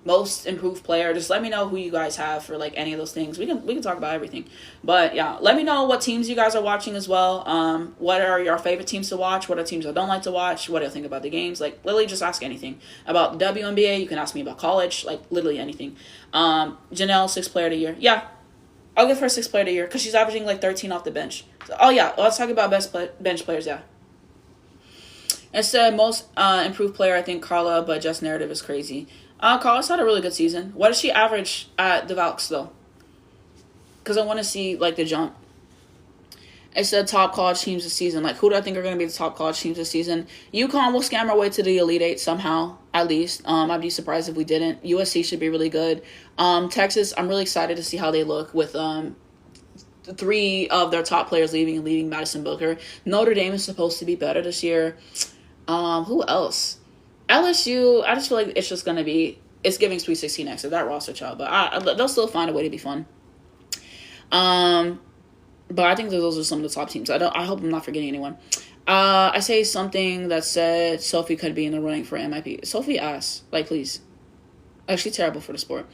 most improved player. Just let me know who you guys have for like any of those things. We can talk about everything. But yeah, let me know what teams you guys are watching as well. What are your favorite teams to watch? What are teams I don't like to watch? What do you think about the games? Like literally just ask anything. About the WNBA, you can ask me about college, like literally anything. Janelle, 6th player of the year. Yeah. I'll give her 6th player of the year because she's averaging like 13 off the bench. So, oh yeah, let's talk about bench players, yeah. Instead, most improved player, I think Carla, but just narrative is crazy. Carla's had a really good season. What does she average at the Valks, though? Because I want to see, like, the jump. It said top college teams this season. Like, who do I think are going to be the top college teams this season? UConn will scam our way to the Elite Eight somehow, at least. I'd be surprised if we didn't. USC should be really good. Texas, I'm really excited to see how they look with 3 of their top players leaving and leaving Madison Booker. Notre Dame is supposed to be better this year. Who else? LSU, I just feel like it's just going to be, it's giving Sweet 16 next to that roster, child. But they'll still find a way to be fun. But I think those are some of the top teams. I hope I'm not forgetting anyone. I say something that said Sophie could be in the running for MIP. Sophie ass. Like, please. Actually, terrible for the sport.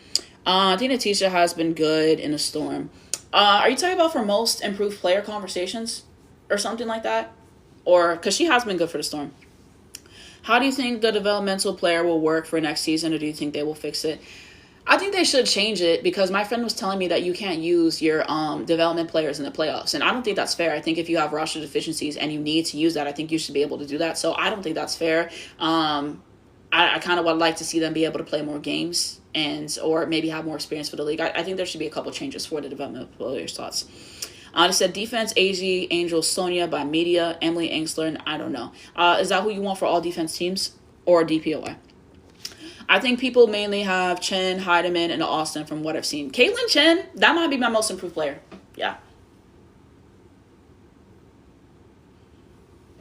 I think Natisha has been good in the Storm. Are you talking about for most improved player conversations? Or something like that? Or, because she has been good for the Storm. How do you think the developmental player will work for next season, or do you think they will fix it? I think they should change it because my friend was telling me that you can't use your development players in the playoffs. And I don't think that's fair. I think if you have roster deficiencies and you need to use that, I think you should be able to do that. So I don't think that's fair. I kind of would like to see them be able to play more games or maybe have more experience for the league. I think there should be a couple changes for the development players' thoughts. It said defense, AZ, Angel, Sonia by media, Emily Angsler, and I don't know. Is that who you want for all defense teams or DPOY? I think people mainly have Chen, Heidemann, and Austin from what I've seen. Caitlin Chen, that might be my most improved player. Yeah.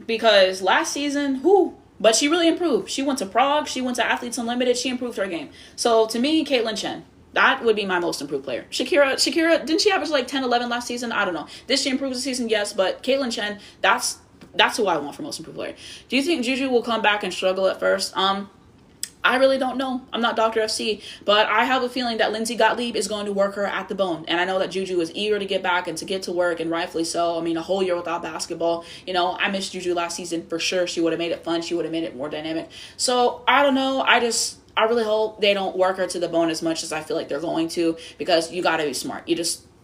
Because last season, but she really improved. She went to Prague. She went to Athletes Unlimited. She improved her game. So to me, Caitlin Chen. That would be my most improved player. Shakira, didn't she average like 10, 11 last season? I don't know. Did she improve the season? Yes, but Caitlin Chen, that's who I want for most improved player. Do you think Juju will come back and struggle at first? I really don't know. I'm not Dr. FC, but I have a feeling that Lindsay Gottlieb is going to work her at the bone. And I know that Juju is eager to get back and to get to work, and rightfully so. I mean, a whole year without basketball. You know, I missed Juju last season for sure. She would have made it fun. She would have made it more dynamic. So, I don't know. I really hope they don't work her to the bone as much as I feel like they're going to, because you got to be smart.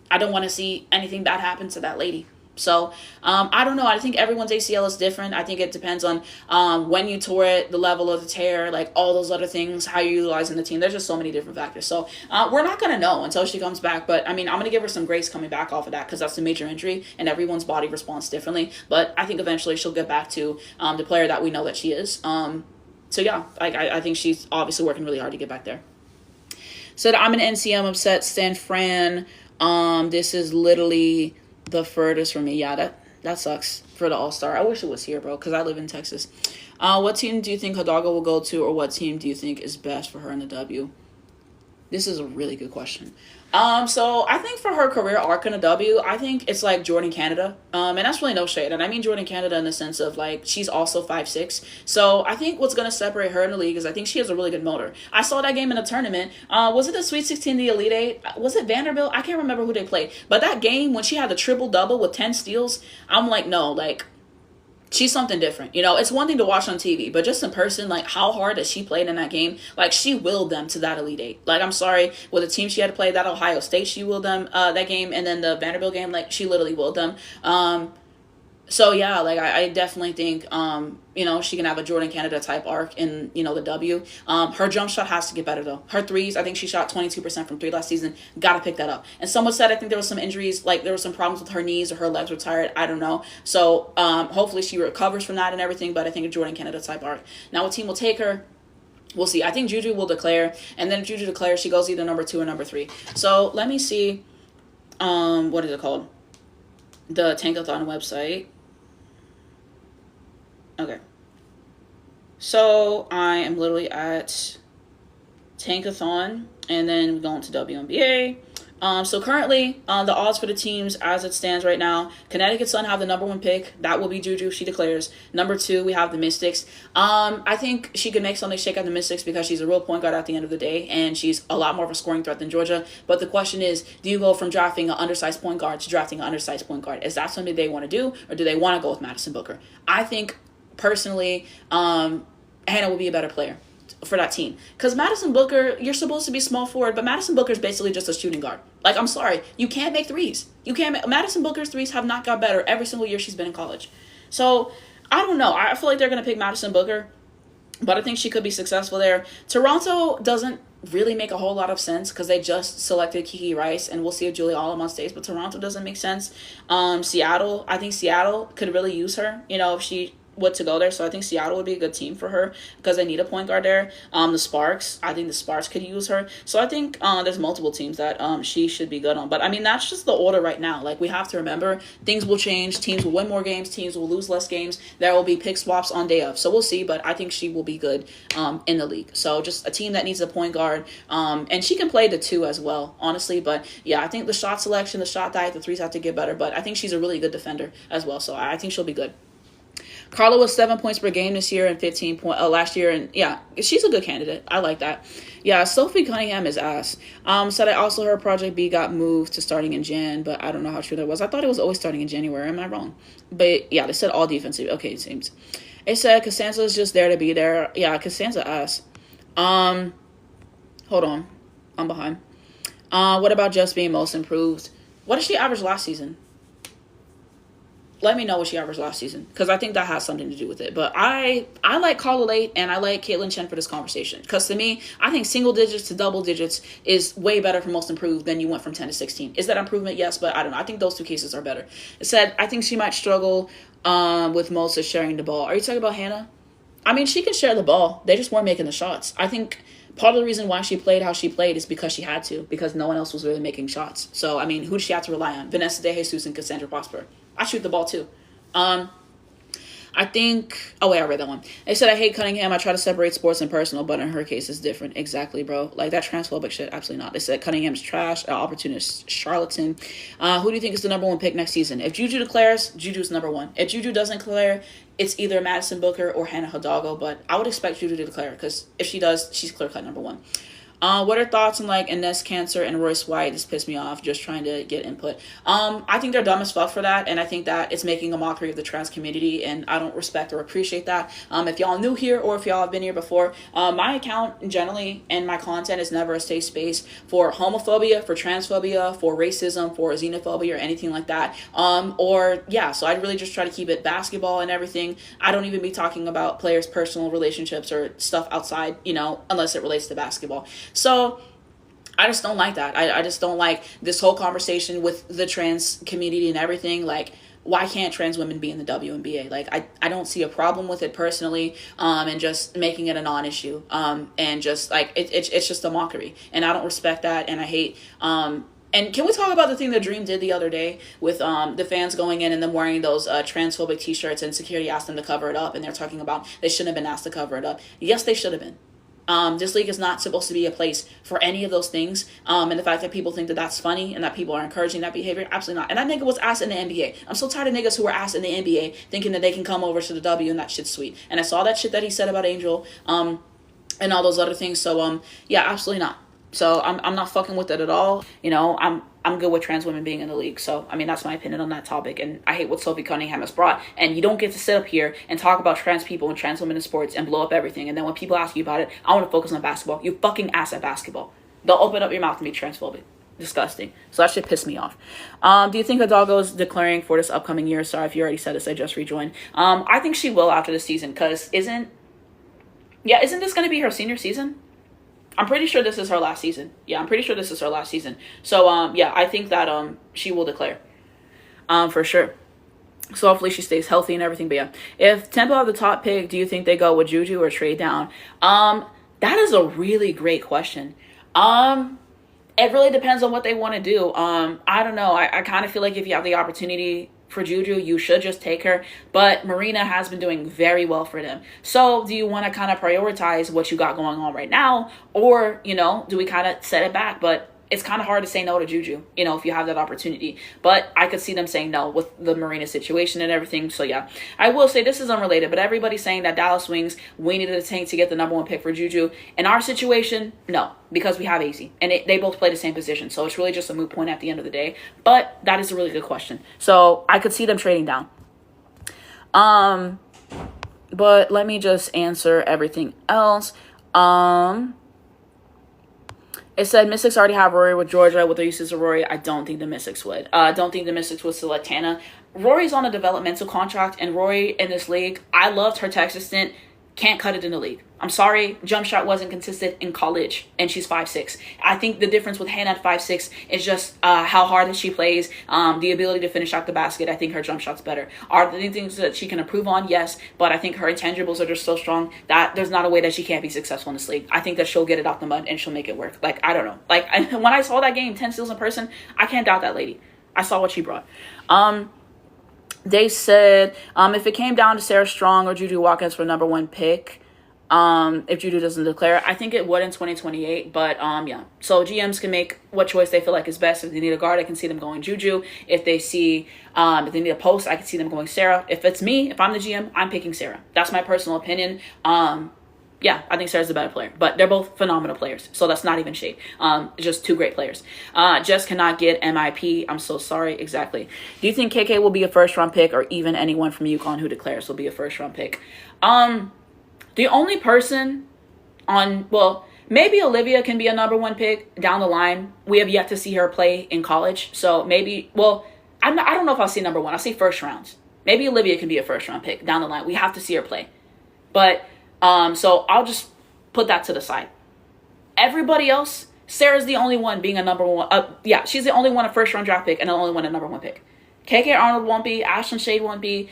I don't want to see anything bad happen to that lady. So, I don't know. I think everyone's ACL is different. I think it depends on when you tore it, the level of the tear, like all those other things, how you're utilizing the team. There's just so many different factors. So, we're not going to know until she comes back. But, I mean, I'm going to give her some grace coming back off of that because that's a major injury and everyone's body responds differently. But I think eventually she'll get back to the player that we know that she is. So, yeah, I think she's obviously working really hard to get back there. Said, I'm an NCM upset. Stan Fran. This is literally the furthest from me. Yeah, that sucks for the All-Star. I wish it was here, bro, because I live in Texas. What team do you think Hidalgo will go to, or what team do you think is best for her in the W? This is a really good question. So I think for her career arc in a W, I think it's like Jordan Canada. And that's really no shade. And I mean Jordan Canada in the sense of like she's also 5'6". So I think what's going to separate her in the league is I think she has a really good motor. I saw that game in the tournament. Was it the Sweet 16, the Elite Eight? Was it Vanderbilt? I can't remember who they played. But that game when she had the triple-double with 10 steals, I'm like, no, like, she's something different. You know, it's one thing to watch on TV, but just in person, like, how hard that she played in that game, like, she willed them to that Elite Eight. Like, I'm sorry, with the team she had to play, that Ohio State, she willed them that game, and then the Vanderbilt game, like, she literally willed them. So, yeah, like, I definitely think, you know, she can have a Jordan Canada type arc in, you know, the W. Her jump shot has to get better, though. Her threes, I think she shot 22% from 3 last season. Got to pick that up. And someone said I think there was some injuries, like there were some problems with her knees or her legs were tired. I don't know. So, hopefully she recovers from that and everything, but I think a Jordan Canada type arc. Now, what team will take her? We'll see. I think Juju will declare, and then if Juju declares, she goes either number 2 or number 3. So, let me see, what is it called? The Tankathon website. Okay. So I am literally at Tankathon, and then we're going to WNBA. So currently, the odds for the teams as it stands right now, Connecticut Sun have the number 1 pick. That will be Juju, she declares. Number 2, we have the Mystics. I think she could make something shake out the Mystics because she's a real point guard at the end of the day, and she's a lot more of a scoring threat than Georgia. But the question is, do you go from drafting an undersized point guard to drafting an undersized point guard? Is that something they want to do, or do they want to go with Madison Booker? I think, personally, Hannah will be a better player for that team. Because Madison Booker, you're supposed to be small forward, but Madison Booker is basically just a shooting guard. Like, I'm sorry, you can't make threes. Madison Booker's threes have not got better every single year she's been in college. So, I don't know. I feel like they're going to pick Madison Booker, but I think she could be successful there. Toronto doesn't really make a whole lot of sense because they just selected Kiki Rice, and we'll see if Julie Allen stays, but Toronto doesn't make sense. Seattle, I think Seattle could really use her, if she to go there. So I think Seattle would be a good team for her because they need a point guard there. The Sparks, I think the Sparks could use her. So I think there's multiple teams that she should be good on. But I mean, that's just the order right now. Like, we have to remember things will change. Teams will win more games. Teams will lose less games. There will be pick swaps on day of. So we'll see. But I think she will be good in the league. So just a team that needs a point guard. And she can play the 2 as well, honestly. But yeah, I think the shot selection, the shot diet, the threes have to get better. But I think she's a really good defender as well. So I think she'll be good. Carla was 7 points per game this year and 15 last year, and yeah, she's a good candidate. I like that. Yeah, Sophie Cunningham is ass. Said I also heard Project B got moved to starting in Jan, but I don't know how true that was. I thought it was always starting in January. Am I wrong? But yeah, they said all defensive. Okay, it seems. It said Costanza is just there to be there. Yeah, Costanza ass. Hold on, I'm behind. What about just being most improved? What did she average last season? Let me know what she averaged last season, because I think that has something to do with it. But I like Carla Late and I like Caitlin Chen for this conversation, because to me, I think single digits to double digits is way better for most improved than you went from 10 to 16. Is that improvement? Yes, but I don't know. I think those 2 cases are better. It said, I think she might struggle with Moses sharing the ball. Are you talking about Hannah? I mean, she can share the ball. They just weren't making the shots. I think part of the reason why she played how she played is because she had to, because no one else was really making shots. So, I mean, who did she have to rely on? Vanessa De Jesus and Cassandra Prosper. I shoot the ball too. I think, I read that one. They said, I hate Cunningham. I try to separate sports and personal, but in her case, it's different. Exactly, bro. Like, that transphobic shit, absolutely not. They said Cunningham's trash, opportunist, charlatan. Who do you think is the number 1 pick next season? If Juju declares, Juju's number 1. If Juju doesn't declare, it's either Madison Booker or Hannah Hidalgo, but I would expect Juju to declare, because if she does, she's clear-cut number 1. What are thoughts on like Ines Cancer and Royce White? This pissed me off, just trying to get input. I think they're dumb as fuck for that, and I think that it's making a mockery of the trans community, and I don't respect or appreciate that. If y'all new here or if y'all have been here before, my account generally and my content is never a safe space for homophobia, for transphobia, for racism, for xenophobia, or anything like that. So I really just try to keep it basketball and everything. I don't even be talking about players' personal relationships or stuff outside, unless it relates to basketball. So I just don't like that. I just don't like this whole conversation with the trans community and everything. Like, why can't trans women be in the WNBA? Like, I don't see a problem with it personally, and just making it a non-issue, and just like it's just a mockery, and I don't respect that, and I hate. And can we talk about the thing that Dream did the other day with the fans going in and them wearing those transphobic t-shirts, and security asked them to cover it up, and they're talking about they shouldn't have been asked to cover it up. Yes, they should have been. This league is not supposed to be a place for any of those things. And the fact that people think that that's funny and that people are encouraging that behavior, absolutely not. And that nigga was asked in the NBA. I'm so tired of niggas who were asked in the NBA thinking that they can come over to the W and that shit's sweet. And I saw that shit that he said about Angel, and all those other things. So, yeah, absolutely not. So I'm not fucking with it at all. I'm good with trans women being in the league. So, I mean, that's my opinion on that topic. And I hate what Sophie Cunningham has brought. And you don't get to sit up here and talk about trans people and trans women in sports and blow up everything. And then when people ask you about it, I want to focus on basketball. You fucking ass at basketball. Don't open up your mouth and be transphobic. Disgusting. So that shit pissed me off. Do you think Hidalgo is declaring for this upcoming year? Sorry if you already said this. I just rejoined. I think she will after the season. Because isn't this going to be her senior season? I'm pretty sure this is her last season. Yeah, I'm pretty sure this is her last season. So, I think that she will declare. For sure. So hopefully she stays healthy and everything. But yeah, if Tempo have the top pick, do you think they go with Juju or trade down? That is a really great question. It really depends on what they want to do. I don't know. I kind of feel like if you have the opportunity for Juju, you should just take her. But Marina has been doing very well for them. So do you want to kind of prioritize what you got going on right now? Or, do we kind of set it back? But it's kind of hard to say no to Juju, you know, if you have that opportunity. But I could see them saying no with the Marina situation and everything. So yeah, I will say this is unrelated, but everybody's saying that Dallas Wings, we needed a tank to get the number 1 pick for Juju. In our situation, no, because we have AZ and they both play the same position. So it's really just a moot point at the end of the day. But that is a really good question. So I could see them trading down. But let me just answer everything else. It said Mystics already have Rory with Georgia with their uses of Rory. I don't think the Mystics would. I don't think the Mystics would select Tana. Rory's on a developmental contract, and Rory in this league, I loved her Texas stint. Can't cut it in the league. I'm sorry, jump shot wasn't consistent in college, and she's 5'6". I think the difference with Hannah at 5'6" is just how hard that she plays, the ability to finish out the basket. I think her jump shot's better. Are there things that she can improve on? Yes, but I think her intangibles are just so strong that there's not a way that she can't be successful in this league. I think that she'll get it out the mud and she'll make it work. Like, I don't know. Like, when I saw that game, 10 steals in person, I can't doubt that lady. I saw what she brought. They said if it came down to Sarah Strong or Juju Watkins for number 1 pick, if Juju doesn't declare, I think it would in 2028. But yeah, so GMs can make what choice they feel like is best. If they need a guard, I can see them going Juju. If they see if they need a post, I can see them going Sarah. If it's me, if I'm the GM, I'm picking Sarah. That's my personal opinion. Yeah, I think Sarah's the better player, but they're both phenomenal players, so that's not even shade. Just 2 great players. Just cannot get MIP. I'm so sorry. Exactly. Do you think KK will be a first-round pick, or even anyone from UConn who declares will be a first-round pick? The only person well, maybe Olivia can be a number 1 pick down the line. We have yet to see her play in college, so maybe. Well, I don't know if I'll see number 1. I'll see first rounds. Maybe Olivia can be a first-round pick down the line. We have to see her play, but. So I'll just put that to the side. Everybody else, Sarah's the only one being a number 1. Yeah, she's the only one a first round draft pick and the only one a number 1 pick. KK Arnold won't be. Ashlyn Shade won't be.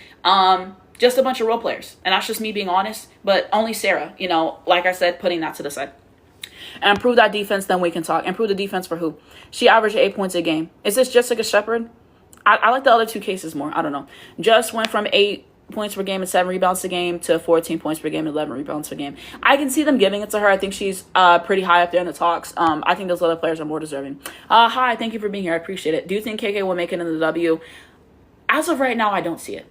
Just a bunch of role players. And that's just me being honest. But only Sarah, you know, like I said, putting that to the side. And improve that defense, then we can talk. Improve the defense for who? She averaged 8 points a game. Is this Jessica Shepard? I like the other 2 cases more. I don't know. Just went from 8 points per game and 7 rebounds a game to 14 points per game and 11 rebounds per game. I can see them giving it to her. I think she's pretty high up there in the talks. I think those other players are more deserving. Hi, thank you for being here. I appreciate it. Do you think KK will make it in the W? As of right now, I don't see it.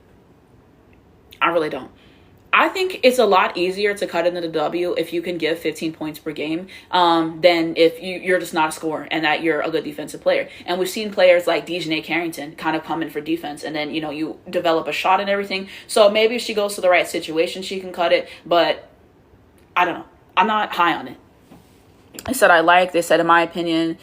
I really don't. I think it's a lot easier to cut into the W if you can give 15 points per game than if you're just not a scorer and that you're a good defensive player. And we've seen players like Dejanay Carrington kind of come in for defense, and then, you know, you develop a shot and everything. So maybe if she goes to the right situation, she can cut it. But I don't know. I'm not high on it. They said, in my opinion,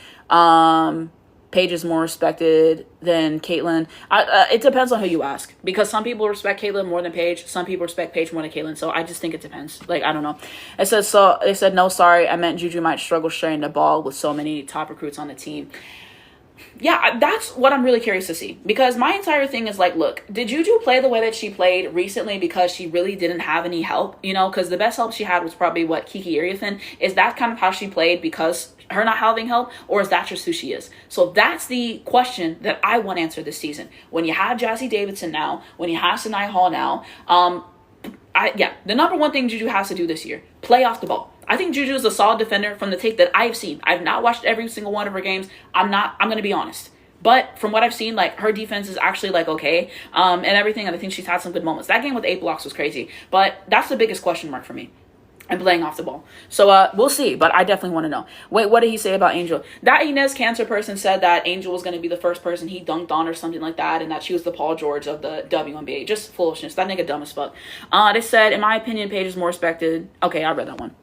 Paige is more respected than Caitlyn. It depends on who you ask, because some people respect Caitlyn more than Paige. Some people respect Paige more than Caitlyn. So I just think it depends. Like, I don't know. It said, no, sorry. I meant Juju might struggle sharing the ball with so many top recruits on the team. Yeah, that's what I'm really curious to see, because my entire thing is like, look, did Juju play the way that she played recently because she really didn't have any help? You know, because the best help she had was probably Kiki Iriafen. Is that kind of how she played because her not having help, or is that just who she is? So that's the question that I want answered this season. When you have Jazzy Davidson now, when you have Sinai Hall now, the number 1 thing Juju has to do this year, play off the ball. I think Juju is a solid defender from the tape that I've seen. I've not watched every single one of her games. I'm going to be honest. But from what I've seen, like, her defense is actually, like, okay, and everything. And I think she's had some good moments. That game with 8 blocks was crazy. But that's the biggest question mark for me. And playing off the ball. So we'll see, but I definitely want to know. Wait, what did he say about Angel? That Inez Cancer person said that Angel was going to be the first person he dunked on or something like that, and that she was the Paul George of the WNBA. Just foolishness. That nigga dumb as fuck. They said, in my opinion, Paige is more respected. Okay, I read that one.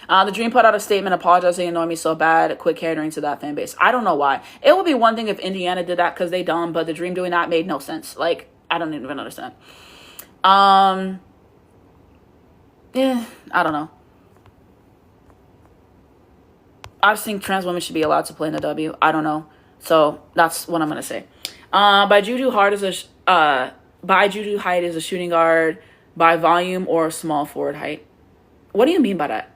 The Dream put out a statement apologizing and annoying me so bad. Quit catering to that fan base. I don't know why. It would be one thing if Indiana did that because they dumb, but the Dream doing that made no sense. Like, I don't even understand. Yeah, I don't know. I just think trans women should be allowed to play in the W. I don't know. So that's what I'm gonna say. By Juju height is a shooting guard, by volume or small forward height. What do you mean by that?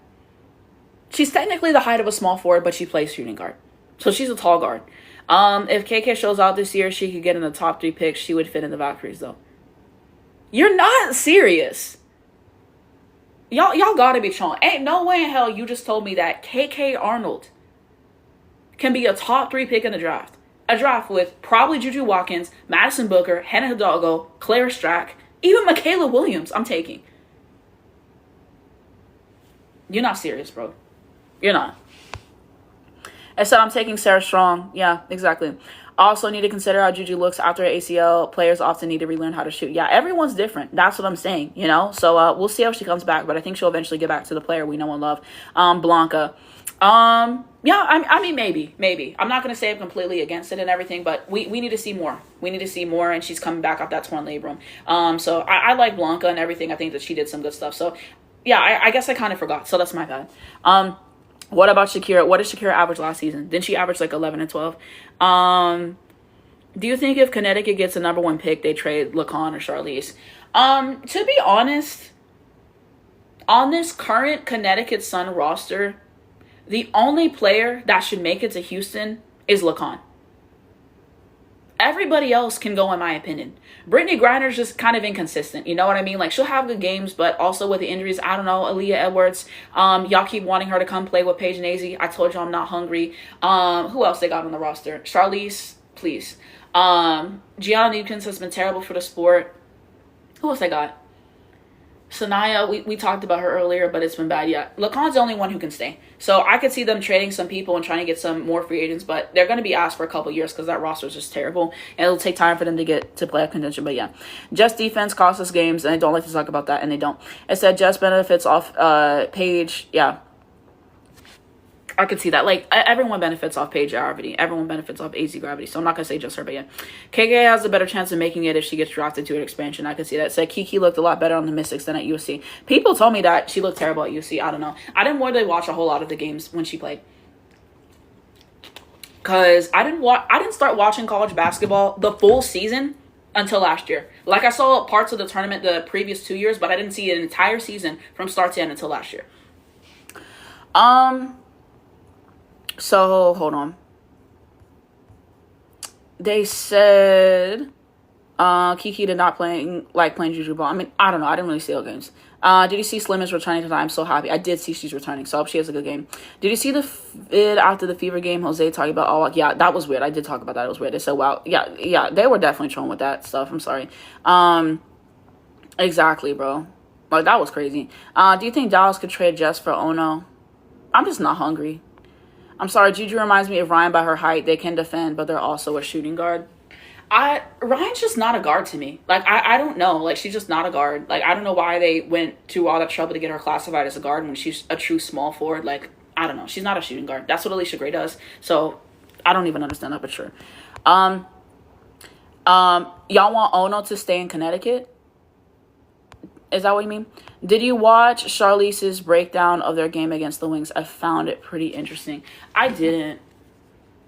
She's technically the height of a small forward, but she plays shooting guard. So she's a tall guard. If KK shows out this year, she could get in the top 3 picks. She would fit in the Valkyries though. You're not serious. Y'all gotta be trolling. Ain't no way in hell you just told me that KK Arnold can be a top 3 pick in the draft. A draft with probably Juju Watkins, Madison Booker, Hannah Hidalgo, Claire Strack, even Michaela Williams. I'm taking. You're not serious, bro. You're not. I said I'm taking Sarah Strong. Yeah, exactly. Also need to consider how Juju looks after ACL. Players often need to relearn how to shoot. Yeah, everyone's different. That's what I'm saying, you know? So we'll see how she comes back, but I think she'll eventually get back to the player we know and love. Blanca. Yeah, I mean, maybe. I'm not going to say I'm completely against it and everything, but we need to see more. We need to see more, and she's coming back off that torn labrum. So I like Blanca and everything. I think that she did some good stuff. So, yeah, I guess I kind of forgot. So that's my bad. What about Shakira? What did Shakira average last season? Didn't she average like 11 and 12? Do you think if Connecticut gets a number 1 pick, they trade LaCon or Charlize? To be honest, on this current Connecticut Sun roster, the only player that should make it to Houston is LaCon. Everybody else can go, in my opinion. Brittany Griner's just kind of inconsistent. You know what I mean? Like, she'll have good games, but also with the injuries, I don't know. Aaliyah Edwards, y'all keep wanting her to come play with Paige Nazy. I told you I'm not hungry. Who else they got on the roster? Charlize, please. Gianna Newkins has been terrible for the sport. Who else they got? Sanaya, we talked about her earlier, but it's been bad. Yeah, LaCon's the only one who can stay. So I could see them trading some people and trying to get some more free agents, but they're going to be asked for a couple years because that roster is just terrible, and it'll take time for them to get to playoff contention. But yeah, Jess defense costs us games, and I don't like to talk about that, and they don't. It said Jess benefits off Paige. Yeah, I could see that. Like, everyone benefits off Paige Gravity. Everyone benefits off AZ Gravity. So I'm not going to say just her, but yeah. KK has a better chance of making it if she gets drafted to an expansion. I could see that. Said Kiki looked a lot better on the Mystics than at USC. People told me that she looked terrible at USC. I don't know. I didn't really watch a whole lot of the games when she played. Because I didn't start watching college basketball the full season until last year. Like, I saw parts of the tournament the previous 2 years, but I didn't see an entire season from start to end until last year. So, hold on. They said Kiki did not playing Juju ball. I mean, I don't know. I didn't really see all games. Did you see Slim is returning tonight? I'm so happy. I did see she's returning, so I hope she has a good game. Did you see the vid after the Fever game? Jose talking about, oh, yeah, that was weird. I did talk about that. It was weird. They said, wow. Yeah, they were definitely trolling with that stuff. I'm sorry. Exactly, bro. Like, that was crazy. Do you think Dallas could trade Jess for Ono? I'm just not hungry. I'm sorry, Juju reminds me of Ryan by her height. They can defend, but they're also a shooting guard. Ryan's just not a guard to me. Like, I don't know. Like, she's just not a guard. Like, I don't know why they went to all that trouble to get her classified as a guard when she's a true small forward. Like, I don't know. She's not a shooting guard. That's what Alicia Gray does. So, I don't even understand that, but sure. Y'all want Ono to stay in Connecticut? Is that what you mean? Did you watch Charlize's breakdown of their game against the Wings? I found it pretty interesting. I didn't.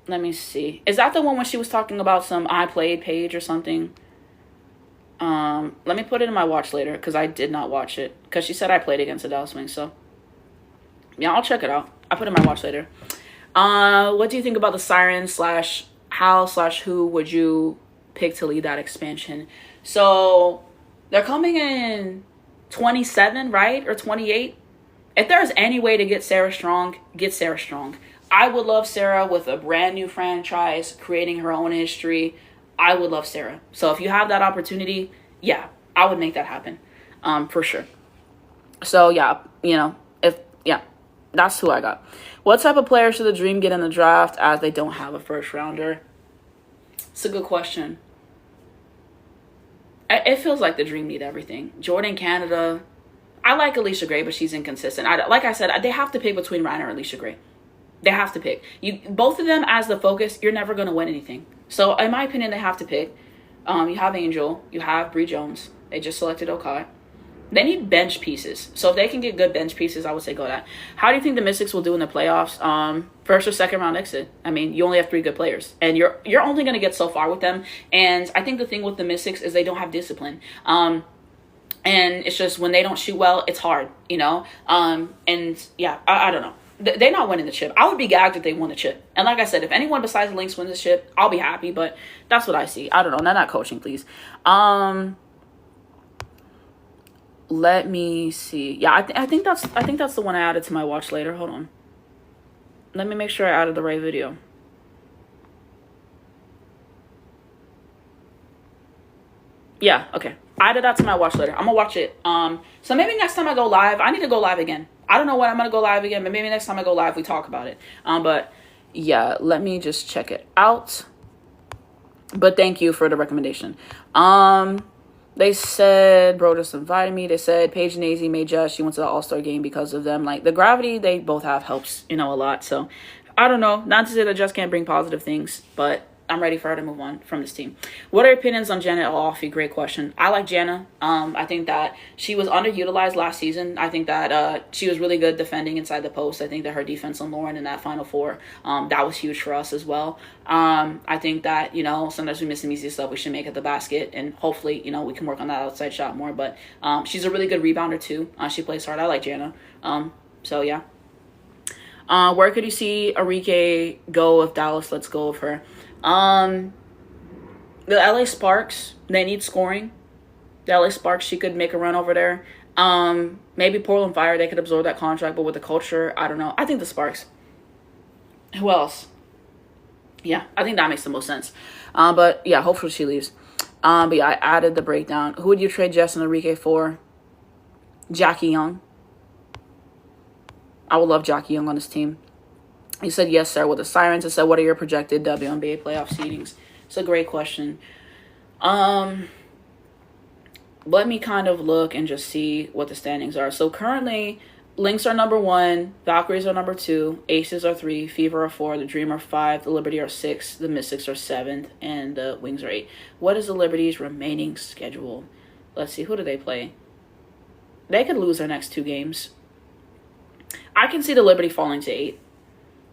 Let me see. Is that the one when she was talking about some I played page or something? Let me put it in my watch later because I did not watch it. Because she said I played against the Dallas Wings. So, yeah, I'll check it out. I'll put it in my watch later. What do you think about the Siren / how / who would you pick to lead that expansion? So, they're coming in 27, right? Or 28. If there's any way to get Sarah Strong, get Sarah Strong. I would love Sarah with a brand new franchise, creating her own history. I would love Sarah. So if you have that opportunity, yeah, I would make that happen. For sure. So yeah, that's who I got. What type of player should the Dream get in the draft as they don't have a first rounder? It's a good question. It feels like the Dream need everything. Jordan Canada. I like Alicia Gray, but she's inconsistent. Like I said, they have to pick between Ryan or Alicia Gray. They have to pick. Both of them as the focus, you're never going to win anything. So, in my opinion, they have to pick. You have Angel. You have Bree Jones. They just selected Okai. They need bench pieces. So, if they can get good bench pieces, I would say go that. How do you think the Mystics will do in the playoffs? First or second round exit. I mean, you only have 3 good players. And you're only going to get so far with them. And I think the thing with the Mystics is they don't have discipline. And it's just when they don't shoot well, it's hard, you know? And, yeah, I don't know. They're not winning the chip. I would be gagged if they won the chip. And like I said, if anyone besides the Lynx wins the chip, I'll be happy. But that's what I see. I don't know. Not coaching, please. Let me see. Yeah, I think that's the one I added to my watch later. Hold on. Let me make sure I added the right video. Yeah, okay. I added that to my watch later. I'm gonna watch it. So maybe next time I go live, I need to go live again. I don't know when I'm gonna go live again, but maybe next time I go live, we talk about it. But yeah, let me just check it out. But thank you for the recommendation. They said, bro just invited me. They said Paige and AZ made Jess. She went to the All-Star game because of them. Like, the gravity they both have helps, a lot. So, I don't know. Not to say that Jess can't bring positive things, but I'm ready for her to move on from this team. What are your opinions on Janet Alfi? Great question. I like Jana. I think that she was underutilized last season. I think that she was really good defending inside the post. I think that her defense on Lauren in that Final Four, that was huge for us as well. I think that, sometimes we miss some easy stuff we should make at the basket. And hopefully, we can work on that outside shot more. But she's a really good rebounder too. She plays hard. I like Jana. So, yeah. Where could you see Arike go if Dallas lets go of her? The LA Sparks, they need scoring. The LA Sparks, she could make a run over there. Maybe Portland Fire, they could absorb that contract, but with the culture, I don't know. I think the Sparks. Who else? Yeah, I think that makes the most sense. But yeah, hopefully she leaves. But yeah, I added the breakdown. Who would you trade Jess and Arike for? Jackie Young. I would love Jackie Young on this team. He said, yes, sir, with the Sirens. I said, what are your projected WNBA playoff seedings? It's a great question. Let me kind of look and just see what the standings are. So currently, Lynx are number 1, Valkyries are number 2, Aces are 3, Fever are 4, the Dream are 5, the Liberty are 6, the Mystics are 7th, and the Wings are 8. What is the Liberty's remaining schedule? Let's see, who do they play? They could lose their next 2 games. I can see the Liberty falling to 8.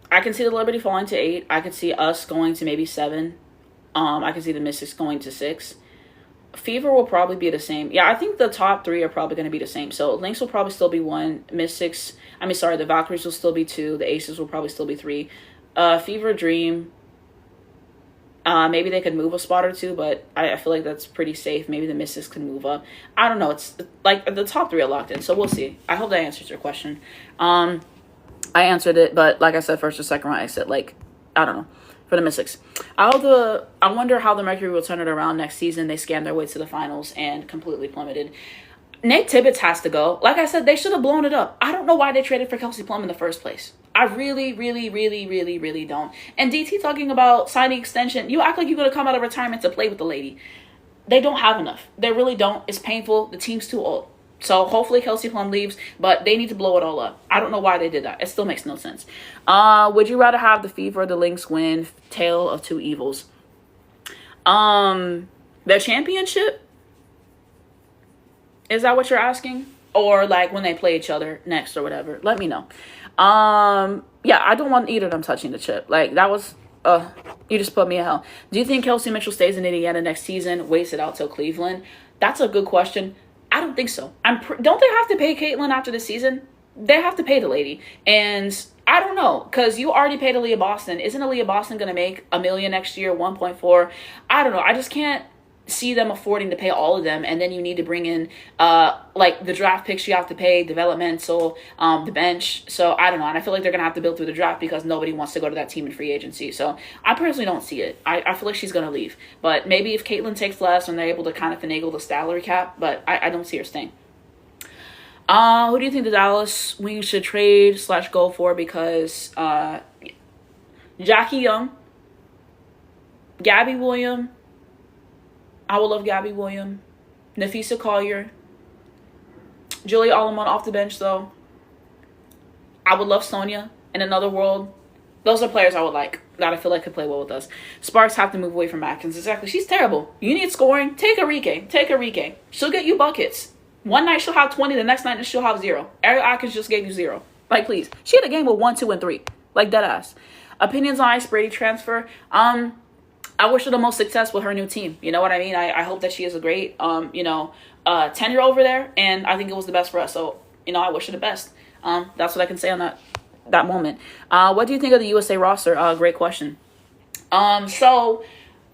I can see the Liberty falling to 8. I could see us going to maybe 7. I can see the Mystics going to 6. Fever will probably be the same. Yeah, I think the top 3 are probably going to be the same. So Lynx will probably still be 1. The Valkyries will still be 2. The Aces will probably still be 3. Fever, Dream. Maybe they could move a spot or 2, but I feel like that's pretty safe. Maybe the Mystics can move up. I don't know. It's like the top 3 are locked in. So we'll see. I hope that answers your question. I answered it, but like I said, first or second round exit, I don't know, for the Mystics. I wonder how the Mercury will turn it around next season. They scammed their way to the finals and completely plummeted. Nate Tibbetts has to go. Like I said, they should have blown it up. I don't know why they traded for Kelsey Plum in the first place. I really, really, really, really, really don't. And DT talking about signing extension. You act like you're going to come out of retirement to play with the lady. They don't have enough. They really don't. It's painful. The team's too old. So hopefully Kelsey Plum leaves, but they need to blow it all up. I don't know why they did that. It still makes no sense. Would you rather have the Fever or the Lynx win? Tale of two evils. Their championship? Is that what you're asking? Or like when they play each other next or whatever? Let me know. Yeah, I don't want either of them touching the chip. Like that was, you just put me in hell. Do you think Kelsey Mitchell stays in Indiana next season? Waits it out till Cleveland? That's a good question. I don't think so. Don't they have to pay Caitlyn after the season? They have to pay the lady. And I don't know, because you already paid Aaliyah Boston. Isn't Aaliyah Boston going to make $1 million next year, 1.4? I don't know. I just can't see them affording to pay all of them. And then you need to bring in, like, the draft picks you have to pay, developmental, the bench. So, I don't know. And I feel like they're going to have to build through the draft because nobody wants to go to that team in free agency. So, I personally don't see it. I feel like she's going to leave. But maybe if Caitlyn takes less and they're able to kind of finagle the salary cap, but I don't see her staying. Who do you think the Dallas Wings should trade / go for? Because Jackie Young, Gabby Williams, I would love Gabby Williams, Nafisa Collier, Julia Allman off the bench though. I would love Sonia in another world. Those are players I would like that I feel like could play well with us. Sparks have to move away from Atkins. Exactly. She's terrible. You need scoring. Take Arike. Take Arike. She'll get you buckets. One night she'll have 20, the next night she'll have 0. Ariel Atkins just gave you 0. Like, please. She had a game with 1, 2, and 3. Like, dead ass. Opinions on Ice Brady transfer. I wish her the most success with her new team. You know what I mean? I hope that she is a great, tenure over there. And I think it was the best for us. So, I wish her the best. That's what I can say on that moment. What do you think of the USA roster? Great question. So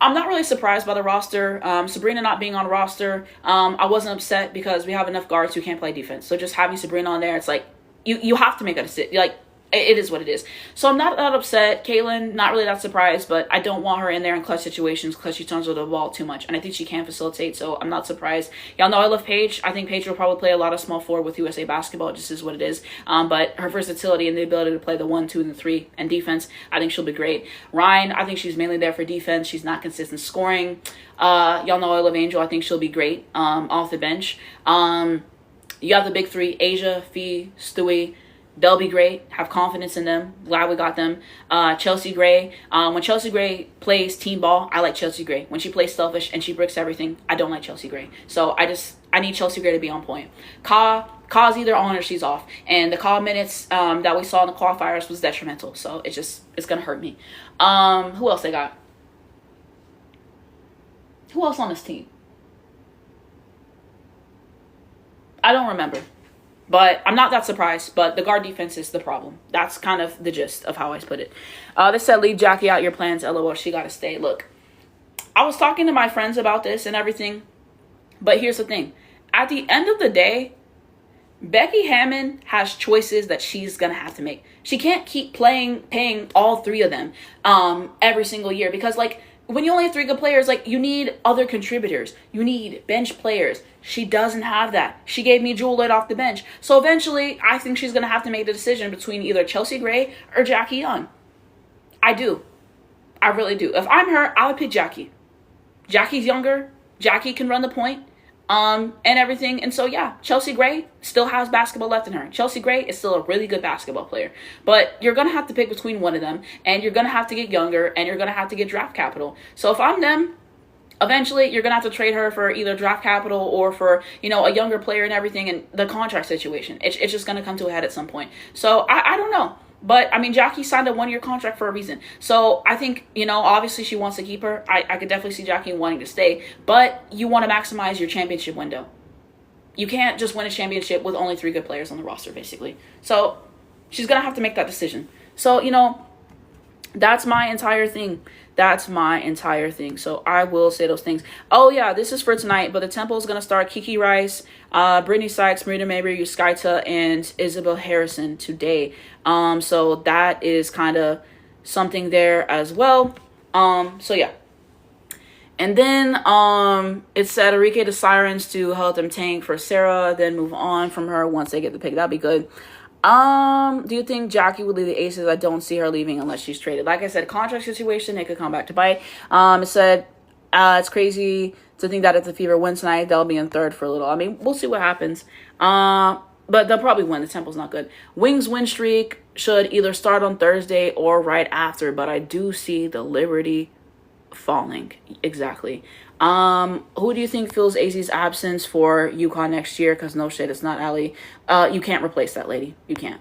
I'm not really surprised by the roster. Sabrina not being on roster, I wasn't upset because we have enough guards who can't play defense. So just having Sabrina on there, it's like you have to make a decision. Like it is what it is. So I'm not that upset. Caitlin, not really that surprised, but I don't want her in there in clutch situations because she turns over the ball too much. And I think she can facilitate, so I'm not surprised. Y'all know I love Paige. I think Paige will probably play a lot of small forward with USA basketball. It just is what it is. But her versatility and the ability to play the 1, 2, and the 3 and defense, I think she'll be great. Ryan, I think she's mainly there for defense. She's not consistent scoring. Y'all know I love Angel. I think she'll be great off the bench. You have the big 3, Asia, Fee, Stewie. They'll be great. Have confidence in them. Glad we got them. Chelsea Gray. When Chelsea Gray plays team ball, I like Chelsea Gray. When she plays selfish and she bricks everything, I don't like Chelsea Gray. So I need Chelsea Gray to be on point. Ka's either on or she's off. And the Ka minutes that we saw in the qualifiers was detrimental. So it's going to hurt me. Who else they got? Who else on this team? I don't remember. But I'm not that surprised. But the guard defense is the problem. That's kind of the gist of how I put it. They said, leave Jackie out your plans. LOL, she got to stay. Look, I was talking to my friends about this and everything. But here's the thing. At the end of the day, Becky Hammon has choices that she's going to have to make. She can't keep paying all 3 of them every single year. Because, like, when you only have 3 good players, like, you need other contributors. You need bench players. She doesn't have that. She gave me Jewel Lloyd off the bench. So eventually, I think she's going to have to make the decision between either Chelsea Gray or Jackie Young. I do. I really do. If I'm her, I would pick Jackie. Jackie's younger. Jackie can run the point. And everything. And so, yeah, Chelsea Gray still has basketball left in her. Chelsea Gray is still a really good basketball player. But you're going to have to pick between one of them. And you're going to have to get younger. And you're going to have to get draft capital. So if I'm them, eventually you're going to have to trade her for either draft capital or for, you know, a younger player and everything. And the contract situation. It's just going to come to a head at some point. So I don't know. But, I mean, Jackie signed a 1-year contract for a reason. So, I think, you know, obviously she wants to keep her. I could definitely see Jackie wanting to stay. But you want to maximize your championship window. You can't just win a championship with only 3 good players on the roster, basically. So, she's going to have to make that decision. So, you know, that's my entire thing. That's my entire thing. So I will say those things. Oh, yeah, this is for tonight. But the Temple is going to start Kiki Rice, Brittany Sykes, Marita Mayberry, Yuskaita, and Isabel Harrison today. So that is kind of something there as well. So, yeah. And then it said Arike the Sirens to help them tank for Sarah, then move on from her once they get the pick. That'd be good. Do you think Jackie would leave the Aces? I don't see her leaving unless she's traded. Like I said, contract situation, it could come back to bite. It said it's crazy to think that if the Fever wins tonight, they'll be in 3rd for a little. I mean, we'll see what happens. But they'll probably win. The Temple's not good. Wings win streak should either start on Thursday or right after, but I do see the Liberty falling. Exactly. Who do you think fills AZ's absence for UConn next year? Because no shit, it's not Allie. You can't replace that lady. You can't.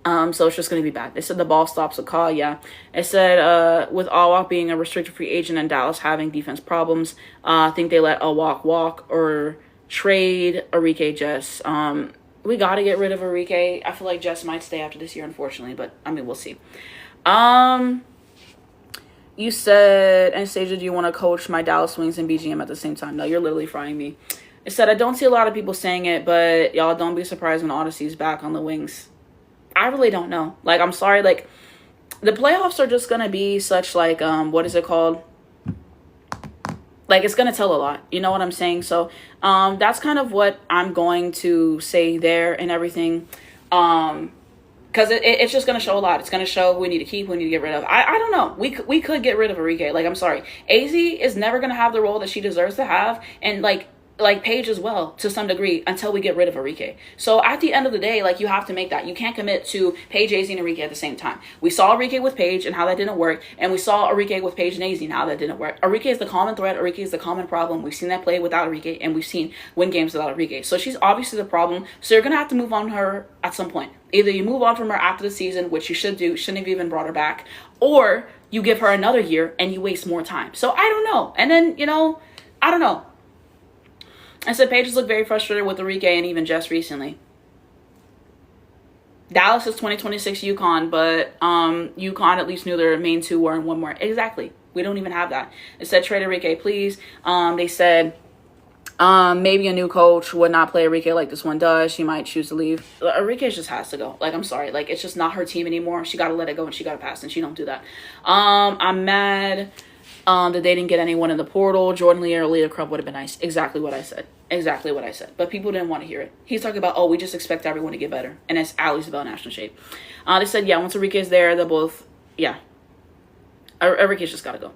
So it's just going to be bad. They said the ball stops a call. Yeah. It said, with Awak being a restricted free agent and Dallas having defense problems, I think they let Awak walk or trade Arike Jess. We got to get rid of Arike. I feel like Jess might stay after this year, unfortunately, but I mean, we'll see. You said, Anastasia, do you want to coach my Dallas Wings and BGM at the same time? No, you're literally frying me. It said, I don't see a lot of people saying it, but y'all don't be surprised when Odyssey's back on the Wings. I really don't know. Like, I'm sorry. Like, the playoffs are just going to be such, like, what is it called? Like, it's going to tell a lot. You know what I'm saying? So, that's kind of what I'm going to say there and everything. Because it's just going to show a lot. It's going to show who we need to keep, who we need to get rid of. I don't know. We could get rid of Arike. Like, I'm sorry. AZ is never going to have the role that she deserves to have. And, like Paige as well, to some degree, until we get rid of Arike. So, at the end of the day, like, you have to make that. You can't commit to Paige, AZ, and Arike at the same time. We saw Arike with Paige and how that didn't work. And we saw Arike with Paige and AZ and how that didn't work. Arike is the common thread. Arike is the common problem. We've seen that play without Arike. And we've seen win games without Arike. So, she's obviously the problem. So, you're going to have to move on her at some point. Either you move on from her after the season, which you should do, shouldn't have even brought her back, or you give her another year and you waste more time. So I don't know. And then, you know, I don't know. I said Paige has looked very frustrated with Arike and even Jess recently. Dallas is 2026 UConn, but UConn at least knew their main 2 were and 1 more. Exactly. We don't even have that. It said trade Arike, please. They said Maybe a new coach would not play Enrique like this one does. She might choose to leave. Enrique just has to go. Like, I'm sorry. Like, it's just not her team anymore. She got to let it go and she got to pass, and she don't do that. I'm mad that they didn't get anyone in the portal. Jordan Lee or Leah Crubb would have been nice. Exactly what I said. Exactly what I said. But people didn't want to hear it. He's talking about, oh, we just expect everyone to get better. And it's Allie's about national shape. They said, yeah, once Enrique's there, they'll both, yeah. Enrique's just got to go.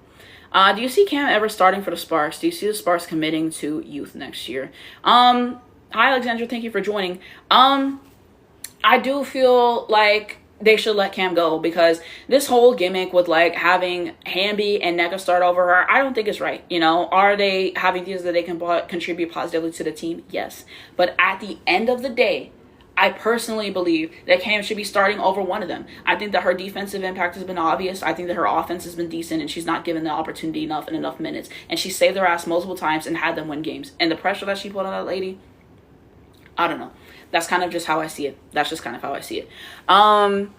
Do you see Cam ever starting for the Sparks? Do you see the Sparks committing to youth next year? Hi, Alexandra. Thank you for joining. I do feel like they should let Cam go because this whole gimmick with like having Hamby and NECA start over her, I don't think it's right. You know, are they having things that they can contribute positively to the team? Yes. But at the end of the day, I personally believe that Cam should be starting over one of them. I think that her defensive impact has been obvious. I think that her offense has been decent and she's not given the opportunity enough in enough minutes. And she saved their ass multiple times and had them win games. And the pressure that she put on that lady, I don't know. That's kind of just how I see it. That's just kind of how I see it. So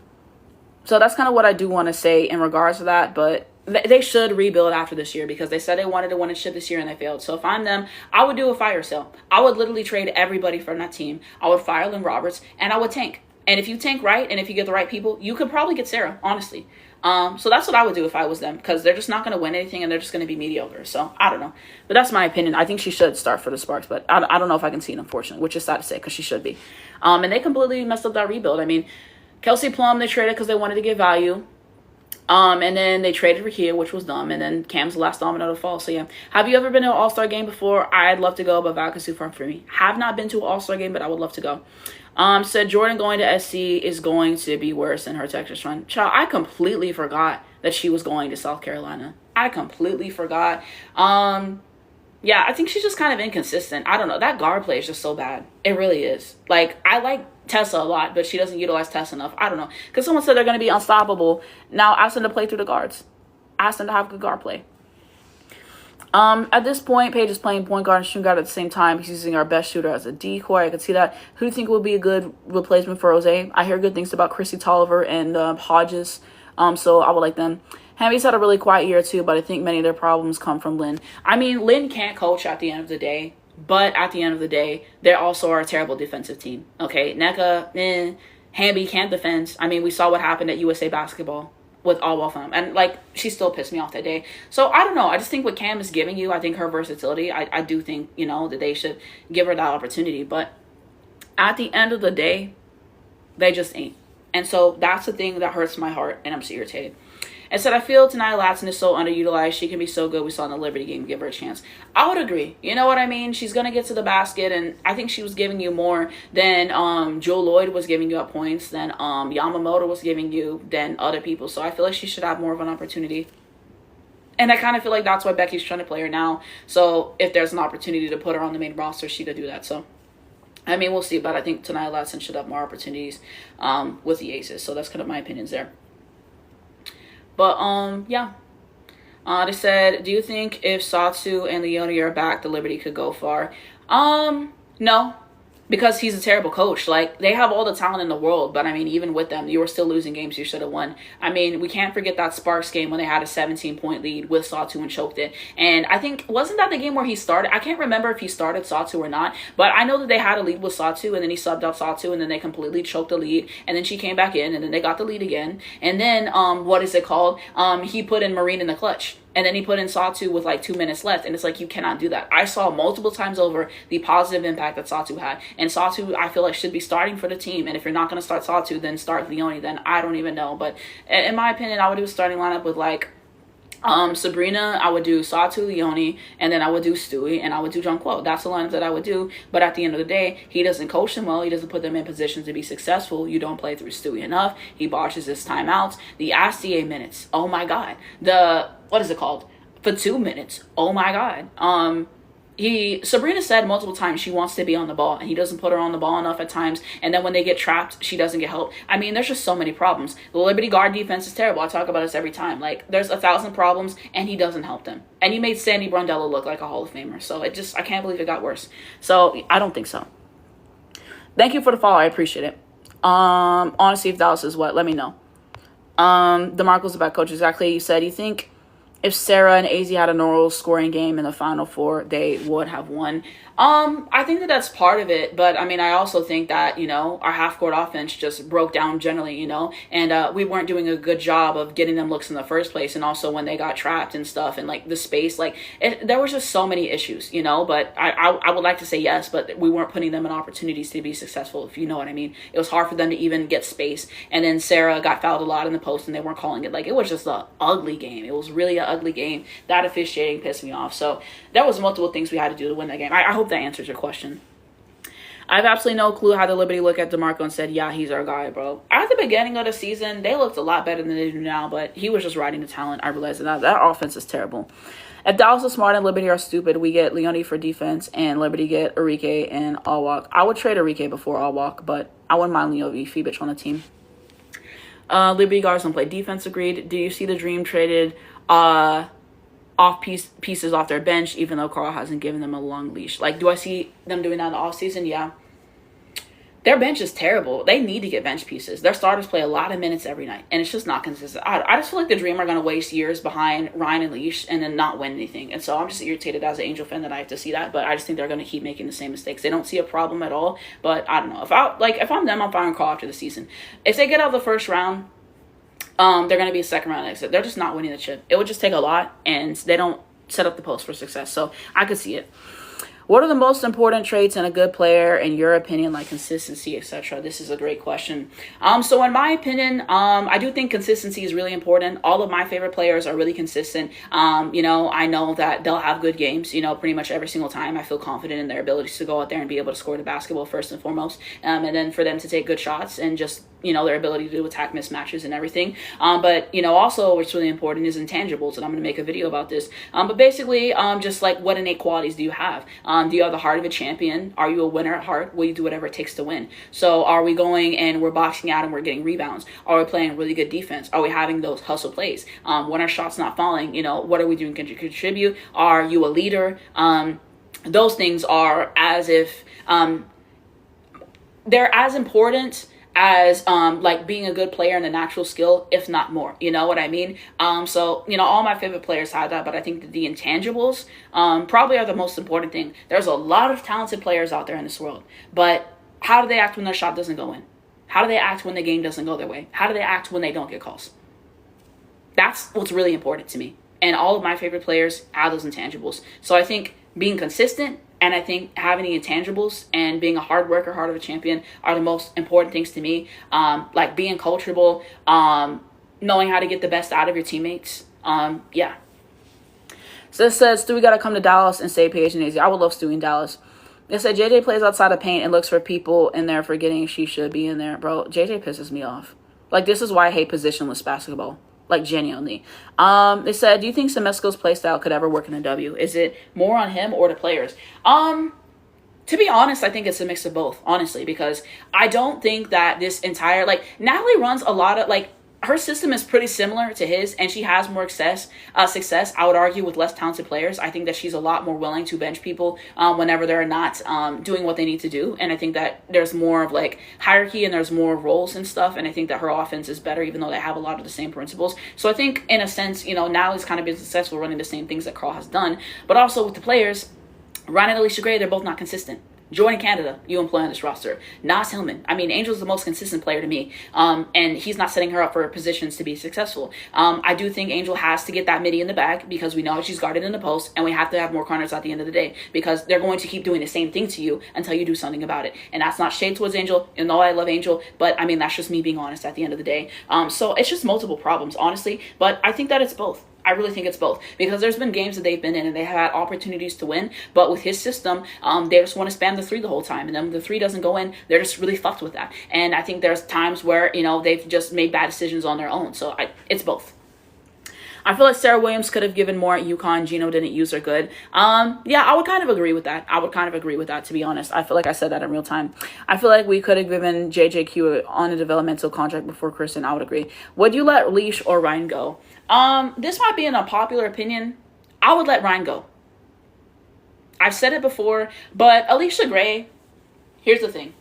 that's kind of what I do want to say in regards to that. But they should rebuild after this year because they said they wanted to win a chip this year and they failed. So if I'm them, I would do a fire sale. I would literally trade everybody from that team. I would fire Lynn Roberts and I would tank. And if you tank right and if you get the right people, you could probably get Sarah, honestly. So that's what I would do if I was them because they're just not going to win anything and they're just going to be mediocre. So I don't know. But that's my opinion. I think she should start for the Sparks, but I don't know if I can see it, unfortunately, which is sad to say because she should be. And they completely messed up that rebuild. I mean, Kelsey Plum, they traded because they wanted to get value. And then they traded for Kia, which was dumb. And then Cam's the last domino to fall. So, yeah. Have you ever been to an All-Star game before? I'd love to go, but Valka's too far for me. Have not been to an All-Star game, but I would love to go. Said Jordan going to SC is going to be worse than her Texas run. Child, I completely forgot that she was going to South Carolina. I completely forgot. Yeah, I think she's just kind of inconsistent. I don't know. That guard play is just so bad. It really is. Like, I like Tessa a lot, but she doesn't utilize Tessa enough. I don't know. Because someone said they're going to be unstoppable. Now, ask them to play through the guards. Ask them to have good guard play. At this point, Paige is playing point guard and shooting guard at the same time. He's using our best shooter as a decoy. I could see that. Who do you think would be a good replacement for Rose? I hear good things about Chrissy Tolliver and Hodges, so I would like them. Hamby's had a really quiet year too, but I think many of their problems come from Lynn. I mean, Lynn can't coach at the end of the day, but at the end of the day, they also are a terrible defensive team. Okay, NECA, Hamby can't defend. I mean, we saw what happened at USA Basketball with Alwell Fam, and like she still pissed me off that day. So I don't know. I just think what Cam is giving you, I think her versatility, I do think, you know, that they should give her that opportunity. But at the end of the day, they just ain't. And so that's the thing that hurts my heart, and I'm so irritated. And said, I feel Tania Latson is so underutilized. She can be so good. We saw in the Liberty game. Give her a chance. I would agree. You know what I mean? She's going to get to the basket, and I think she was giving you more than Jewel Lloyd was giving you at points, than Yamamoto was giving you, than other people. So I feel like she should have more of an opportunity. And I kind of feel like that's why Becky's trying to play her now. So if there's an opportunity to put her on the main roster, she could do that. So, I mean, we'll see. But I think Tania Latson should have more opportunities with the Aces. So that's kind of my opinions there. But, yeah. They said, do you think if Satsu and Leone are back, the Liberty could go far? No. Because he's a terrible coach. Like, they have all the talent in the world, but I mean, even with them, you were still losing games you should have won. I mean, we can't forget that Sparks game when they had a 17-point lead with Satu and choked it. And I think, wasn't that the game where he started? I can't remember if he started Satu or not, but I know that they had a lead with Satu, and then he subbed out Satu, and then they completely choked the lead, and then she came back in, and then they got the lead again. And then, what is it called? He put in Marine in the clutch. And then he put in Satu with like 2 minutes left. And it's like, you cannot do that. I saw multiple times over the positive impact that Satu had. And Satu, I feel like, should be starting for the team. And if you're not going to start Satu, then start Leone. Then I don't even know. But in my opinion, I would do a starting lineup with like Sabrina, I would do Satu, Leone, and then I would do Stewie, and I would do Jonquil. That's the lineup that I would do. But at the end of the day, he doesn't coach them well. He doesn't put them in positions to be successful. You don't play through Stewie enough. He botches his timeouts. The SDA minutes. Oh my God. What is it called? For 2 minutes. Oh my God. Sabrina said multiple times she wants to be on the ball, and he doesn't put her on the ball enough at times. And then when they get trapped, she doesn't get help. I mean, there's just so many problems. The Liberty guard defense is terrible. I talk about this every time. Like, there's 1,000 problems, and he doesn't help them. And he made Sandy Brundello look like a Hall of Famer. So I can't believe it got worse. So I don't think so. Thank you for the follow. I appreciate it. Honestly, if Dallas is what, let me know. DeMarco's about coach. Exactly. You said, you think if Sarah and AZ had a normal scoring game in the Final Four, they would have won. I think that that's part of it, but I mean, I also think that, our half court offense just broke down generally, and we weren't doing a good job of getting them looks in the first place. And also when they got trapped and stuff and like the space, like there was just so many issues, but I would like to say yes, but we weren't putting them in opportunities to be successful, if you know what I mean. It was hard for them to even get space. And then Sarah got fouled a lot in the post and they weren't calling it. Like, it was just an ugly game. It was really an ugly game. That officiating pissed me off. So there was multiple things we had to do to win that game. I hope that answers your question. I have absolutely no clue how the Liberty looked at DeMarco and said, yeah, he's our guy, bro. At the beginning of the season, they looked a lot better than they do now, but he was just riding the talent. I realized that offense is terrible. If Dallas is smart and Liberty are stupid, we get Leone for defense and Liberty get Arike and Allwalk. I would trade Arike before Allwalk, but I wouldn't mind Leone Fibich on the team. Liberty guards don't play defense, agreed. Do you see the Dream traded pieces off their bench, even though Carl hasn't given them a long leash? Like, do I see them doing that in the offseason? Yeah. Their bench is terrible. They need to get bench pieces. Their starters play a lot of minutes every night, and it's just not consistent. I just feel like the Dream are going to waste years behind Ryan and Leash and then not win anything. And so I'm just irritated as an Angel fan that I have to see that, but I just think they're going to keep making the same mistakes. They don't see a problem at all, but I don't know. If I'm them, I'm firing Carl after the season. If they get out of the first round, they're going to be a second round exit. They're just not winning the chip. It would just take a lot, and they don't set up the post for success. So I could see it. What are the most important traits in a good player, in your opinion, like consistency, etc.? This is a great question. So in my opinion, I do think consistency is really important. All of my favorite players are really consistent. I know that they'll have good games, pretty much every single time. I feel confident in their abilities to go out there and be able to score the basketball first and foremost. And then for them to take good shots and just their ability to attack mismatches and everything. But, also what's really important is intangibles, and I'm going to make a video about this. But basically, just like what innate qualities do you have? Do you have the heart of a champion? Are you a winner at heart? Will you do whatever it takes to win? So are we going and we're boxing out and we're getting rebounds? Are we playing really good defense? Are we having those hustle plays? When our shot's not falling, what are we doing to contribute? Are you a leader? Those things are as if they're as important as like being a good player and a natural skill, if not more. You know what I mean? So all my favorite players have that, but I think that the intangibles probably are the most important thing. There's a lot of talented players out there in this world, but how do they act when their shot doesn't go in? How do they act when the game doesn't go their way? How do they act when they don't get calls? That's what's really important to me. And all of my favorite players have those intangibles. So I think being consistent, and I think having the intangibles and being a hard worker, heart of a champion are the most important things to me. Like being coachable, knowing how to get the best out of your teammates. Yeah. So this says, Stewie got to come to Dallas and stay Paige and Izzy. I would love Stewie in Dallas. They said, JJ plays outside the paint and looks for people in there forgetting she should be in there. Bro, JJ pisses me off. Like, this is why I hate positionless basketball. Like, genuinely. They said, do you think Semesco's play style could ever work in a W? Is it more on him or the players? To be honest, I think it's a mix of both, honestly, because I don't think that this entire, Natalie runs a lot of, her system is pretty similar to his, and she has more success, I would argue, with less talented players. I think that she's a lot more willing to bench people whenever they're not doing what they need to do. And I think that there's more of, hierarchy and there's more roles and stuff. And I think that her offense is better, even though they have a lot of the same principles. So I think, in a sense, Natalie's kind of been successful running the same things that Carl has done. But also with the players, Ryan and Alicia Gray, they're both not consistent. Jordan Canada, you employ on this roster. Nas Hillman. I mean, Angel's the most consistent player to me. And he's not setting her up for positions to be successful. I do think Angel has to get that midi in the bag because we know she's guarded in the post, and we have to have more corners at the end of the day because they're going to keep doing the same thing to you until you do something about it. And that's not shade towards Angel. You know, I love Angel, but I mean, that's just me being honest at the end of the day. So it's just multiple problems, honestly. But I think that it's both. I really think it's both because there's been games that they've been in and they have had opportunities to win, but with his system, they just want to spam the three the whole time, and then when the three doesn't go in, they're just really fucked with that. And I think there's times where they've just made bad decisions on their own. So it's both. I feel like Sarah Williams could have given more at UConn. Gino didn't use her good. Yeah, I would kind of agree with that. To be honest. I feel like I said that in real time. I feel like we could have given JJQ on a developmental contract before Kristen. I would agree. Would you let Leash or Ryan go? This might be an unpopular opinion. I would let Ryan go. I've said it before, but Alicia Gray, here's the thing.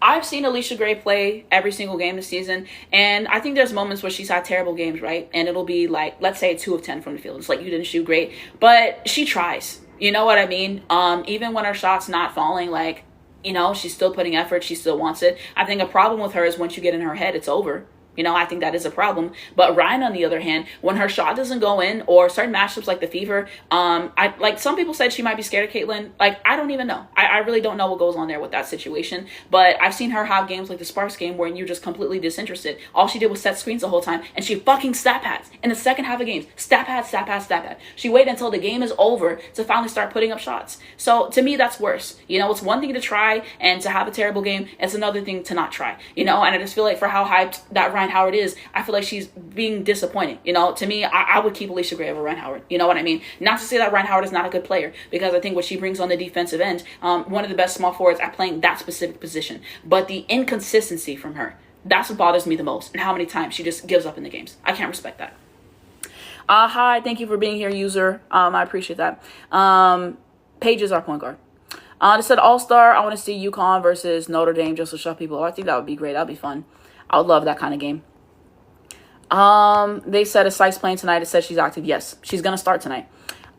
I've seen Alicia Gray play every single game this season, and I think there's moments where she's had terrible games, right? And it'll be let's say 2 of 10 from the field. It's like, you didn't shoot great, but she tries. You know what I mean? Even when her shot's not falling, like, she's still putting effort. She still wants it. I think a problem with her is once you get in her head, it's over. I think that is a problem. But Ryan, on the other hand, when her shot doesn't go in, or certain matchups like the Fever, I like, some people said she might be scared of Caitlyn. Like, I don't even know. I really don't know what goes on there with that situation. But I've seen her have games like the Sparks game where you're just completely disinterested. All she did was set screens the whole time, and she fucking stat pads in the second half of games. Stat pad, stat pad, stat pad. She waited until the game is over to finally start putting up shots. So to me, that's worse. It's one thing to try and to have a terrible game. It's another thing to not try. And I just feel like for how hyped that Ryan Howard is, I feel like she's being disappointing. To me, I would keep Alicia Gray over Ryan Howard. You know what I mean? Not to say that Ryan Howard is not a good player, because I think what she brings on the defensive end, one of the best small forwards at playing that specific position. But the inconsistency from her, that's what bothers me the most, and how many times she just gives up in the games. I can't respect that. Hi, thank you for being here, user. I appreciate that. Paige is our point guard. They said All-Star, I want to see UConn versus Notre Dame just to shut people up. I think that would be great. That would be fun. I would love that kind of game. They said, is Sykes playing tonight? It said she's active. Yes, she's going to start tonight.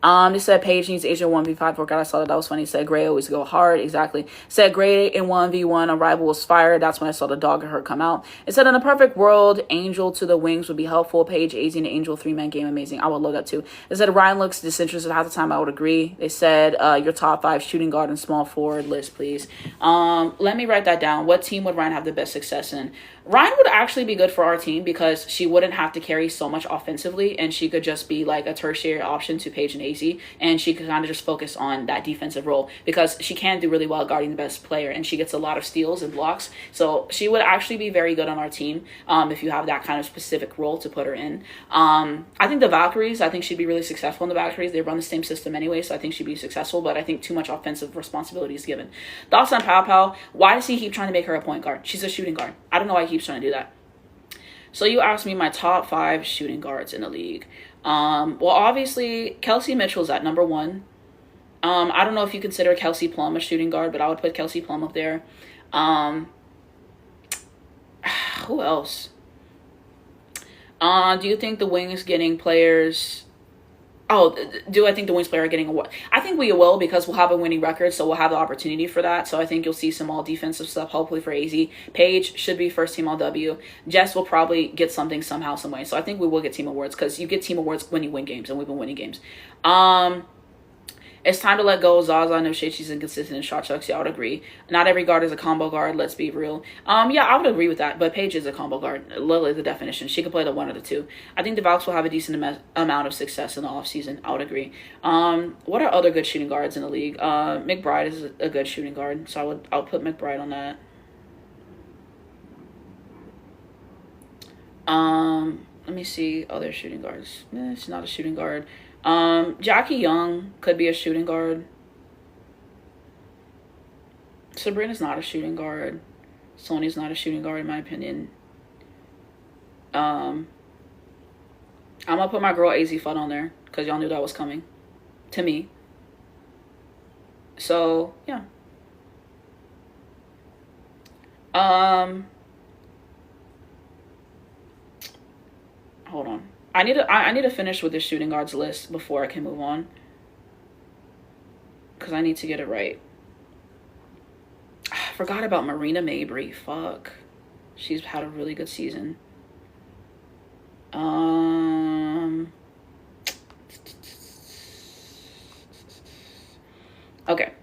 They said Paige needs Asia 1v5. Forgot I saw that. That was funny. It said Gray always go hard. Exactly. Said Gray in 1v1. A rival was fired. That's when I saw the dog of her come out. It said, in a perfect world, Angel to the wings would be helpful. Paige, AZ, and Angel 3-man game. Amazing. I would love that too. They said Ryan looks disinterested half the time. I would agree. They said your top 5 shooting guard and small forward list, please. Let me write that down. What team would Ryan have the best success in? Ryan would actually be good for our team because she wouldn't have to carry so much offensively, and she could just be like a tertiary option to Paige and AZ, and she could kind of just focus on that defensive role because she can do really well guarding the best player, and she gets a lot of steals and blocks. So she would actually be very good on our team if you have that kind of specific role to put her in. I think the Valkyries, I think she'd be really successful in the Valkyries. They run the same system anyway, so I think she'd be successful, but I think too much offensive responsibility is given. Thoughts on Pow Pow? Why does he keep trying to make her a point guard? She's a shooting guard. I don't know why he keeps trying to do that. So you asked me my top 5 shooting guards in the league. Well, obviously, Kelsey Mitchell's at number 1. I don't know if you consider Kelsey Plum a shooting guard, but I would put Kelsey Plum up there. Who else? Do you think the Wings getting players... Oh, do I think the Wings player are getting award? I think we will, because we'll have a winning record, so we'll have the opportunity for that. So I think you'll see some all defensive stuff, hopefully for AZ. Paige should be first team all W. Jess will probably get something somehow, some way. So I think we will get team awards, because you get team awards when you win games, and we've been winning games. It's time to let go of Zaza. No shit, she's inconsistent in shot chucks. Yeah, I would agree. Not every guard is a combo guard. Let's be real. Yeah, I would agree with that. But Paige is a combo guard. Literally the definition. She could play the one or the two. I think the Valks will have a decent amount of success in the offseason. I would agree. What are other good shooting guards in the league? McBride is a good shooting guard. So I'll put McBride on that. Let me see other shooting guards. She's not a shooting guard. Jackie Young could be a shooting guard. Sabrina's not a shooting guard. Sony's not a shooting guard in my opinion. I'm gonna put my girl AZ Fudd on there because y'all knew that was coming to me. So yeah. Hold on. I need to finish with the shooting guards list before I can move on, because I need to get it right. I forgot about Marina Mabry. Fuck. She's had a really good season. Okay.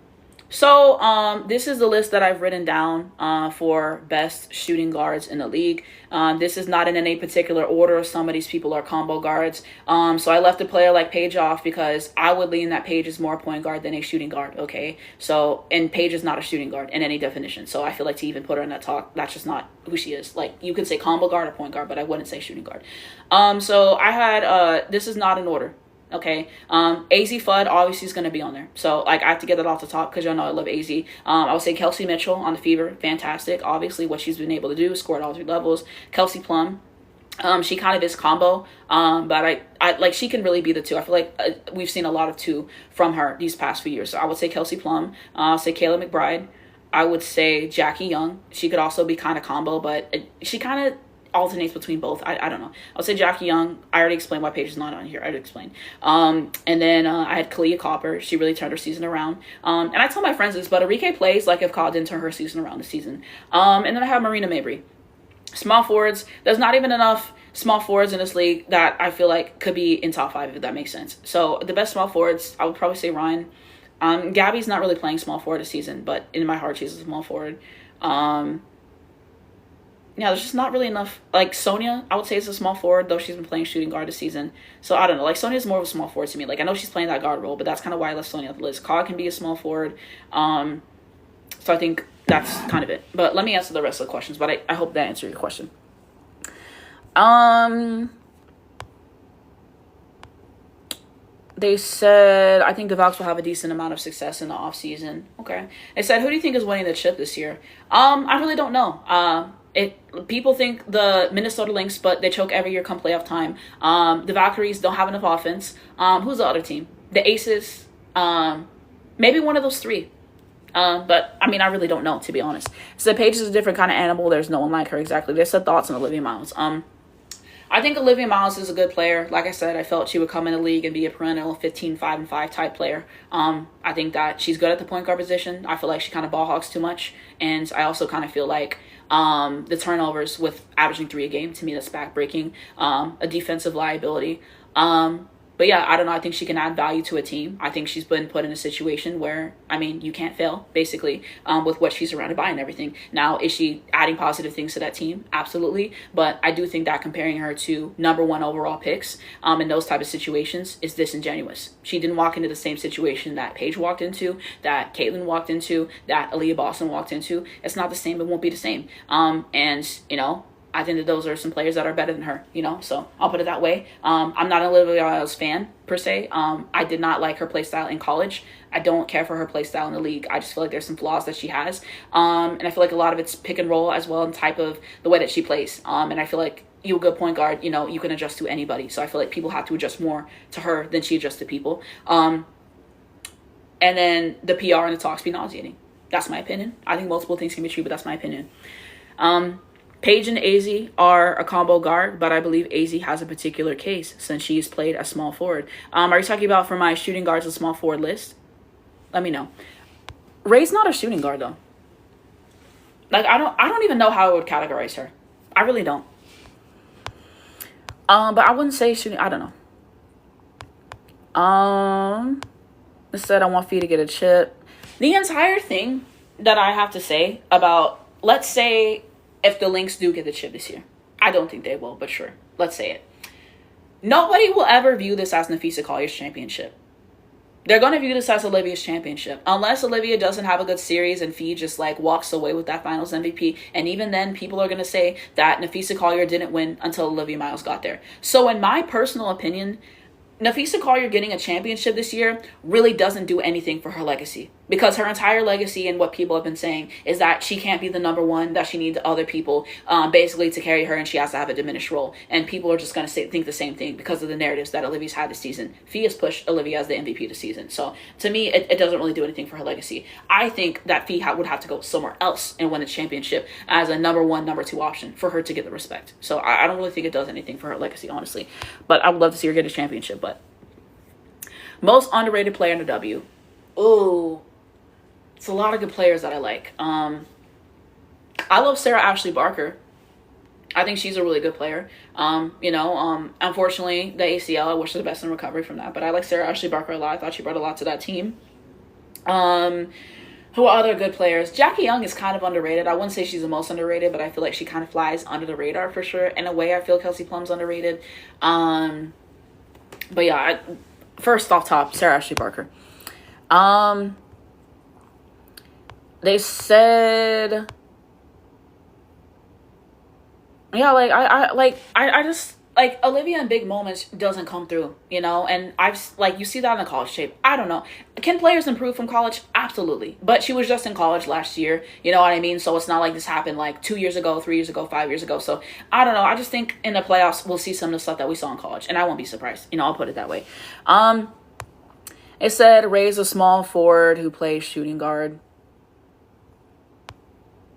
So, this is the list that I've written down for best shooting guards in the league. This is not in any particular order. Some of these people are combo guards. So I left a player like Paige off because I would lean that Paige is more point guard than a shooting guard, okay? So, and Paige is not a shooting guard in any definition. So I feel like to even put her in that talk, that's just not who she is. Like, you could say combo guard or point guard, but I wouldn't say shooting guard. So I had, this is not in order. Okay, AZ Fudd obviously is going to be on there. So, like, I have to get that off the top because y'all know I love AZ. I would say Kelsey Mitchell on the Fever. Fantastic. Obviously, what she's been able to do, score at all 3 levels. Kelsey Plum. She kind of is combo. But I like, she can really be the two. I feel like we've seen a lot of two from her these past few years. So, I would say Kelsey Plum. I'll say Kayla McBride. I would say Jackie Young. She could also be kind of combo, but she kind of... alternates between both. I don't know. I'll say Jackie Young. I already explained why Paige is not on here. I already explained. And then I had Kalia Copper. She really turned her season around. And I tell my friends this, but Arike plays like if Kaw didn't turn her season around this season. And then I have Marina Mabry. Small forwards. There's not even enough small forwards in this league that I feel like could be in top 5, if that makes sense. So the best small forwards, I would probably say Ryan. Gabby's not really playing small forward this season, but in my heart, she's a small forward. Yeah, there's just not really enough. Like, Sonia, I would say is a small forward, though she's been playing shooting guard this season. So, I don't know. Like, Sonia's more of a small forward to me. Like, I know she's playing that guard role, but that's kind of why I left Sonia off the list. Ka can be a small forward. So, I think that's kind of it. But let me answer the rest of the questions. But I hope that answered your question. They said, I think the Valks will have a decent amount of success in the offseason. Okay. They said, who do you think is winning the chip this year? I really don't know. People think the Minnesota Lynx, but they choke every year come playoff time. The Valkyries don't have enough offense. Who's the other team? The Aces. Maybe one of those 3. But I mean, I really don't know, to be honest. So Paige is a different kind of animal. There's no one like her exactly. They said thoughts on Olivia Miles. I think Olivia Miles is a good player. Like I said, I felt she would come in the league and be a perennial 15, 5, and 5 type player. I think that she's good at the point guard position. I feel like she kind of ball hogs too much. And I also kind of feel like the turnovers with averaging 3 a game, to me, that's backbreaking. A defensive liability. But yeah, I don't know. I think she can add value to a team. I think she's been put in a situation where, I mean, you can't fail, basically, with what she's surrounded by and everything. Now, is she adding positive things to that team? Absolutely. But I do think that comparing her to number 1 overall picks in those type of situations is disingenuous. She didn't walk into the same situation that Paige walked into, that Caitlin walked into, that Aaliyah Boston walked into. It's not the same. It won't be the same. And, you know, I think that those are some players that are better than her, you know, so I'll put it that way. I'm not an Olivia Miles fan, per se. I did not like her play style in college. I don't care for her play style in the league. I just feel like there's some flaws that she has. And I feel like a lot of it's pick and roll as well, and type of the way that she plays. And I feel like you a good point guard, you know, you can adjust to anybody. So I feel like people have to adjust more to her than she adjusts to people. And then the PR and the talks be nauseating. That's my opinion. I think multiple things can be true, but that's my opinion. Paige and AZ are a combo guard, but I believe AZ has a particular case since she's played a small forward. Are you talking about for my shooting guards a small forward list? Let me know. Ray's not a shooting guard though. Like I don't even know how I would categorize her. I really don't. But I wouldn't say shooting. I don't know. Instead, I want Fee to get a chip. The entire thing that I have to say about, let's say, if the Lynx do get the chip this year. I don't think they will, but sure. Let's say it. Nobody will ever view this as Nafisa Collier's championship. They're going to view this as Olivia's championship. Unless Olivia doesn't have a good series and Fee just like walks away with that finals MVP. And even then, people are going to say that Nafisa Collier didn't win until Olivia Miles got there. So in my personal opinion, Nafisa Collier getting a championship this year really doesn't do anything for her legacy. Because her entire legacy and what people have been saying is that she can't be the number 1, that she needs other people basically to carry her, and she has to have a diminished role. And people are just going to think the same thing because of the narratives that Olivia's had this season. Fee has pushed Olivia as the MVP this season. So to me, it doesn't really do anything for her legacy. I think that Fee would have to go somewhere else and win a championship as a number 1, number 2 option for her to get the respect. So I don't really think it does anything for her legacy, honestly. But I would love to see her get a championship. But most underrated player in the W. Ooh. It's a lot of good players that I like. I love Sarah Ashley Barker. I think she's a really good player. Unfortunately, the ACL, I wish her the best in recovery from that. But I like Sarah Ashley Barker a lot. I thought she brought a lot to that team. Who are other good players? Jackie Young is kind of underrated. I wouldn't say she's the most underrated, but I feel like she kind of flies under the radar for sure. In a way, I feel Kelsey Plum's underrated. But yeah, first off top, Sarah Ashley Barker. They said, yeah, I just, like, Olivia in big moments doesn't come through, you know, and you see that in the college shape. I don't know. Can players improve from college? Absolutely. But she was just in college last year, you know what I mean? So it's not like this happened like 2 years ago, 3 years ago, 5 years ago. So I don't know. I just think in the playoffs, we'll see some of the stuff that we saw in college, and I won't be surprised. You know, I'll put it that way. It said Ray's a small forward who plays shooting guard.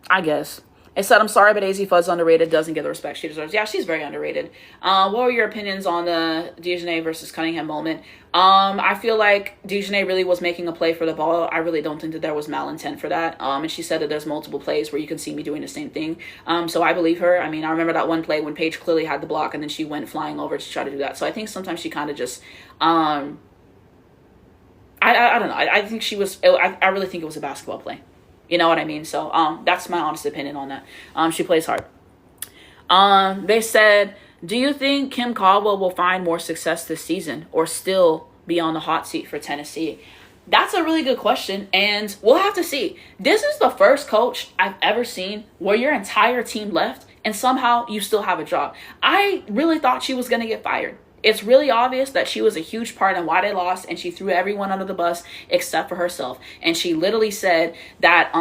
I guess. It said, I'm sorry, but AZ Fudd's underrated, doesn't get the respect she deserves. Yeah, she's very underrated. What were your opinions on the Dejanay versus Cunningham moment? I feel like Dejanay really was making a play for the ball. I really don't think that there was malintent for that. And she said that there's multiple plays where you can see me doing the same thing. So I believe her. I mean, I remember that one play when Paige clearly had the block and then she went flying over to try to do that. So I think sometimes she kind of just, I don't know. I think she was, I really think it was a basketball play. You know what I mean? So that's my honest opinion on that. She plays hard. They said, do you think Kim Caldwell will find more success this season or still be on the hot seat for Tennessee? That's a really good question, and we'll have to see. This is the first coach I've ever seen where your entire team left and somehow you still have a job. I really thought she was going to get fired. It's really obvious that she was a huge part in why they lost, and she threw everyone under the bus except for herself. And she literally said that,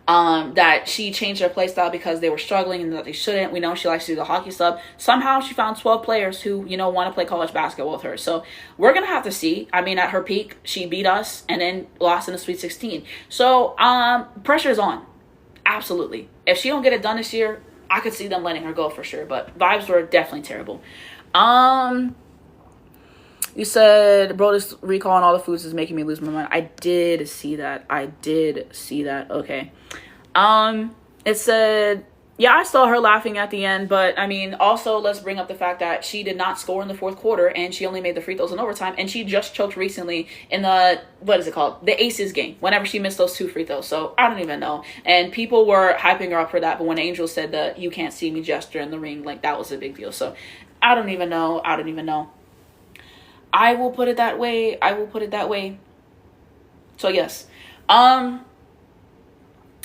that she changed her play style because they were struggling and that they shouldn't. We know she likes to do the hockey sub. Somehow she found 12 players who, want to play college basketball with her. So we're going to have to see. I mean, at her peak, she beat us and then lost in the Sweet 16. So pressure is on. Absolutely. If she don't get it done this year, I could see them letting her go for sure, but vibes were definitely terrible. You said, bro, this recall on all the foods is making me lose my mind. I did see that. Okay. It said, yeah, I saw her laughing at the end, but I mean, also let's bring up the fact that she did not score in the fourth quarter and she only made the free throws in overtime, and she just choked recently in the, the Aces game, whenever she missed those 2 free throws. So I don't even know. And people were hyping her up for that, but when Angel said the "you can't see me" gesture in the ring, like, that was a big deal. So I don't even know. I will put it that way. So yes.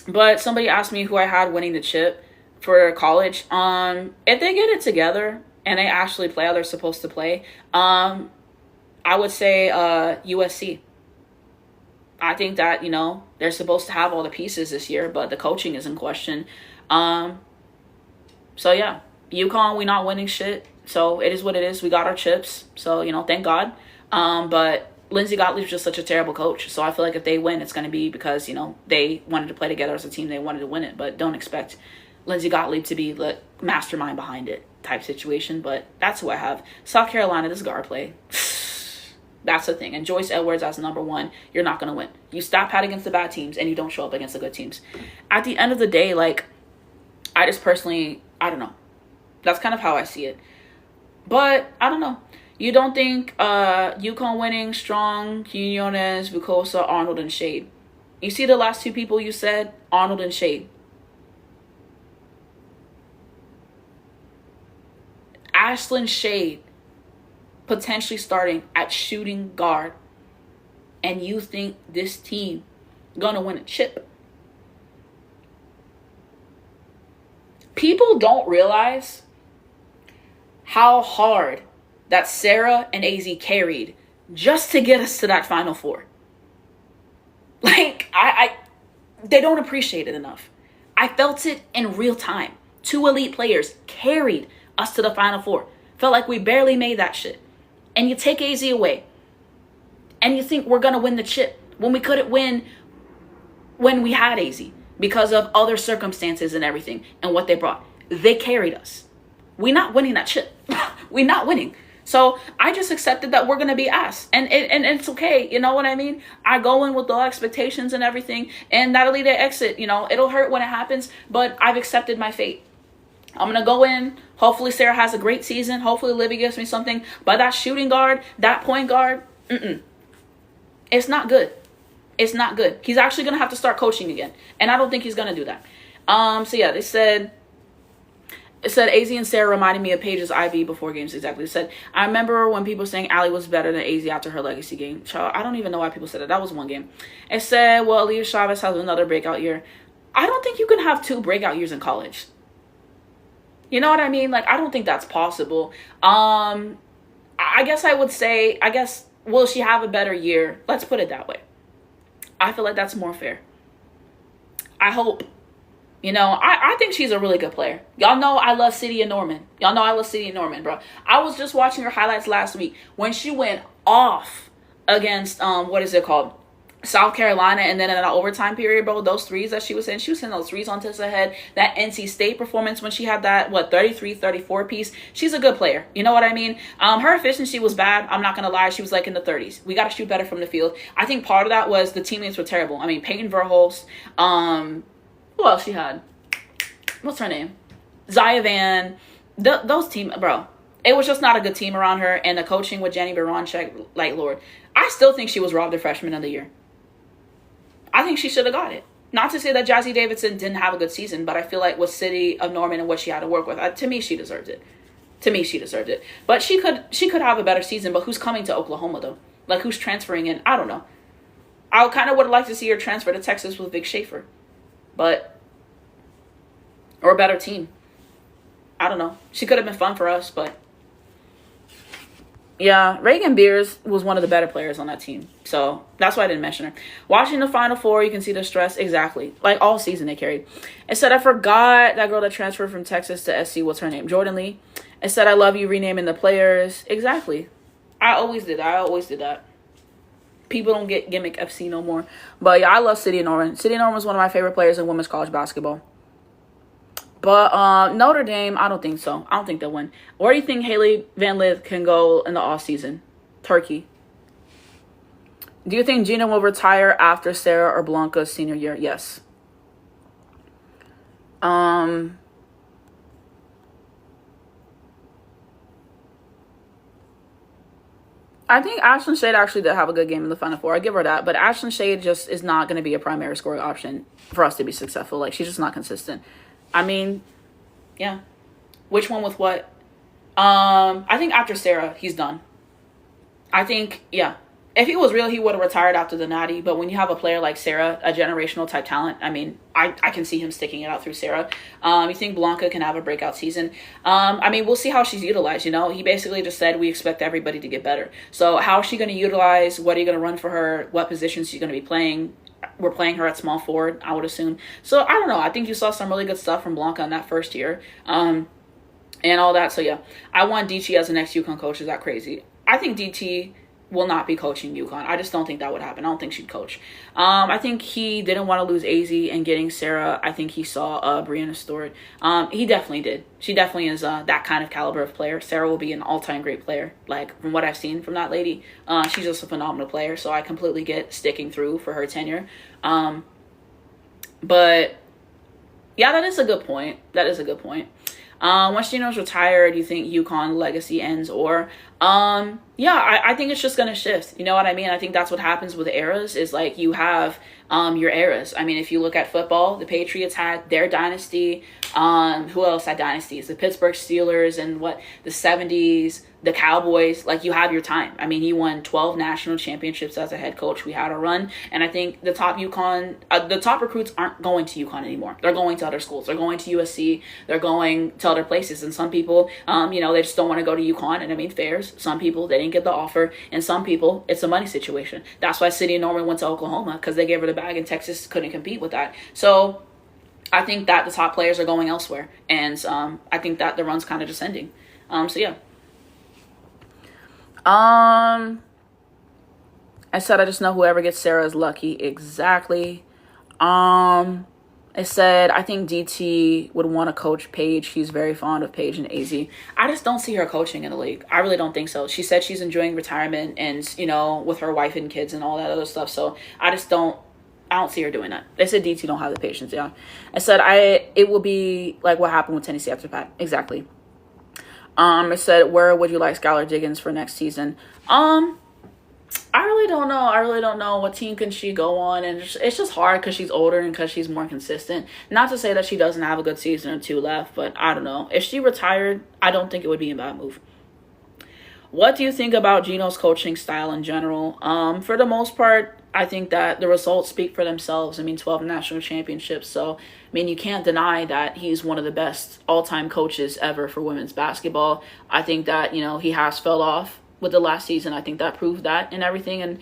But somebody asked me who I had winning the chip for college. If they get it together and they actually play how they're supposed to play, I would say USC. I think that, they're supposed to have all the pieces this year, but the coaching is in question. So yeah, UConn, we not winning shit. So it is what it is. We got our chips. So, thank God. But Lindsey Gottlieb's just such a terrible coach. So I feel like if they win, it's going to be because, they wanted to play together as a team. They wanted to win it. But don't expect Lindsey Gottlieb to be the mastermind behind it type situation. But that's who I have. South Carolina, this guard play. That's the thing. And Joyce Edwards as number 1, you're not going to win. You stop pat against the bad teams and you don't show up against the good teams. At the end of the day, I just personally, I don't know. That's kind of how I see it. But I don't know. You don't think UConn winning, Strong, Quinones, Vukosa, Arnold, and Shade. You see the last 2 people you said? Arnold and Shade. Ashlyn Shade potentially starting at shooting guard. And you think this team gonna win a chip? People don't realize how hard that Sarah and AZ carried just to get us to that Final Four. They don't appreciate it enough. I felt it in real time. 2 elite players carried us to the Final Four. Felt like we barely made that shit. And you take AZ away. And you think we're going to win the chip when we couldn't win when we had AZ because of other circumstances and everything and what they brought. They carried us. We're not winning that chip. We're not winning. So I just accepted that we're going to be ass. And it's okay. You know what I mean? I go in with low expectations and everything. And that'll lead to exit. It'll hurt when it happens. But I've accepted my fate. I'm going to go in. Hopefully Sarah has a great season. Hopefully Livy gives me something. But that shooting guard, that point guard, it's not good. It's not good. He's actually going to have to start coaching again. And I don't think he's going to do that. So yeah, it said AZ and Sarah reminded me of Paige's IV before games. Exactly. It said, I remember when people saying Allie was better than AZ after her legacy game. Child, I don't even know why people said that. That was one game. It said, well, Aaliyah Chavez has another breakout year. I don't think you can have 2 breakout years in college. You know what I mean? I don't think that's possible. I guess I would say, will she have a better year? Let's put it that way. I feel like that's more fair. I hope. I think she's a really good player. Y'all know I love Cydia Norman. Bro. I was just watching her highlights last week when she went off against, South Carolina, and then in the overtime period, bro, those threes that she was hitting those threes on tilts ahead. That NC State performance when she had that, 33, 34 piece. She's a good player. You know what I mean? Her efficiency was bad. I'm not going to lie. She was like in the 30s. We got to shoot better from the field. I think part of that was the teammates were terrible. I mean, Peyton Verhulst, who else she had? What's her name? Zaya Van. Those team, bro. It was just not a good team around her, and the coaching with Jenny Baranchek, like, Lord. I still think she was robbed of freshman of the year. I think she should have got it. Not to say that Jazzy Davidson didn't have a good season, but I feel like with City of Norman and what she had to work with, to me, she deserved it. To me, she deserved it. But she could have a better season, but who's coming to Oklahoma, though? Like, who's transferring in? I don't know. I kind of would like to see her transfer to Texas with Vic Schaefer. But, or a better team. I don't know. She could have been fun for us, but yeah, Reagan Beers was one of the better players on that team. So that's why I didn't mention her. Watching the Final Four, you can see the stress. Exactly. Like all season they carried. It said, I forgot that girl that transferred from Texas to SC. What's her name? Jordan Lee. It said, I love you renaming the players. Exactly. I always did that. People don't get gimmick FC no more. But yeah, I love City of Norman. City of Norman was one of my favorite players in women's college basketball. But Notre Dame, I don't think so. I don't think they'll win. Where do you think Haley Van Lith can go in the offseason? Turkey. Do you think Gina will retire after Sarah or Blanca's senior year? Yes. I think Ashlyn Shade actually did have a good game in the Final Four. I give her that. But Ashlyn Shade just is not going to be a primary scoring option for us to be successful. Like, she's just not consistent. I mean, yeah. Which one with what? I think after Sarah, he's done. I think, yeah. If he was real, he would have retired after the Natty. But when you have a player like Sarah, a generational type talent, I mean, I can see him sticking it out through Sarah. You think Blanca can have a breakout season? I mean, we'll see how she's utilized, you know? He basically just said we expect everybody to get better. So how is she going to utilize? What are you going to run for her? What positions she's going to be playing? We're playing her at small forward, I would assume. So, I don't know. I think you saw some really good stuff from Blanca in that first year. And all that. So, yeah. I want DT as the next UConn coach. Is that crazy? I think DT will not be coaching UConn. I just don't think that would happen. I don't think she'd coach. I think he didn't want to lose AZ and getting Sarah. I think he saw Brianna Stewart. He definitely did. She definitely is that kind of caliber of player. Sarah will be an all-time great player. Like, from what I've seen from that lady, she's just a phenomenal player. So I completely get sticking through for her tenure. But, yeah, that is a good point. Once Gino's retired, you think UConn legacy ends? Or yeah, I think it's just going to shift. You know what I mean? I think that's what happens with eras is like you have your eras. I mean, if you look at football, the Patriots had their dynasty. Who else had dynasties? The Pittsburgh Steelers and the 70s, the Cowboys. Like, you have your time. I mean, he won 12 national championships as a head coach. We had a run. And I think the top the top recruits aren't going to UConn anymore. They're going to other schools. They're going to USC. They're going to other places. And some people, they just don't want to go to UConn. And I mean, fairs. Some people, they didn't get the offer. And some people, it's a money situation. That's why City of Norman went to Oklahoma, because they gave her the bag and Texas couldn't compete with that. So I think that the top players are going elsewhere. And I think that the run's kind of just ending. So, yeah. I said I just know whoever gets Sarah is lucky. Exactly. It said I think DT would want to coach Paige. He's very fond of Paige and AZ. I just don't see her coaching in the league. I really don't think so. She said she's enjoying retirement and, with her wife and kids and all that other stuff. So I don't see her doing that. They said DT don't have the patience. Yeah. I said it will be like what happened with Tennessee after Pat. Exactly. It said, where would you like Skylar Diggins for next season? I really don't know. I really don't know. What team can she go on? And it's just hard because she's older and because she's more consistent. Not to say that she doesn't have a good season or two left, but I don't know. If she retired, I don't think it would be a bad move. What do you think about Gino's coaching style in general? For the most part, I think that the results speak for themselves. I mean, 12 national championships. So, I mean, you can't deny that he's one of the best all-time coaches ever for women's basketball. I think that, he has fell off with the last season. I think that proved that and everything. And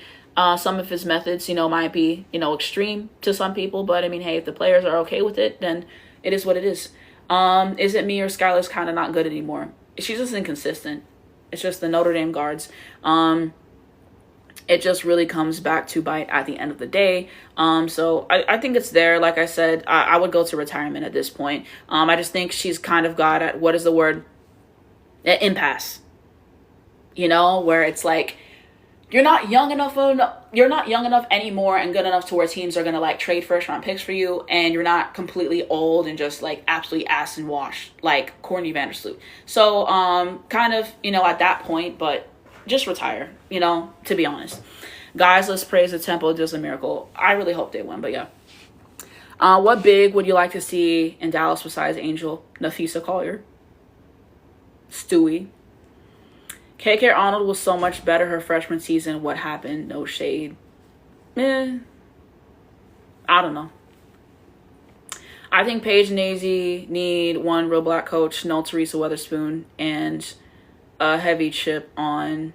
some of his methods, might be, extreme to some people. But, I mean, hey, if the players are okay with it, then it is what it is. Is it me or Skylar's kind of not good anymore? She's just inconsistent. It's just the Notre Dame guards. it just really comes back to bite at the end of the day. So I think it's there. Like I said, I would go to retirement at this point. I just think she's kind of got at, what is the word? An impasse. You know, where it's like, you're not young enough anymore and good enough to where teams are going to like trade first round picks for you. And you're not completely old and just like absolutely ass and wash like Courtney Vandersloot. So kind of, you know, at that point, but just retire, you know, to be honest. Guys, let's praise the temple does a miracle. I really hope they win, but yeah. What big would you like to see in Dallas besides Angel? Nafisa Collier. Stewie. KK Arnold was so much better her freshman season. What happened? No shade. I don't know. I think Paige and Nazy need one real black coach, no Teresa Weatherspoon, and a heavy chip on.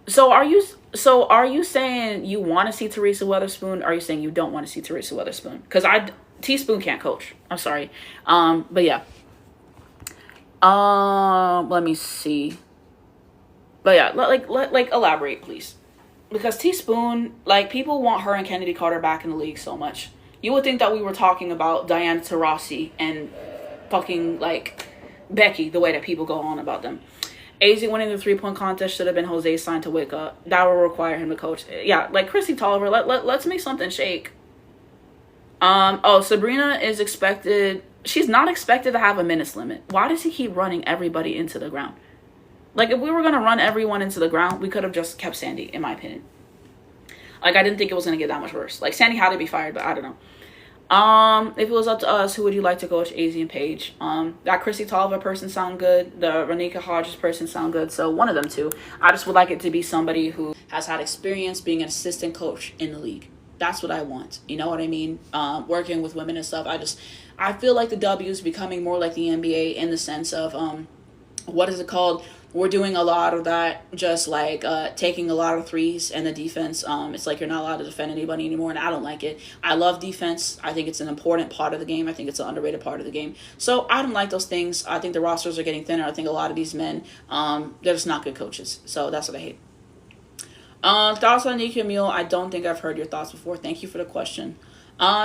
So are you saying you want to see Teresa Weatherspoon? Or are you saying you don't want to see Teresa Weatherspoon? Because Teaspoon can't coach. I'm sorry. But yeah. Let me see. But yeah, like elaborate, please. Because Teaspoon, like, people want her and Kennedy Carter back in the league so much. You would think that we were talking about Diana Taurasi and fucking, like, Becky, the way that people go on about them. AZ winning the 3-point contest should have been Jose's sign to wake up. That will require him to coach. Yeah, like Chrissy Tolliver, let's make something shake. Sabrina is expected. She's not expected to have a minutes limit. Why does he keep running everybody into the ground? Like, if we were going to run everyone into the ground, we could have just kept Sandy, in my opinion. Like, I didn't think it was going to get that much worse. Like, Sandy had to be fired, but I don't know. If it was up to us, who would you like to coach? AZ and Paige. That Chrissy Tolliver person sound good. The Renika Hodges person sound good. So one of them two. I just would like it to be somebody who has had experience being an assistant coach in the league. That's what I want. You know what I mean? Working with women and stuff. I feel like the W is becoming more like the NBA in the sense of, what is it called? We're doing a lot of that, just like taking a lot of threes and the defense. It's like you're not allowed to defend anybody anymore, and I don't like it. I love defense. I think it's an important part of the game. I think it's an underrated part of the game. So I don't like those things. I think the rosters are getting thinner. I think a lot of these men, they're just not good coaches. So that's what I hate. Thoughts on Nika Mule? I don't think I've heard your thoughts before. Thank you for the question.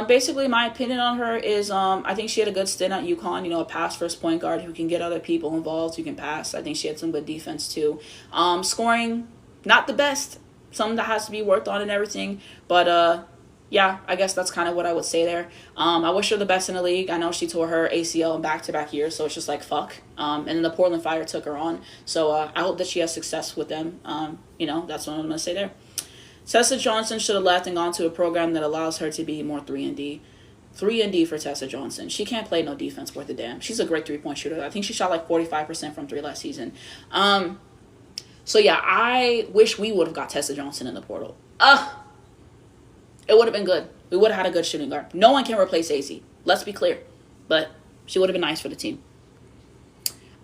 Basically, my opinion on her is I think she had a good stint at UConn. You know, a pass first point guard who can get other people involved, who can pass. I think she had some good defense too. Scoring, not the best. Something that has to be worked on and everything. But yeah, I guess that's kind of what I would say there. I wish her the best in the league. I know she tore her ACL in back-to-back years, so it's just like, fuck. And then the Portland Fire took her on. So I hope that she has success with them. You know, that's what I'm going to say there. Tessa Johnson should have left and gone to a program that allows her to be more 3-and-D. 3-and-D for Tessa Johnson. She can't play no defense worth a damn. She's a great three-point shooter. I think she shot like 45% from three last season. So yeah, I wish we would have got Tessa Johnson in the portal. It would have been good. We would have had a good shooting guard. No one can replace AZ. Let's be clear. But she would have been nice for the team.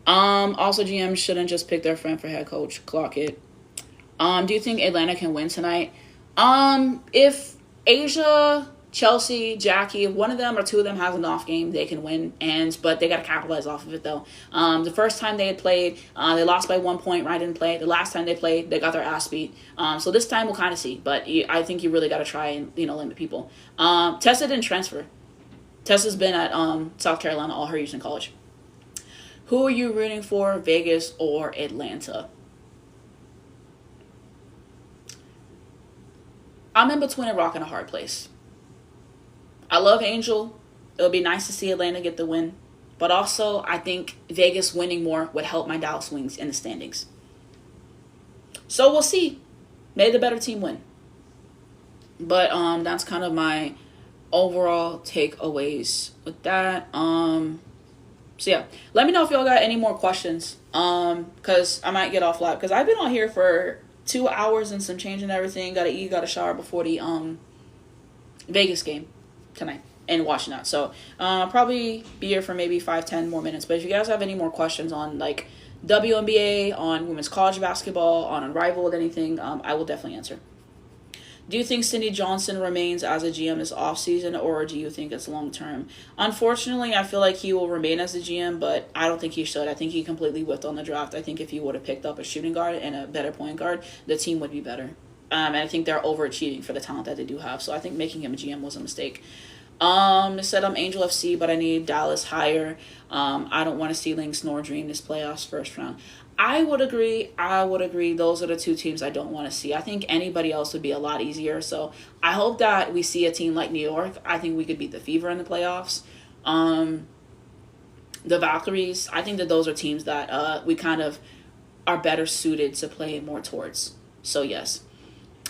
Also, GM shouldn't just pick their friend for head coach. Clock it. Do you think Atlanta can win tonight? If Asia, Chelsea, Jackie, if one of them or two of them has an off game, they can win. But they got to capitalize off of it, though. The first time they had played, they lost by 1 point. Ryan didn't play. The last time they played, they got their ass beat. So this time we'll kind of see. But I think you really got to try and, limit people. Tessa didn't transfer. Tessa's been at South Carolina all her years in college. Who are you rooting for, Vegas or Atlanta? I'm in between a rock and a hard place. I love Angel. It would be nice to see Atlanta get the win. But also, I think Vegas winning more would help my Dallas Wings in the standings. So we'll see. May the better team win. But that's kind of my overall takeaways with that. So yeah, let me know if y'all got any more questions. Because I might get off live. Because I've been on here for 2 hours and some change and everything. Gotta eat, gotta shower before the Vegas game tonight and watching that. So probably be here for maybe 5-10 more minutes. But if you guys have any more questions on like WNBA, on women's college basketball, on Unrivaled, anything, I will definitely answer. Do you think Cindy Johnson remains as a GM this offseason, or do you think it's long term? Unfortunately, I feel like he will remain as a GM, but I don't think he should. I think he completely whiffed on the draft. I think if he would have picked up a shooting guard and a better point guard, the team would be better. And I think they're overachieving for the talent that they do have. So I think making him a GM was a mistake. It said I'm Angel FC, but I need Dallas higher. I don't want to see Lynx nor Dream this playoffs first round. I would agree. Those are the two teams I don't want to see. I think anybody else would be a lot easier. So I hope that we see a team like New York. I think we could beat the Fever in the playoffs. The Valkyries, I think that those are teams that we kind of are better suited to play more towards. So yes.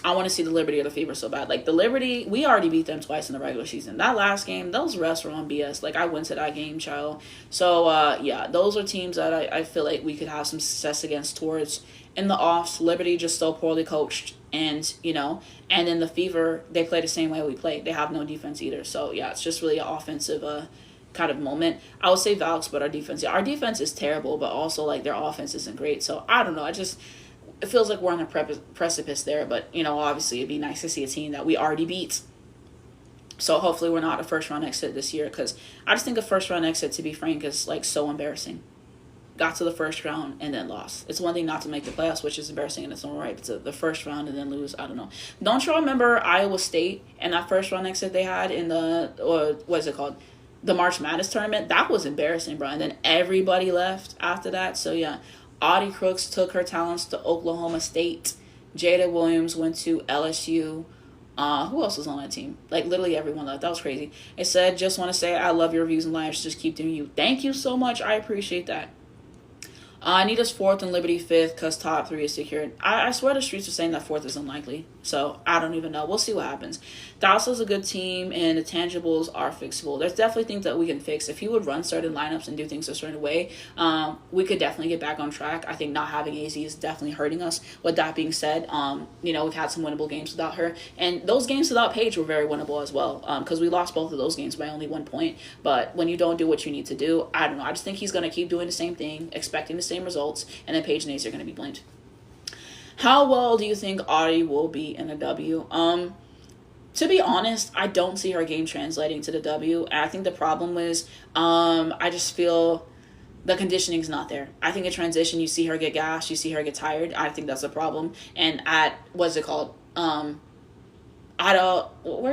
I want to see the Liberty or the Fever so bad. Like, the Liberty, we already beat them twice in the regular season. That last game, those refs were on BS. Like, I went to that game, child. So, yeah, those are teams that I feel like we could have some success against towards in the offs. Liberty just so poorly coached. And, and then the Fever, they play the same way we play. They have no defense either. So, yeah, it's just really an offensive kind of moment. I would say Valks, but our defense is terrible, but also, like, their offense isn't great. So, I don't know. It feels like we're on a precipice there, but, obviously it'd be nice to see a team that we already beat. So hopefully we're not a first-round exit this year, because I just think a first-round exit, to be frank, is, like, so embarrassing. Got to the first round and then lost. It's one thing not to make the playoffs, which is embarrassing in its own right, but the first round and then lose, I don't know. Don't you remember Iowa State and that first-round exit they had in the March Madness tournament? That was embarrassing, bro. And then everybody left after that, so yeah. Audie Crooks took her talents to Oklahoma State. Jada Williams went to LSU. Who else was on that team? Like, literally everyone left. That was crazy. It said, just want to say I love your reviews and lives. Just keep doing you. Thank you so much. I appreciate that. I need us 4th and Liberty 5th because top 3 is secured. I swear the streets are saying that 4th is unlikely. So, I don't even know. We'll see what happens. Dallas is a good team, and the tangibles are fixable. There's definitely things that we can fix. If he would run certain lineups and do things a certain way, we could definitely get back on track. I think not having AZ is definitely hurting us. With that being said, we've had some winnable games without her. And those games without Paige were very winnable as well, because we lost both of those games by only 1 point. But when you don't do what you need to do, I don't know. I just think he's going to keep doing the same thing, expecting the same results, and then Paige and AZ are going to be blamed. How well do you think Audie will be in a W? To be honest, I don't see her game translating to the W. And I think the problem is, I just feel the conditioning's not there. I think in transition, you see her get gassed, you see her get tired. I think that's a problem. And at, where'd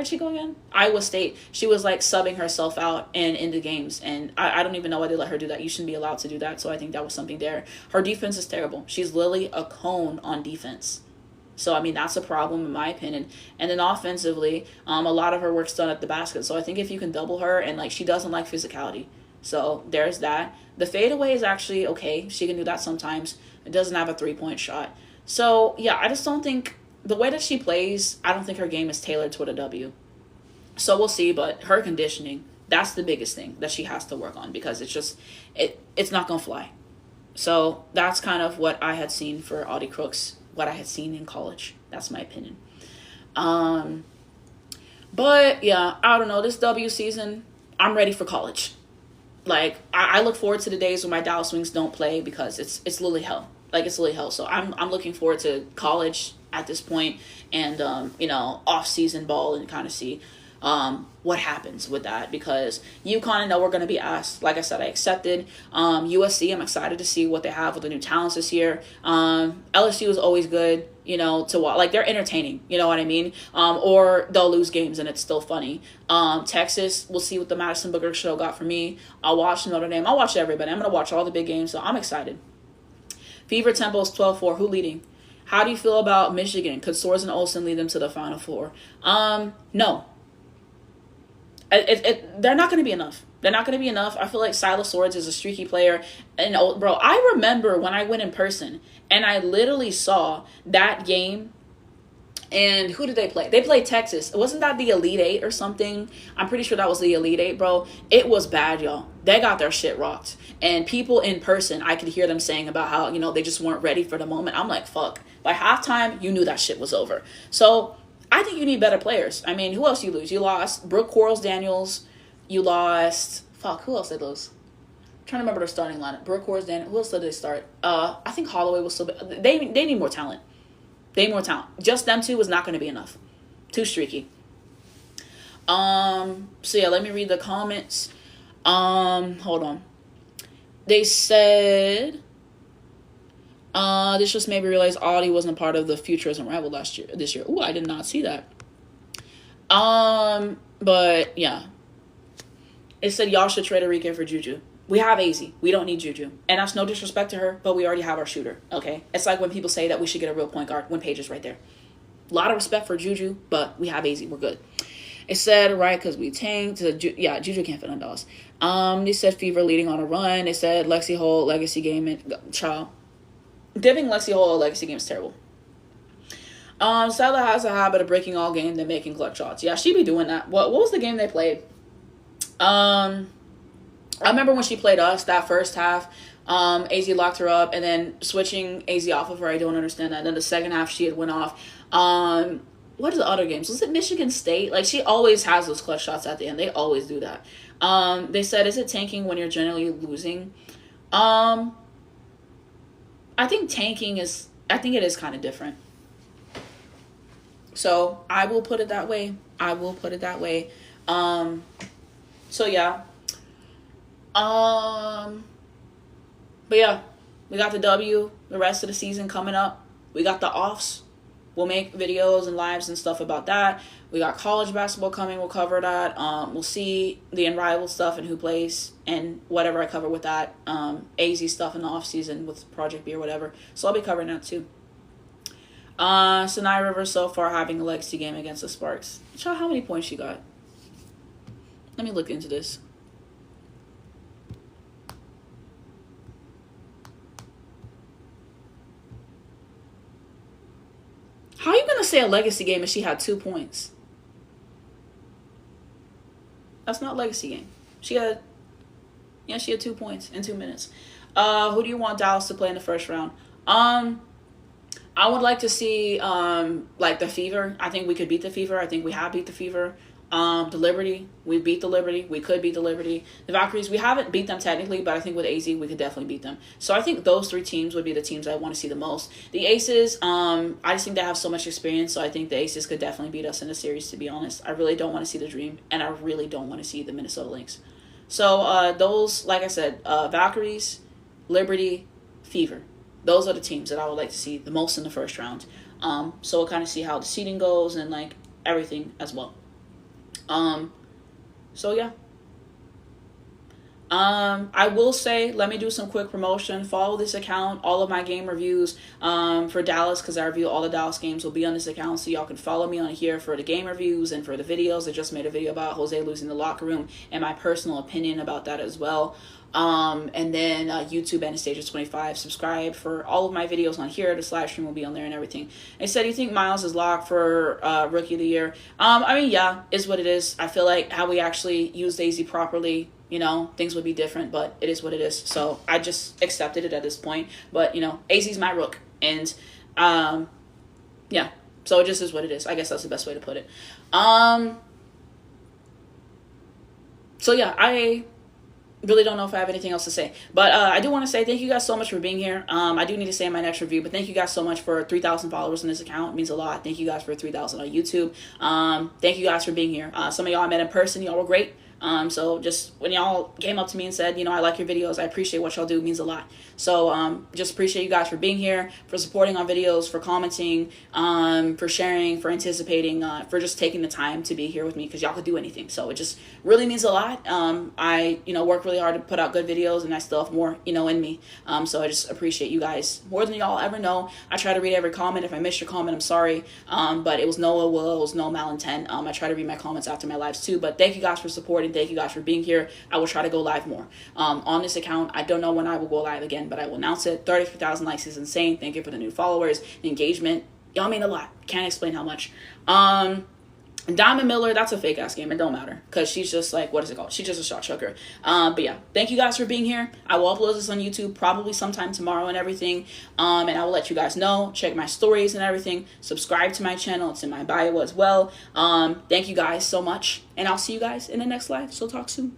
she go again? Iowa State. She was like subbing herself out and into games. And I don't even know why they let her do that. You shouldn't be allowed to do that. So I think that was something there. Her defense is terrible. She's literally a cone on defense. So, I mean, that's a problem in my opinion. And then offensively, a lot of her work's done at the basket. So I think if you can double her, and like, she doesn't like physicality. So there's that. The fadeaway is actually okay. She can do that sometimes. It doesn't have a 3-point shot. So, yeah, I just don't think the way that she plays, I don't think her game is tailored toward a W. So we'll see, but her conditioning, that's the biggest thing that she has to work on, because it's just, it's not going to fly. So that's kind of what I had seen for Audie Crooks, what I had seen in college. That's my opinion. But yeah, I don't know. This W season, I'm ready for college. Like, I look forward to the days when my Dallas Wings don't play, because it's literally hell. Like, it's literally hell. So I'm looking forward to college at this point, and off-season ball, and kind of see what happens with that, because you kind of know we're going to be asked. Like I said, I accepted USC. I'm excited to see what they have with the new talents this year. LSU is always good, to watch. Like, they're entertaining, you know what I mean? Or they'll lose games and it's still funny. Texas, we'll see what the Madison Booker show got for me. I'll watch Notre Dame. I'll watch everybody. I'm going to watch all the big games, so I'm excited. Fever Tempo is 12-4. Who leading? How do you feel about Michigan? Could Swords and Olsen lead them to the Final Four? No. They're not going to be enough. They're not going to be enough. I feel like Silas Swords is a streaky player. And, bro, I remember when I went in person and I literally saw that game. And who did they play? They played Texas. Wasn't that the Elite Eight or something? I'm pretty sure that was the Elite Eight, bro. It was bad, y'all. They got their shit rocked. And people in person, I could hear them saying about how, they just weren't ready for the moment. I'm like, fuck. By halftime, you knew that shit was over. So I think you need better players. I mean, who else you lose? You lost Brooke Quarles-Daniels. You lost... Fuck, who else did they lose? I'm trying to remember their starting lineup. Brooke Quarles-Daniels. Who else did they start? I think Holloway was still... They need more talent. They need more talent. Just them two is not going to be enough. Too streaky. So yeah, let me read the comments. Hold on. They said, this just made me realize Audie wasn't a part of the Futurism Rival this year. Ooh, I did not see that. But yeah. It said y'all should trade Enrique for Juju. We have AZ. We don't need Juju. And that's no disrespect to her, but we already have our shooter, okay? It's like when people say that we should get a real point guard when Paige is right there. A lot of respect for Juju, but we have AZ. We're good. It said, right, because we tanked. Yeah, Juju can't fit on Dallas. They said Fever leading on a run. They said Lexi Hole, legacy game. Child. Giving Lexi Hole a legacy game is terrible. Stella has a habit of breaking all games and making clutch shots. Yeah, she be doing that. What was the game they played? I remember when she played us that first half. AZ locked her up, and then switching AZ off of her, I don't understand that. And then the second half, she had went off. What are the other games? Was it Michigan State? Like, she always has those clutch shots at the end. They always do that. They said, is it tanking when you're generally losing? I think tanking is, I think it is kind of different. So I will put it that way. So yeah. But yeah, we got the W, the rest of the season coming up. We got the offs. We'll make videos and lives and stuff about that. We got college basketball coming. We'll cover that. We'll see the in-rival stuff and who plays and whatever I cover with that. AZ stuff in the off season with Project B or whatever. So I'll be covering that too. Sinai River so far having a legacy game against the Sparks. Child, how many points she got? Let me look into this. How are you going to say a legacy game if she had 2 points? That's not legacy game. She had 2 points in 2 minutes. Who do you want Dallas to play in the first round? I would like to see, like, the Fever. I think we could beat the Fever. I think we have beat the Fever. The Liberty, we beat the Liberty. We could beat the Liberty. The Valkyries, we haven't beat them technically, but I think with AZ, we could definitely beat them. So I think those 3 teams would be the teams I want to see the most. The Aces, I just think they have so much experience, so I think the Aces could definitely beat us in the series, to be honest. I really don't want to see the Dream, and I really don't want to see the Minnesota Lynx. So those, like I said, Valkyries, Liberty, Fever. Those are the teams that I would like to see the most in the first round. So we'll kind of see how the seeding goes and, like, everything as well. So yeah. I will say, let me do some quick promotion. Follow this account. All of my game reviews for Dallas, because I review all the Dallas games, will be on this account. So y'all can follow me on here for the game reviews and for the videos. I just made a video about Jose losing the locker room and my personal opinion about that as well. And then YouTube Anastasia 25. Subscribe for all of my videos on here. This live stream will be on there and everything. They said, you think Miles is locked for Rookie of the Year? I mean, yeah, is what it is. I feel like how we actually use Daisy properly, you know, things would be different, but it is what it is. So I just accepted it at this point. But, you know, AZ's my rook. And, yeah, so it just is what it is. I guess that's the best way to put it. So, yeah, I really don't know if I have anything else to say, but I do want to say thank you guys so much for being here. I do need to say in my next review, but thank you guys so much for 3,000 followers on this account. It means a lot. Thank you guys for 3,000 on YouTube. Thank you guys for being here. Some of y'all I met in person. Y'all were great. So just when y'all came up to me and said, you know, I like your videos, I appreciate what y'all do, it means a lot. So just appreciate you guys for being here, for supporting our videos, for commenting, for sharing, for anticipating, for just taking the time to be here with me, because y'all could do anything. So it just really means a lot. I, you know, work really hard to put out good videos, and I still have more, you know, in me. So I just appreciate you guys more than y'all ever know. I try to read every comment. If I missed your comment, I'm sorry. But it was no ill will, it was no malintent. I try to read my comments after my lives too. But thank you guys for supporting. Thank you guys for being here. I will try to go live more on this account. I don't know when I will go live again, but I will announce it. 33,000 likes is insane. Thank you for the new followers, the engagement. Y'all mean a lot. Can't explain how much. Diamond Miller, that's a fake ass game. It don't matter, because she's just like, what is it called? She's just a shot chucker. But yeah, thank you guys for being here. I will upload this on YouTube probably sometime tomorrow and everything. And I will let you guys know. Check my stories and everything. Subscribe to my channel. It's in my bio as well. Thank you guys so much, and I'll see you guys in the next live. So talk soon.